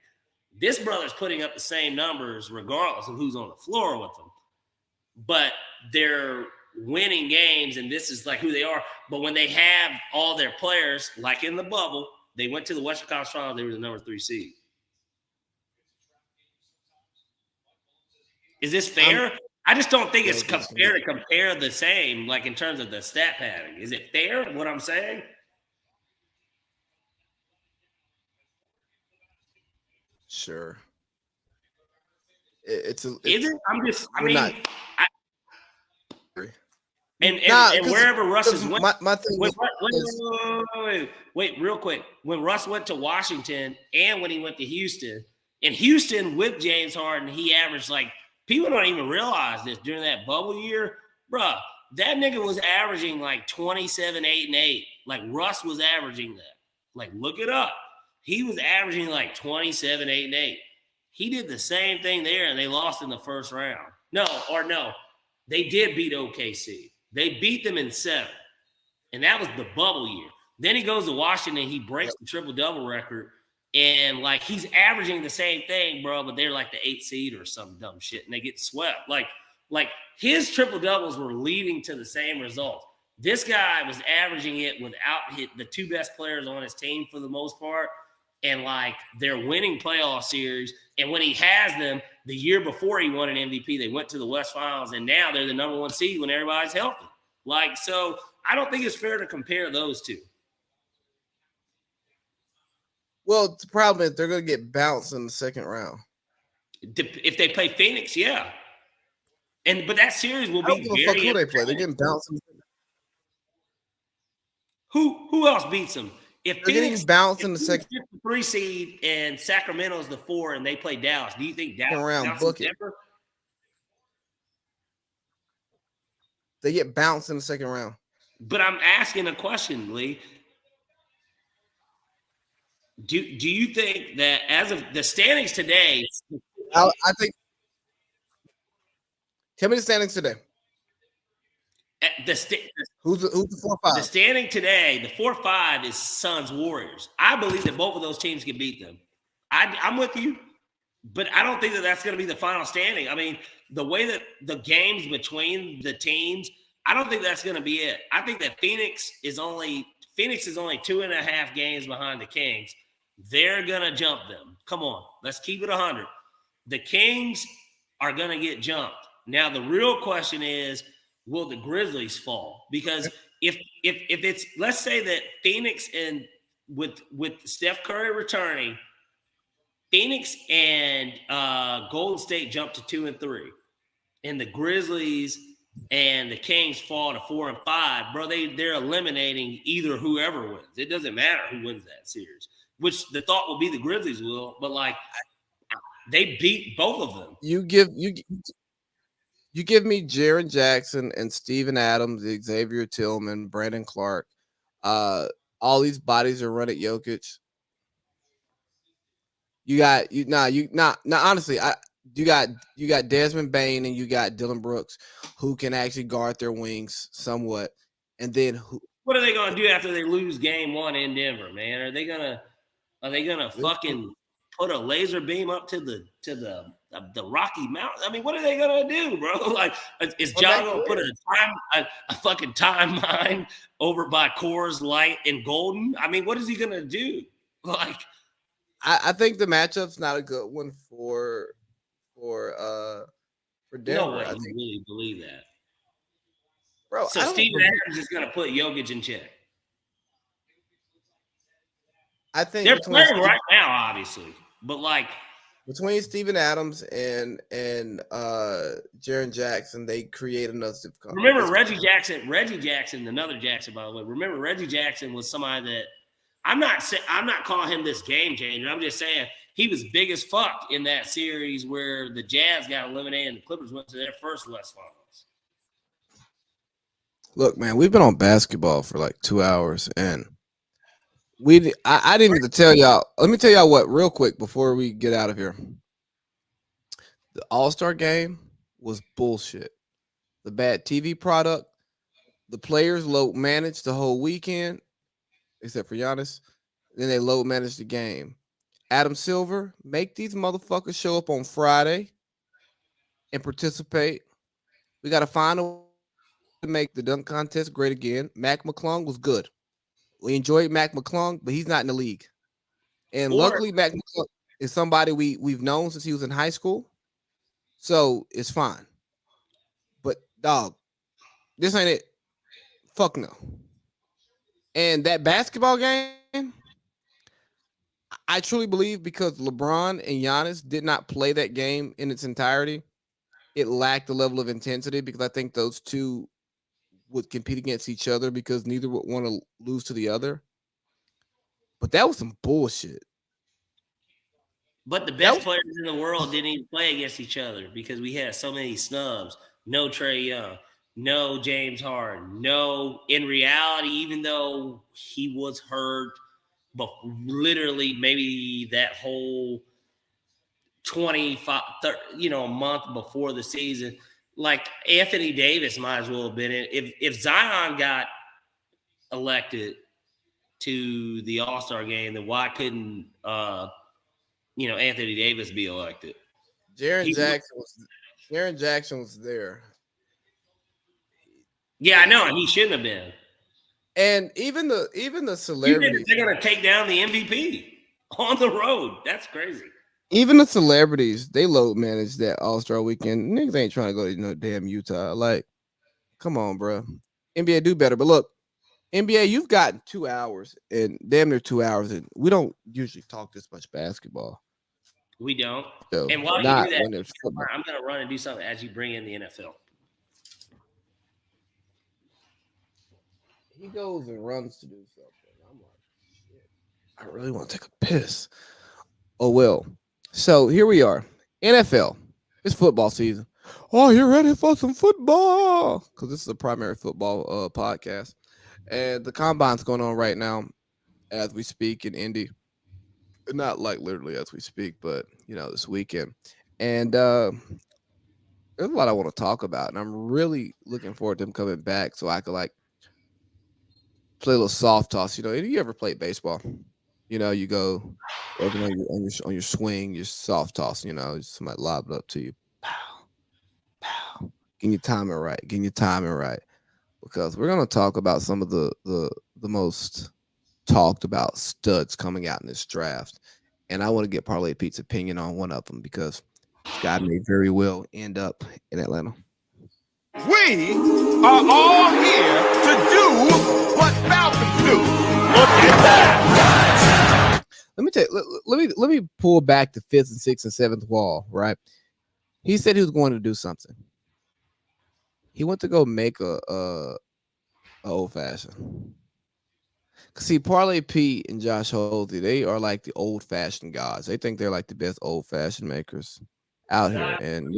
This brother's putting up the same numbers regardless of who's on the floor with them. But they're winning games, and this is like who they are. But when they have all their players, like in the bubble, they went to the Western Conference Finals, they were the number 3 seed. Is this fair? I just don't think it's Jokic fair to compare the same, like in terms of the stat padding. Is it fair, what I'm saying? Sure. Is it? We're not. And Nah, wherever Russ has went, my thing wait, real quick. When Russ went to Washington and when he went to Houston, in Houston with James Harden, he averaged like, people don't even realize this during that bubble year, bruh. That nigga was averaging like 27, 8, and 8. Like Russ was averaging that. Like, look it up. He was averaging like 27, 8, and 8. He did the same thing there, and they lost in the first round. No, they did beat OKC. They beat them in 7, and that was the bubble year. Then he goes to Washington, he breaks the triple-double record, and, like, he's averaging the same thing, bro, but they're like the 8th seed or some dumb shit, and they get swept. Like his triple-doubles were leading to the same results. This guy was averaging it without the 2 best players on his team for the most part, and, like, they're winning playoff series, and when he has them, the year before he won an MVP, they went to the West Finals, and now they're the number 1 seed when everybody's healthy. Like, so I don't think it's fair to compare those two. Well, the problem is they're going to get bounced in the second round. If they play Phoenix, yeah. But that series will be very fuck who they play. They're getting bounced. Who else beats them? If they're Phoenix getting bounced in the second 3 seed and Sacramento's the 4 and they play Dallas, do you think Dallas book it? They get bounced in the second round. But I'm asking a question, Lee. Do you think that as of the standings today? I think. Tell me the standings today. Who's the 4-5? The standing today, the 4-5 is Suns Warriors. I believe that both of those teams can beat them. I'm with you, but I don't think that that's going to be the final standing. I mean, the way that the games between the teams, I don't think that's going to be it. I think that Phoenix is only 2.5 games behind the Kings. They're going to jump them. Come on, let's keep it 100. The Kings are going to get jumped. Now, the real question is, will the Grizzlies fall? Because if it's, let's say that Phoenix and with Steph Curry returning, Phoenix and Golden State jump to 2 and 3, and the Grizzlies and the Kings fall to 4 and 5, bro. They're eliminating either whoever wins. It doesn't matter who wins that series, which the thought will be the Grizzlies will, but like they beat both of them. You give me Jaren Jackson and Steven Adams, Xavier Tillman, Brandon Clark. All these bodies are run at Jokic. Honestly, you got Desmond Bane and you got Dylan Brooks who can actually guard their wings somewhat. And then what are they gonna do after they lose game 1 in Denver, man? Are they gonna fucking put a laser beam up to the Rocky Mountains? I mean, what are they gonna do, bro? Like, is John gonna put a fucking time mine over by Coors Light and Golden? I mean, what is he gonna do? Like, I think the matchup's not a good one for Denver. No way I you really believe that, bro. So Steven Adams is gonna put Jokic in check. I think they're playing right now, obviously, but like between Steven Adams and Jaren Jackson, they create enough difficulty. Remember Reggie Jackson, another Jackson, by the way. Remember Reggie Jackson was somebody that I'm not calling him this game changer. I'm just saying he was big as fuck in that series where the Jazz got eliminated and the Clippers went to their first West Finals. Look, man, we've been on basketball for like 2 hours, and I didn't even tell y'all. Let me tell y'all what real quick before we get out of here. The All-Star game was bullshit. The bad TV product. The players load managed the whole weekend, except for Giannis. Then they load managed the game. Adam Silver, make these motherfuckers show up on Friday and participate. We got to find a way to make the dunk contest great again. Mac McClung was good. We enjoyed Mac McClung, but he's not in the league. And luckily, Mac McClung is somebody we've known since he was in high school. So it's fine. But dog, this ain't it. Fuck no. And that basketball game, I truly believe because LeBron and Giannis did not play that game in its entirety, it lacked the level of intensity because I think those two would compete against each other because neither would want to lose to the other. But that was some bullshit. But the That best was players in the world didn't even play against each other because we had so many snubs. No Trey Young, no James Harden, no. In reality, even though he was hurt, but literally maybe that whole 25, 30, a month before the season, like Anthony Davis might as well have been in. If Zion got elected to the All-Star game, then why couldn't Anthony Davis be elected? Jaren He, Jackson was Jaren Jackson was there. yeah, I And know he shouldn't have been. and even the You think celebrities, they're gonna take down the MVP on the road? That's crazy. even the celebrities, they load managed that All-Star weekend. Niggas ain't trying to go to damn Utah. Like, come on, bro. NBA do better. But look, NBA, you've gotten 2 hours and damn near 2 hours, and we don't usually talk this much basketball. We don't. So And while you not do that, when there's football. I'm gonna run and do something as you bring in the NFL. He goes and runs to do something. I'm like, shit. I really want to take a piss. Oh well. So here we are. NFL. It's football season. Oh, you ready for some football? Because this is a primary football podcast. And the combine's going on right now as we speak in Indy. Not like literally as we speak, but this weekend. And there's a lot I want to talk about. And I'm really looking forward to them coming back so I could like play a little soft toss. You ever played baseball? You go working on your swing, your soft toss. Somebody lob it up to you, pow, pow. Getting your timing right, because we're gonna talk about some of the most talked about studs coming out in this draft, and I want to get Parlay Pete's opinion on one of them because this guy may very well end up in Atlanta. We are all here to do what Falcons do. Look at that. Let me pull back the fifth and sixth and seventh wall. Right, he said he was going to do something. He went to go make a old fashioned. Cause see, Parlay Pete and Josh Holty, they are like the old fashioned gods. They think they're like the best old fashioned makers out here, and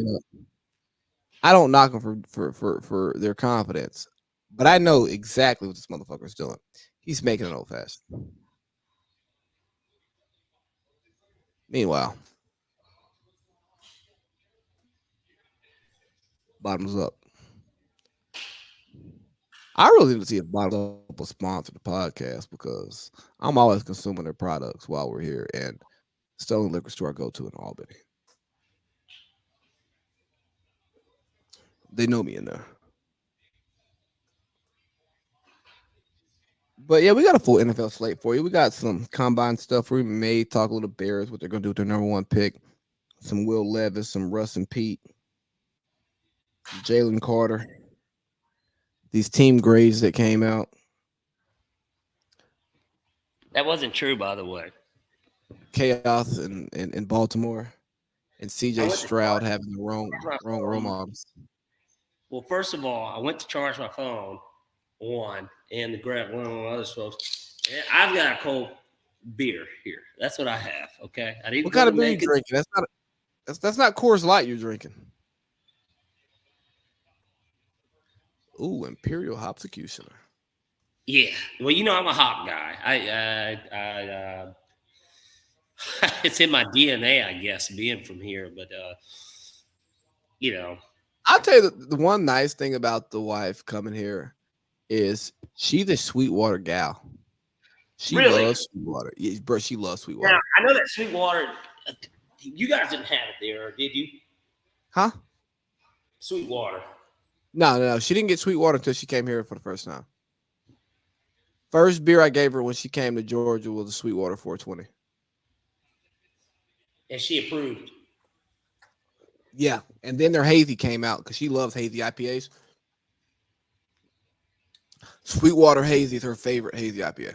I don't knock them for their confidence, but I know exactly what this motherfucker's doing. He's making an old fashioned. Meanwhile, bottoms up. I really need to see if Bottoms Up will sponsor the podcast because I'm always consuming their products while we're here, and it's the only liquor store I go to in Albany. They know me in there. But yeah, we got a full NFL slate for you. We got some combine stuff. We may talk a little Bears, what they're going to do with their number one pick. Some Will Levis, some Russ and Pete, Jalen Carter. These team grades that came out. That wasn't true, by the way. Chaos in Baltimore. And CJ Stroud having the wrong role models. Well, first of all, I went to charge my phone and to grab one of my other folks. And I've got a cold beer here. That's what I have. Okay. I need what kind of beer you drinking? That's not Coors Light you're drinking. Ooh, Imperial Hopsecutioner. Yeah. Well, I'm a hop guy. I it's in my DNA, I guess, being from here. But I'll tell you the one nice thing about the wife coming here is she's a Sweetwater gal. She really? loves Sweetwater. Yeah, bro, she loves Sweetwater. Now, I know that Sweetwater, you guys didn't have it there, did you? Huh? Sweetwater. No. She didn't get Sweetwater until she came here for the first time. First beer I gave her when she came to Georgia was a Sweetwater 420. And she approved. Yeah, and then their hazy came out because she loves hazy IPAs. Sweetwater Hazy is her favorite hazy IPA.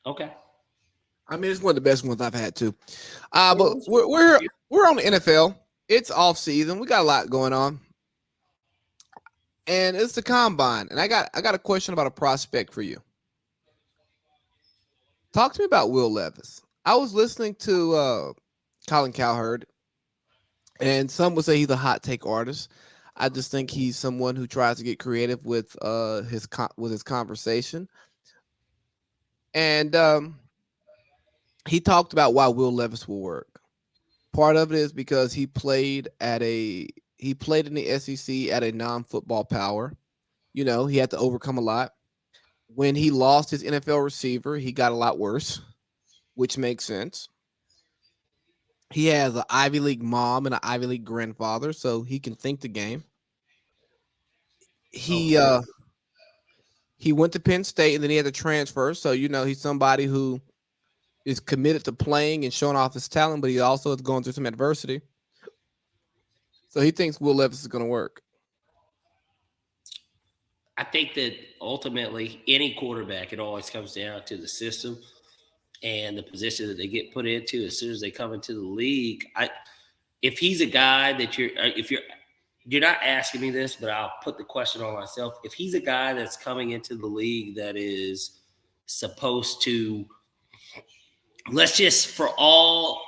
Okay. I mean, it's one of the best ones I've had too. But we're on the NFL. It's off season. We got a lot going on, and it's the combine. And I got a question about a prospect for you. Talk to me about Will Levis. I was listening to Colin Cowherd, and some would say he's a hot take artist. I just think he's someone who tries to get creative with his conversation. And he talked about why Will Levis will work. Part of it is because he played in the SEC at a non-football power. You know, he had to overcome a lot. When he lost his NFL receiver, he got a lot worse, which makes sense. He has an Ivy League mom and an Ivy League grandfather, so he can think the game. He went to Penn State and then he had to transfer. So, you know, he's somebody who is committed to playing and showing off his talent, but he also is going through some adversity. So he thinks Will Levis is going to work. I think that ultimately any quarterback, it always comes down to the system and the position that they get put into as soon as they come into the league. If he's a guy that you're not asking me this, but I'll put the question on myself. If he's a guy that's coming into the league that is supposed to, let's just, for all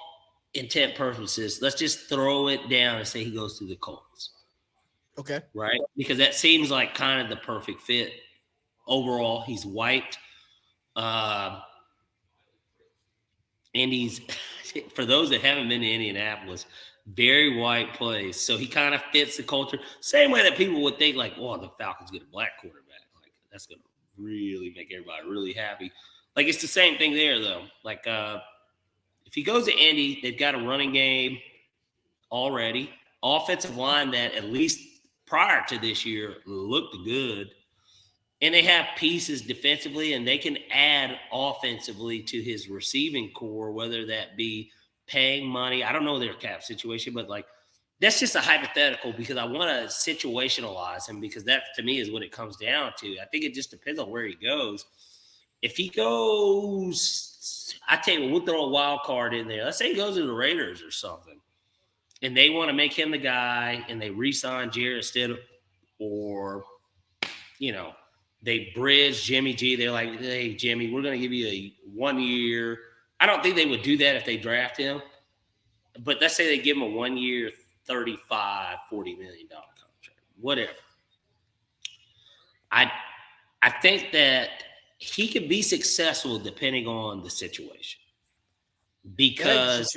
intent purposes, let's just throw it down and say he goes to the Colts. Okay. Right? Because that seems like kind of the perfect fit. Overall, he's white. And he's, for those that haven't been to Indianapolis, very white place. So he kind of fits the culture. Same way that people would think like, oh, the Falcons get a black quarterback. Like, that's going to really make everybody really happy. Like, it's the same thing there, though. Like, if he goes to Indy, they've got a running game already. Offensive line that at least prior to this year looked good. And they have pieces defensively, and they can add offensively to his receiving core, whether that be paying money. I don't know their cap situation, but like that's just a hypothetical because I want to situationalize him because that to me is what it comes down to. I think it just depends on where he goes. If he goes, I tell you, we'll throw a wild card in there. Let's say he goes to the Raiders or something, and they want to make him the guy, and they re-sign Jarrett Stidham, or you know. They bridge Jimmy G. They're like, hey, Jimmy, we're going to give you a 1 year. I don't think they would do that if they draft him. But let's say they give him a 1 year, $35, $40 million contract, whatever. I think that he could be successful depending on the situation. Because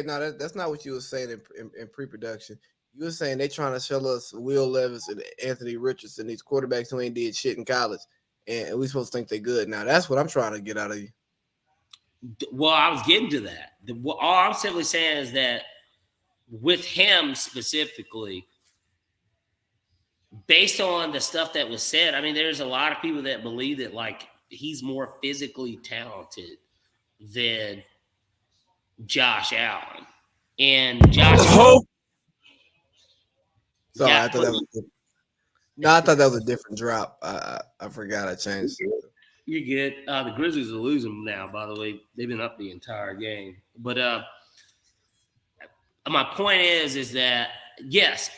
no, that's not what you were saying in pre-production. You were saying they trying to sell us Will Levis and Anthony Richardson, these quarterbacks who ain't did shit in college, and we supposed to think they're good. Now that's what I'm trying to get out of you. Well, I was getting to that. All I'm simply saying is that with him specifically, based on the stuff that was said, I mean, there's a lot of people that believe that like he's more physically talented than Josh Allen, and Josh. Sorry, I thought that was I thought that was a different drop. I forgot I changed it. You're good. The Grizzlies are losing now, by the way. They've been up the entire game. But my point is that, yes.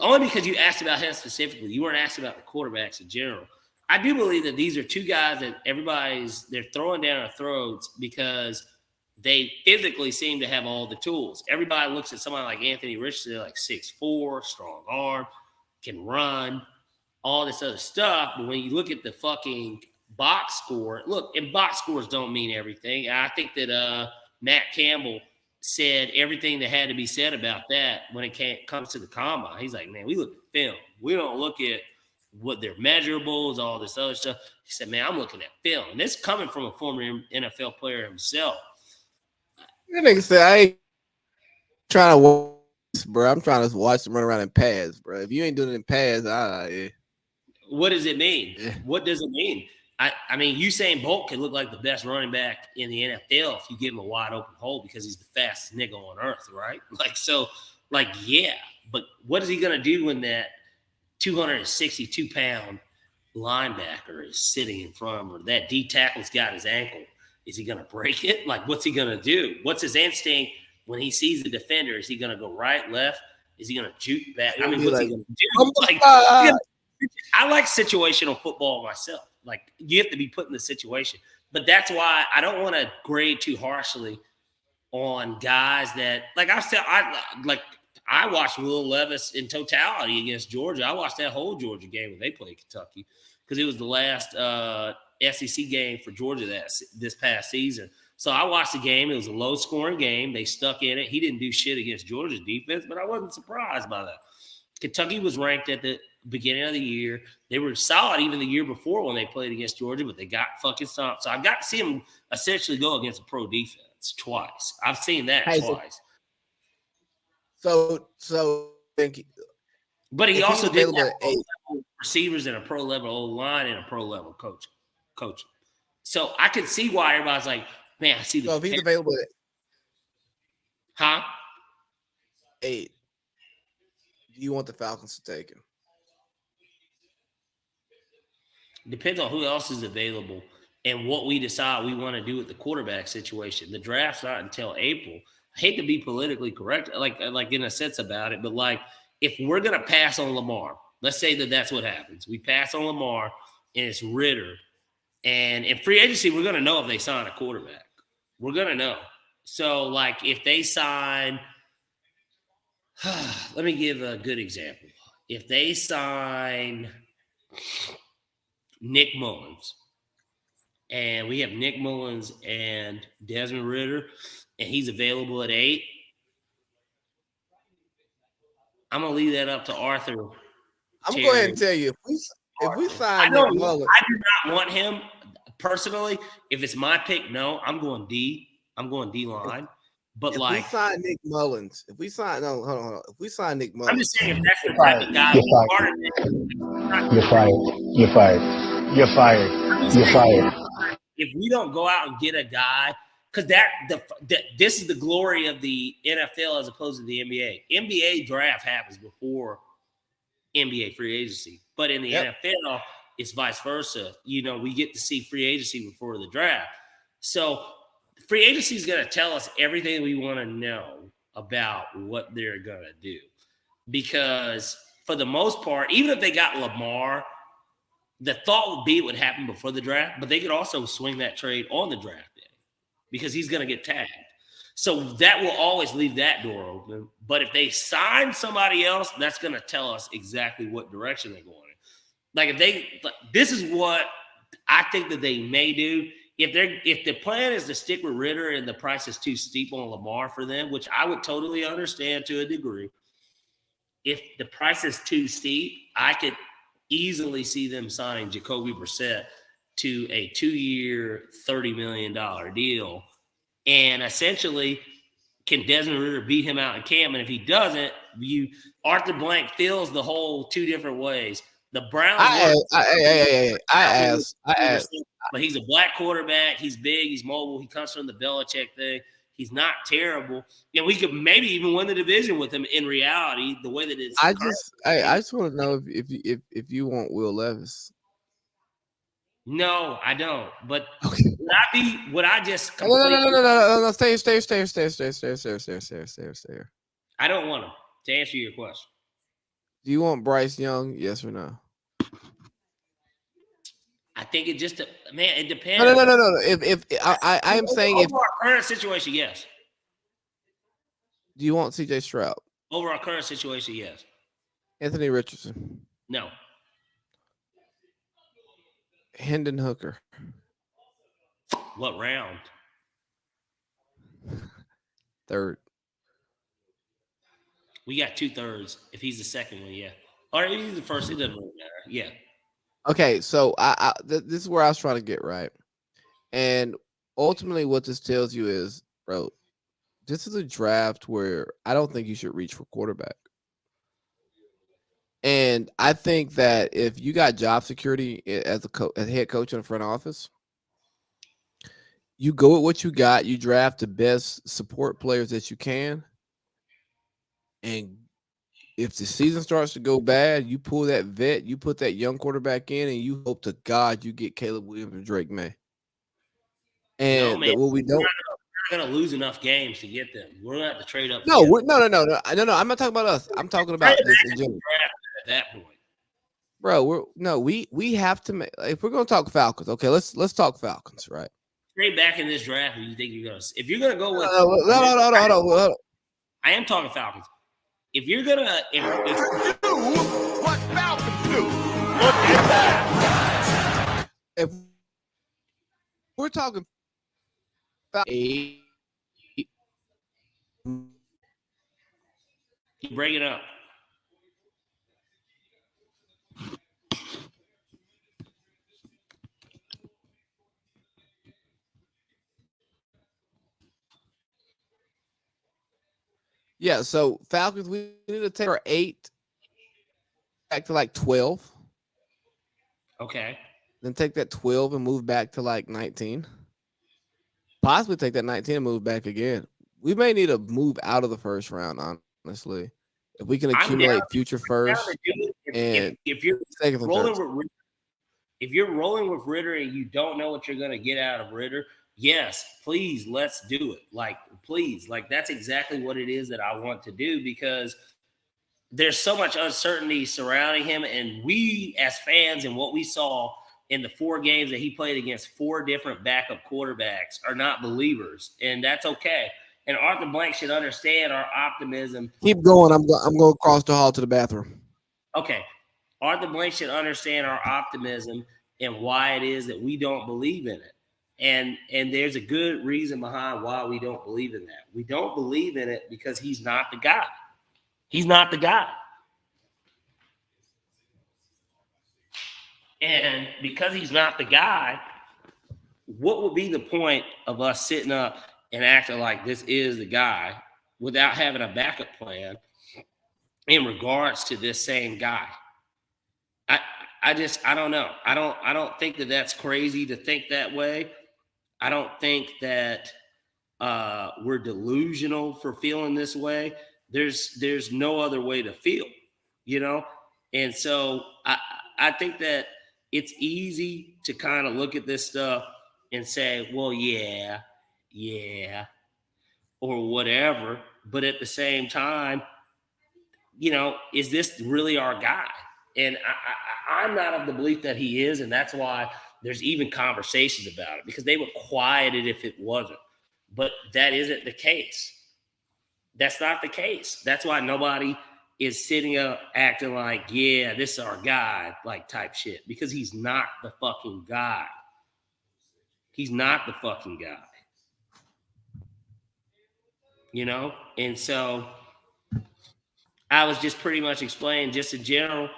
Only because you asked about him specifically. You weren't asked about the quarterbacks in general. I do believe that these are two guys that they're throwing down our throats because they physically seem to have all the tools. Everybody looks at somebody like Anthony Richardson, like 6'4", strong arm, can run, all this other stuff. But when you look at the fucking box score, and box scores don't mean everything. And I think that Matt Campbell said everything that had to be said about that when it comes to the combine. He's like, man, we look at film. We don't look at what their measurables, all this other stuff. He said, man, I'm looking at film. And this coming from a former NFL player himself. That nigga said, I ain't trying to watch, bro. I'm trying to watch them run around in pads, bro. If you ain't doing it in pads, yeah. What does it mean? Yeah. What does it mean? I mean, Usain Bolt could look like the best running back in the NFL if you give him a wide open hole because he's the fastest nigga on earth, right? Yeah. But what is he going to do when that 262-pound linebacker is sitting in front of him, or that D tackle's got his ankle? Is he going to break it? Like, what's he going to do? What's his instinct when he sees the defender? Is he going to go right, left? Is he going to juke back? I mean, what's he going to do? Like, I like situational football myself. Like, you have to be put in the situation. But that's why I don't want to grade too harshly on guys that, like I watched Will Levis in totality against Georgia. I watched that whole Georgia game when they played Kentucky because it was the last SEC game for Georgia this past season. So I watched the game. It was a low-scoring game. They stuck in it. He didn't do shit against Georgia's defense, but I wasn't surprised by that. Kentucky was ranked at the beginning of the year. They were solid even the year before when they played against Georgia, but they got fucking stomped. So I got to see them essentially go against a pro defense twice. I've seen that twice. So thank you. But he also did have pro-level receivers and a pro-level O-line and a pro-level coach. So I could see why everybody's like, man, I see the. So if he's available at 8, do you want the Falcons to take him? Depends on who else is available and what we decide we want to do with the quarterback situation. The draft's not until April. I hate to be politically correct, like in a sense about it, but like if we're gonna pass on Lamar, let's say that's what happens. We pass on Lamar and it's Ritter, and in free agency we're gonna know if they sign a quarterback. We're gonna know. So like if they sign, let me give a good example. If they sign Nick Mullins, and we have Nick Mullins and Desmond Ritter, and he's available at 8, I'm going to leave that up to Arthur. I'm going to go ahead and tell you, if we sign Nick Mullins. I do not want him personally. If it's my pick, no, I'm going D. I'm going D-line. But if we sign Nick Mullins, hold on. If we sign Nick Mullins. I'm just saying if that's the type of guy You're fired. If we don't go out and get a guy, because this is the glory of the NFL as opposed to the NBA. NBA draft happens before NBA free agency, but in the NFL, it's vice versa. You know, we get to see free agency before the draft. So free agency is going to tell us everything we want to know about what they're going to do. Because for the most part, even if they got Lamar, the thought would be it would happen before the draft, but they could also swing that trade on the draft day because he's going to get tagged. So that will always leave that door open. But if they sign somebody else, that's going to tell us exactly what direction they're going in. This is what I think that they may do. If the plan is to stick with Ritter and the price is too steep on Lamar for them, which I would totally understand to a degree, if the price is too steep, I could easily see them signing Jacoby Brissett to a 2-year, $30 million deal. And essentially, can Desmond Ritter beat him out in camp? And if he doesn't, Arthur Blank feels the whole 2 different ways. The Browns. I asked. But he's a black quarterback. He's big. He's mobile. He comes from the Belichick thing. He's not terrible. And we could maybe even win the division with him in reality, the way that it's. I just want to know if you want Will Levis. No, I don't. But would I just No. Stay. I don't want him, to answer your question. Do you want Bryce Young? Yes or no? I think it just it depends. No. If I am saying over our current situation, yes. Do you want CJ Stroud? Over our current situation, yes. Anthony Richardson? No. Hendon Hooker? What round? 3rd. We got 2/3. If he's the second one, yeah. Or if he's the first, it doesn't really matter. Yeah. Okay, so this is where I was trying to get, right? And ultimately what this tells you is, bro, this is a draft where I don't think you should reach for quarterback. And And I think that if you got job security as a head coach in the front office, you go with what you got. You draft the best support players that you can, and if the season starts to go bad, you pull that vet, you put that young quarterback in, and you hope to God you get Caleb Williams and Drake May. And man, what we don't. We're not going to lose enough games to get them. We're going to have to trade up. No, no. I'm not talking about us. I'm talking about just in general. At that point, bro, we have to make. If we're gonna talk Falcons, okay, let's talk Falcons, right? Trade back in this draft. You think you're gonna? If you're gonna go with, hold on. I am talking Falcons. If you're gonna, do what Falcons do. Look at that. If we're talking Falcons, you break it up. yeah, so Falcons, we need to take our 8 back to like 12. Okay. Then take that 12 and move back to like 19. Possibly take that 19 and move back again. We may need to move out of the first round, honestly. If we can accumulate future first and if you're second and third. If you're rolling with Ritter and you don't know what you're going to get out of Ritter, yes, please, let's do it. Like, please, like that's exactly what it is that I want to do because there's so much uncertainty surrounding him. And we as fans and what we saw in the 4 games that he played against 4 different backup quarterbacks are not believers. And that's okay. And Arthur Blank should understand our optimism. Keep going. I'm going across the hall to the bathroom. Okay. Arthur Blank should understand our optimism and why it is that we don't believe in it. And there's a good reason behind why we don't believe in that. We don't believe in it because he's not the guy. He's not the guy. And because he's not the guy, what would be the point of us sitting up and acting like this is the guy without having a backup plan in regards to this same guy? I don't know. I don't think that that's crazy to think that way. I don't think that we're delusional for feeling this way. There's no other way to feel, you know? And so I think that it's easy to kind of look at this stuff and say, well, yeah, or whatever. But at the same time, you know, is this really our guy? And I'm not of the belief that he is, and that's why there's even conversations about it, because they would quiet it if it wasn't. But that isn't the case. That's not the case. That's why nobody is sitting up acting like, yeah, this is our guy, like type shit, because he's not the fucking guy. He's not the fucking guy. You know? And so I was just pretty much explaining just in general,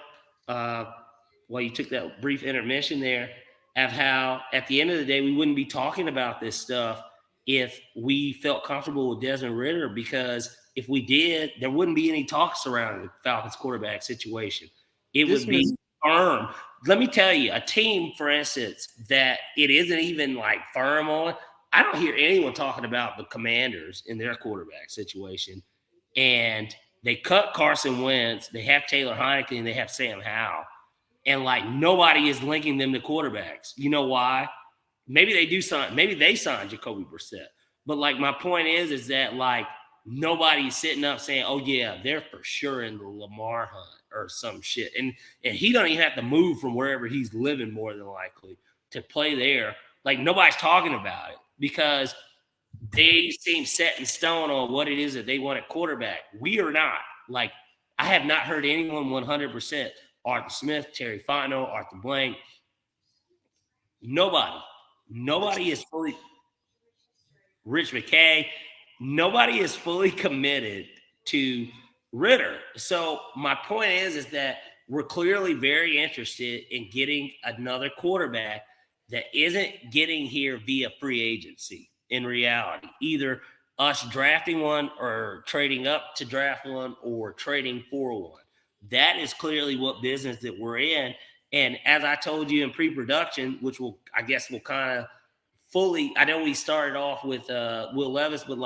while you took that brief intermission there, of how at the end of the day, we wouldn't be talking about this stuff if we felt comfortable with Desmond Ritter, because if we did, there wouldn't be any talk surrounding the Falcons quarterback situation. It would be firm. Let me tell you, a team, for instance, that it isn't even like firm on, I don't hear anyone talking about the Commanders in their quarterback situation. And they cut Carson Wentz, they have Taylor Heineke, and they have Sam Howell. And like nobody is linking them to quarterbacks. You know why? Maybe they do sign, maybe they signed Jacoby Brissett. But like my point is that like nobody's sitting up saying, oh yeah, they're for sure in the Lamar hunt or some shit. And he don't even have to move from wherever he's living more than likely to play there. Like nobody's talking about it because they seem set in stone on what it is that they want at quarterback. We are not. Like I have not heard anyone 100%. Arthur Smith, Terry Fontenot, Arthur Blank. Nobody is fully – Rich McKay. Nobody is fully committed to Ritter. So my point is that we're clearly very interested in getting another quarterback that isn't getting here via free agency in reality. Either us drafting one or trading up to draft one or trading for one. That is clearly what business that we're in. And as I told you in pre-production, which will kind of fully, I know we started off with Will Levis, but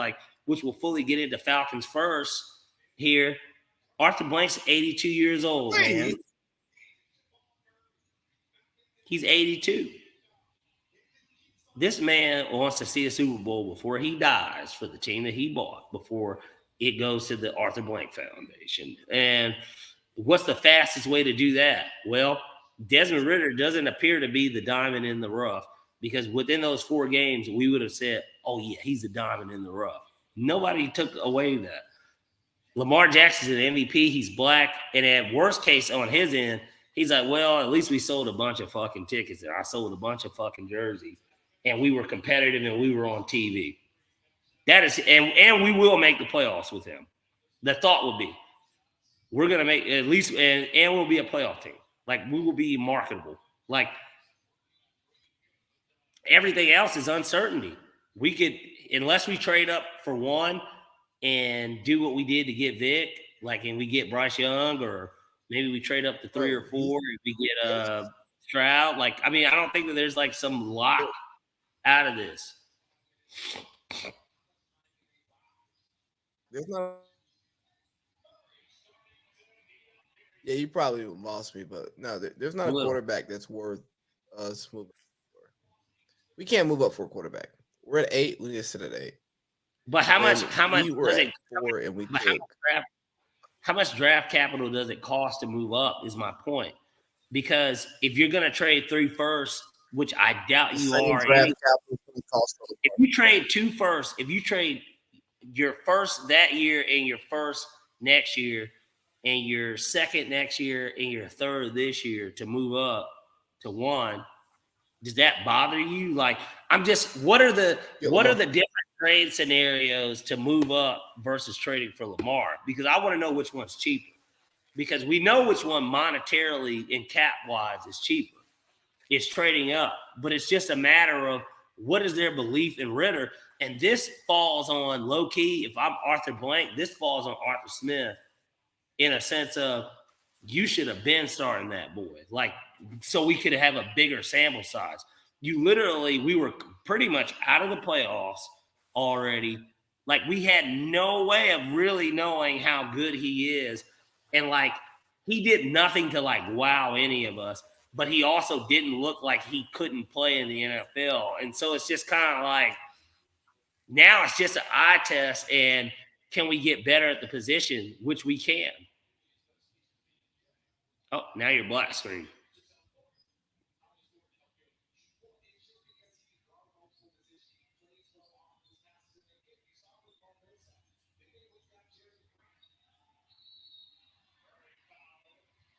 which will fully get into Falcons first here. Arthur Blank's 82 years old, man. He's 82. This man wants to see a Super Bowl before he dies for the team that he bought, before it goes to the Arthur Blank Foundation. And what's the fastest way to do that? Well, Desmond Ridder doesn't appear to be the diamond in the rough, because within those 4 games, we would have said, oh, yeah, he's a diamond in the rough. Nobody took away that. Lamar Jackson's an MVP. He's black. And at worst case on his end, he's like, well, at least we sold a bunch of fucking tickets. And I sold a bunch of fucking jerseys. And we were competitive and we were on TV. That is, and we will make the playoffs with him. The thought would be, we're going to make at least, and we'll be a playoff team. We will be marketable. Everything else is uncertainty. We could, unless we trade up for one and do what we did to get Vic, and we get Bryce Young, or maybe we trade up to 3 or 4 and we get Stroud. I don't think that there's some lock out of this. There's not. Yeah, you probably lost me, but no, there's not a quarterback that's worth us moving for. We can't move up for a quarterback. We're at 8. We need to sit at 8. But how much does it? 4 and we took. How much draft capital does it cost to move up? Is my point. Because if you're going to trade 3 firsts, which I doubt you are, if you trade 2 firsts, if you trade your first that year and your first next year, and your second next year and your third this year to move up to 1, does that bother you? What are the different trade scenarios to move up versus trading for Lamar? Because I want to know which one's cheaper. Because we know which one monetarily and cap-wise is cheaper. It's trading up. But it's just a matter of what is their belief in Ridder. And this falls on low-key. If I'm Arthur Blank, this falls on Arthur Smith, in a sense of you should have been starting that boy, so we could have a bigger sample size. We were pretty much out of the playoffs already. We had no way of really knowing how good he is. And he did nothing to wow any of us, but he also didn't look like he couldn't play in the NFL. And so it's just kind of now it's just an eye test, and can we get better at the position, which we can. Oh, now you're black screen.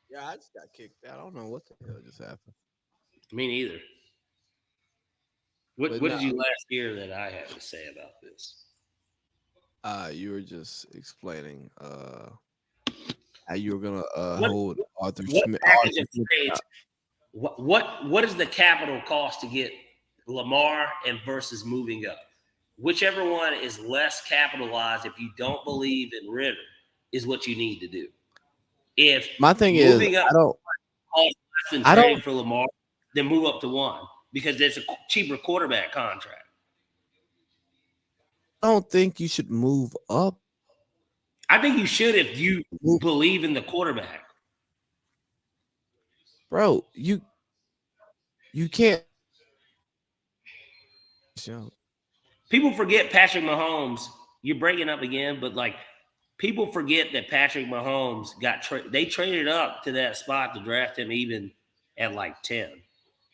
Yeah, I just got kicked out. I don't know what the hell just happened. Me neither. What did you last hear that I had to say about this? You were just explaining how you were gonna hold Arthur Smith. What is the capital cost to get Lamar and versus moving up? Whichever one is less capitalized, if you don't believe in Ridder, is what you need to do. If my thing is, up I don't for Lamar, then move up to 1 because there's a cheaper quarterback contract. I don't think you should move up. I think you should if you believe in the quarterback. Bro, you can't. People forget Patrick Mahomes. You're breaking up again, but people forget that Patrick Mahomes they traded up to that spot to draft him even at 10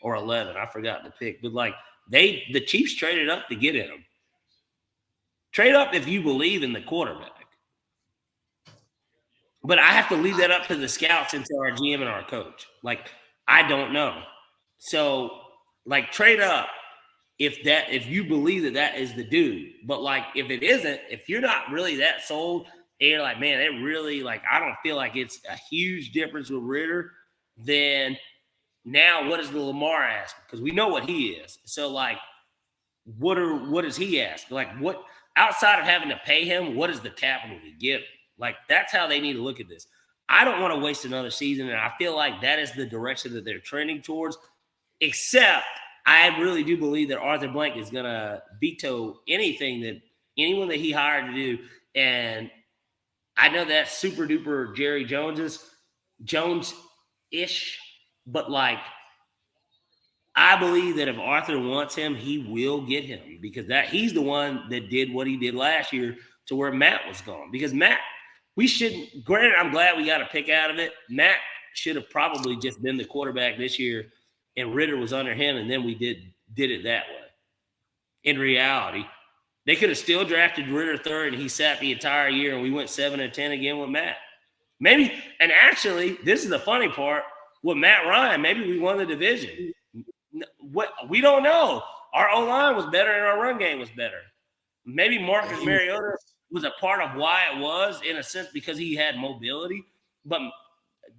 or 11. I forgot to pick, but the Chiefs traded up to get him. Trade up if you believe in the quarterback. But I have to leave that up to the scouts and to our GM and our coach. I don't know. So, trade up if you believe that is the dude. But, if it isn't, if you're not really that sold, and you're man, it really, I don't feel like it's a huge difference with Ridder, then now what is the Lamar ask? Because we know what he is. So, what does he ask? What outside of having to pay him, what is the capital to get him? That's how they need to look at this. I don't want to waste another season, and I feel like that is the direction that they're trending towards. Except I really do believe that Arthur Blank is going to veto anyone that he hired to do. And I know that's super duper Jerry Jones-ish, but like I believe that if Arthur wants him, he will get him because he's the one that did what he did last year to where Matt was gone. Because Matt, granted, I'm glad we got a pick out of it. Matt should have probably just been the quarterback this year, and Ritter was under him, and then we did it that way. In reality, they could have still drafted Ritter third, and he sat the entire year, and we went 7-10 again with Matt. Maybe, and actually, this is the funny part with Matt Ryan. Maybe we won the division. What we don't know. Our O-line was better, and our run game was better. Maybe Marcus Mariota was a part of why it was, in a sense, because he had mobility. But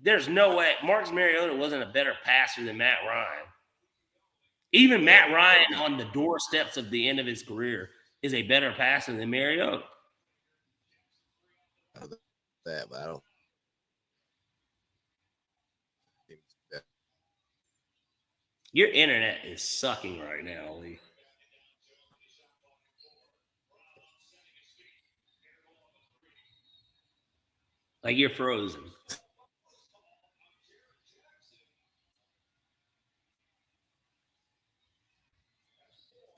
there's no way Marcus Mariota wasn't a better passer than Matt Ryan. Even Matt Ryan on the doorsteps of the end of his career is a better passer than Mariota. That, but I don't. Your internet is sucking right now, Lee. Like you're frozen.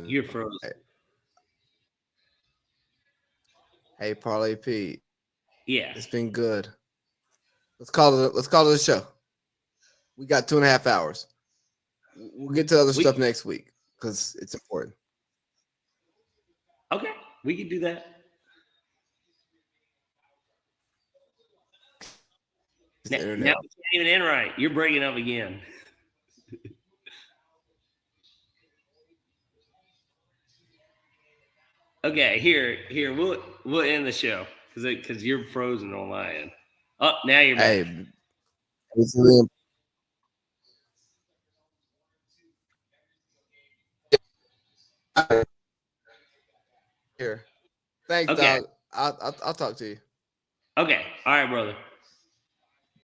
You're frozen. Hey, Parlay Pete. Yeah. It's been good. Let's call it a show. We got 2.5 hours. We'll get to other stuff next week because it's important. Okay, we can do that. Now we can't even end right. You're breaking up again. Okay, here. We'll end the show because you're frozen on my end. Oh, now you're back. Hey, here. Thanks, okay. dog. I'll talk to you. Okay. All right, brother.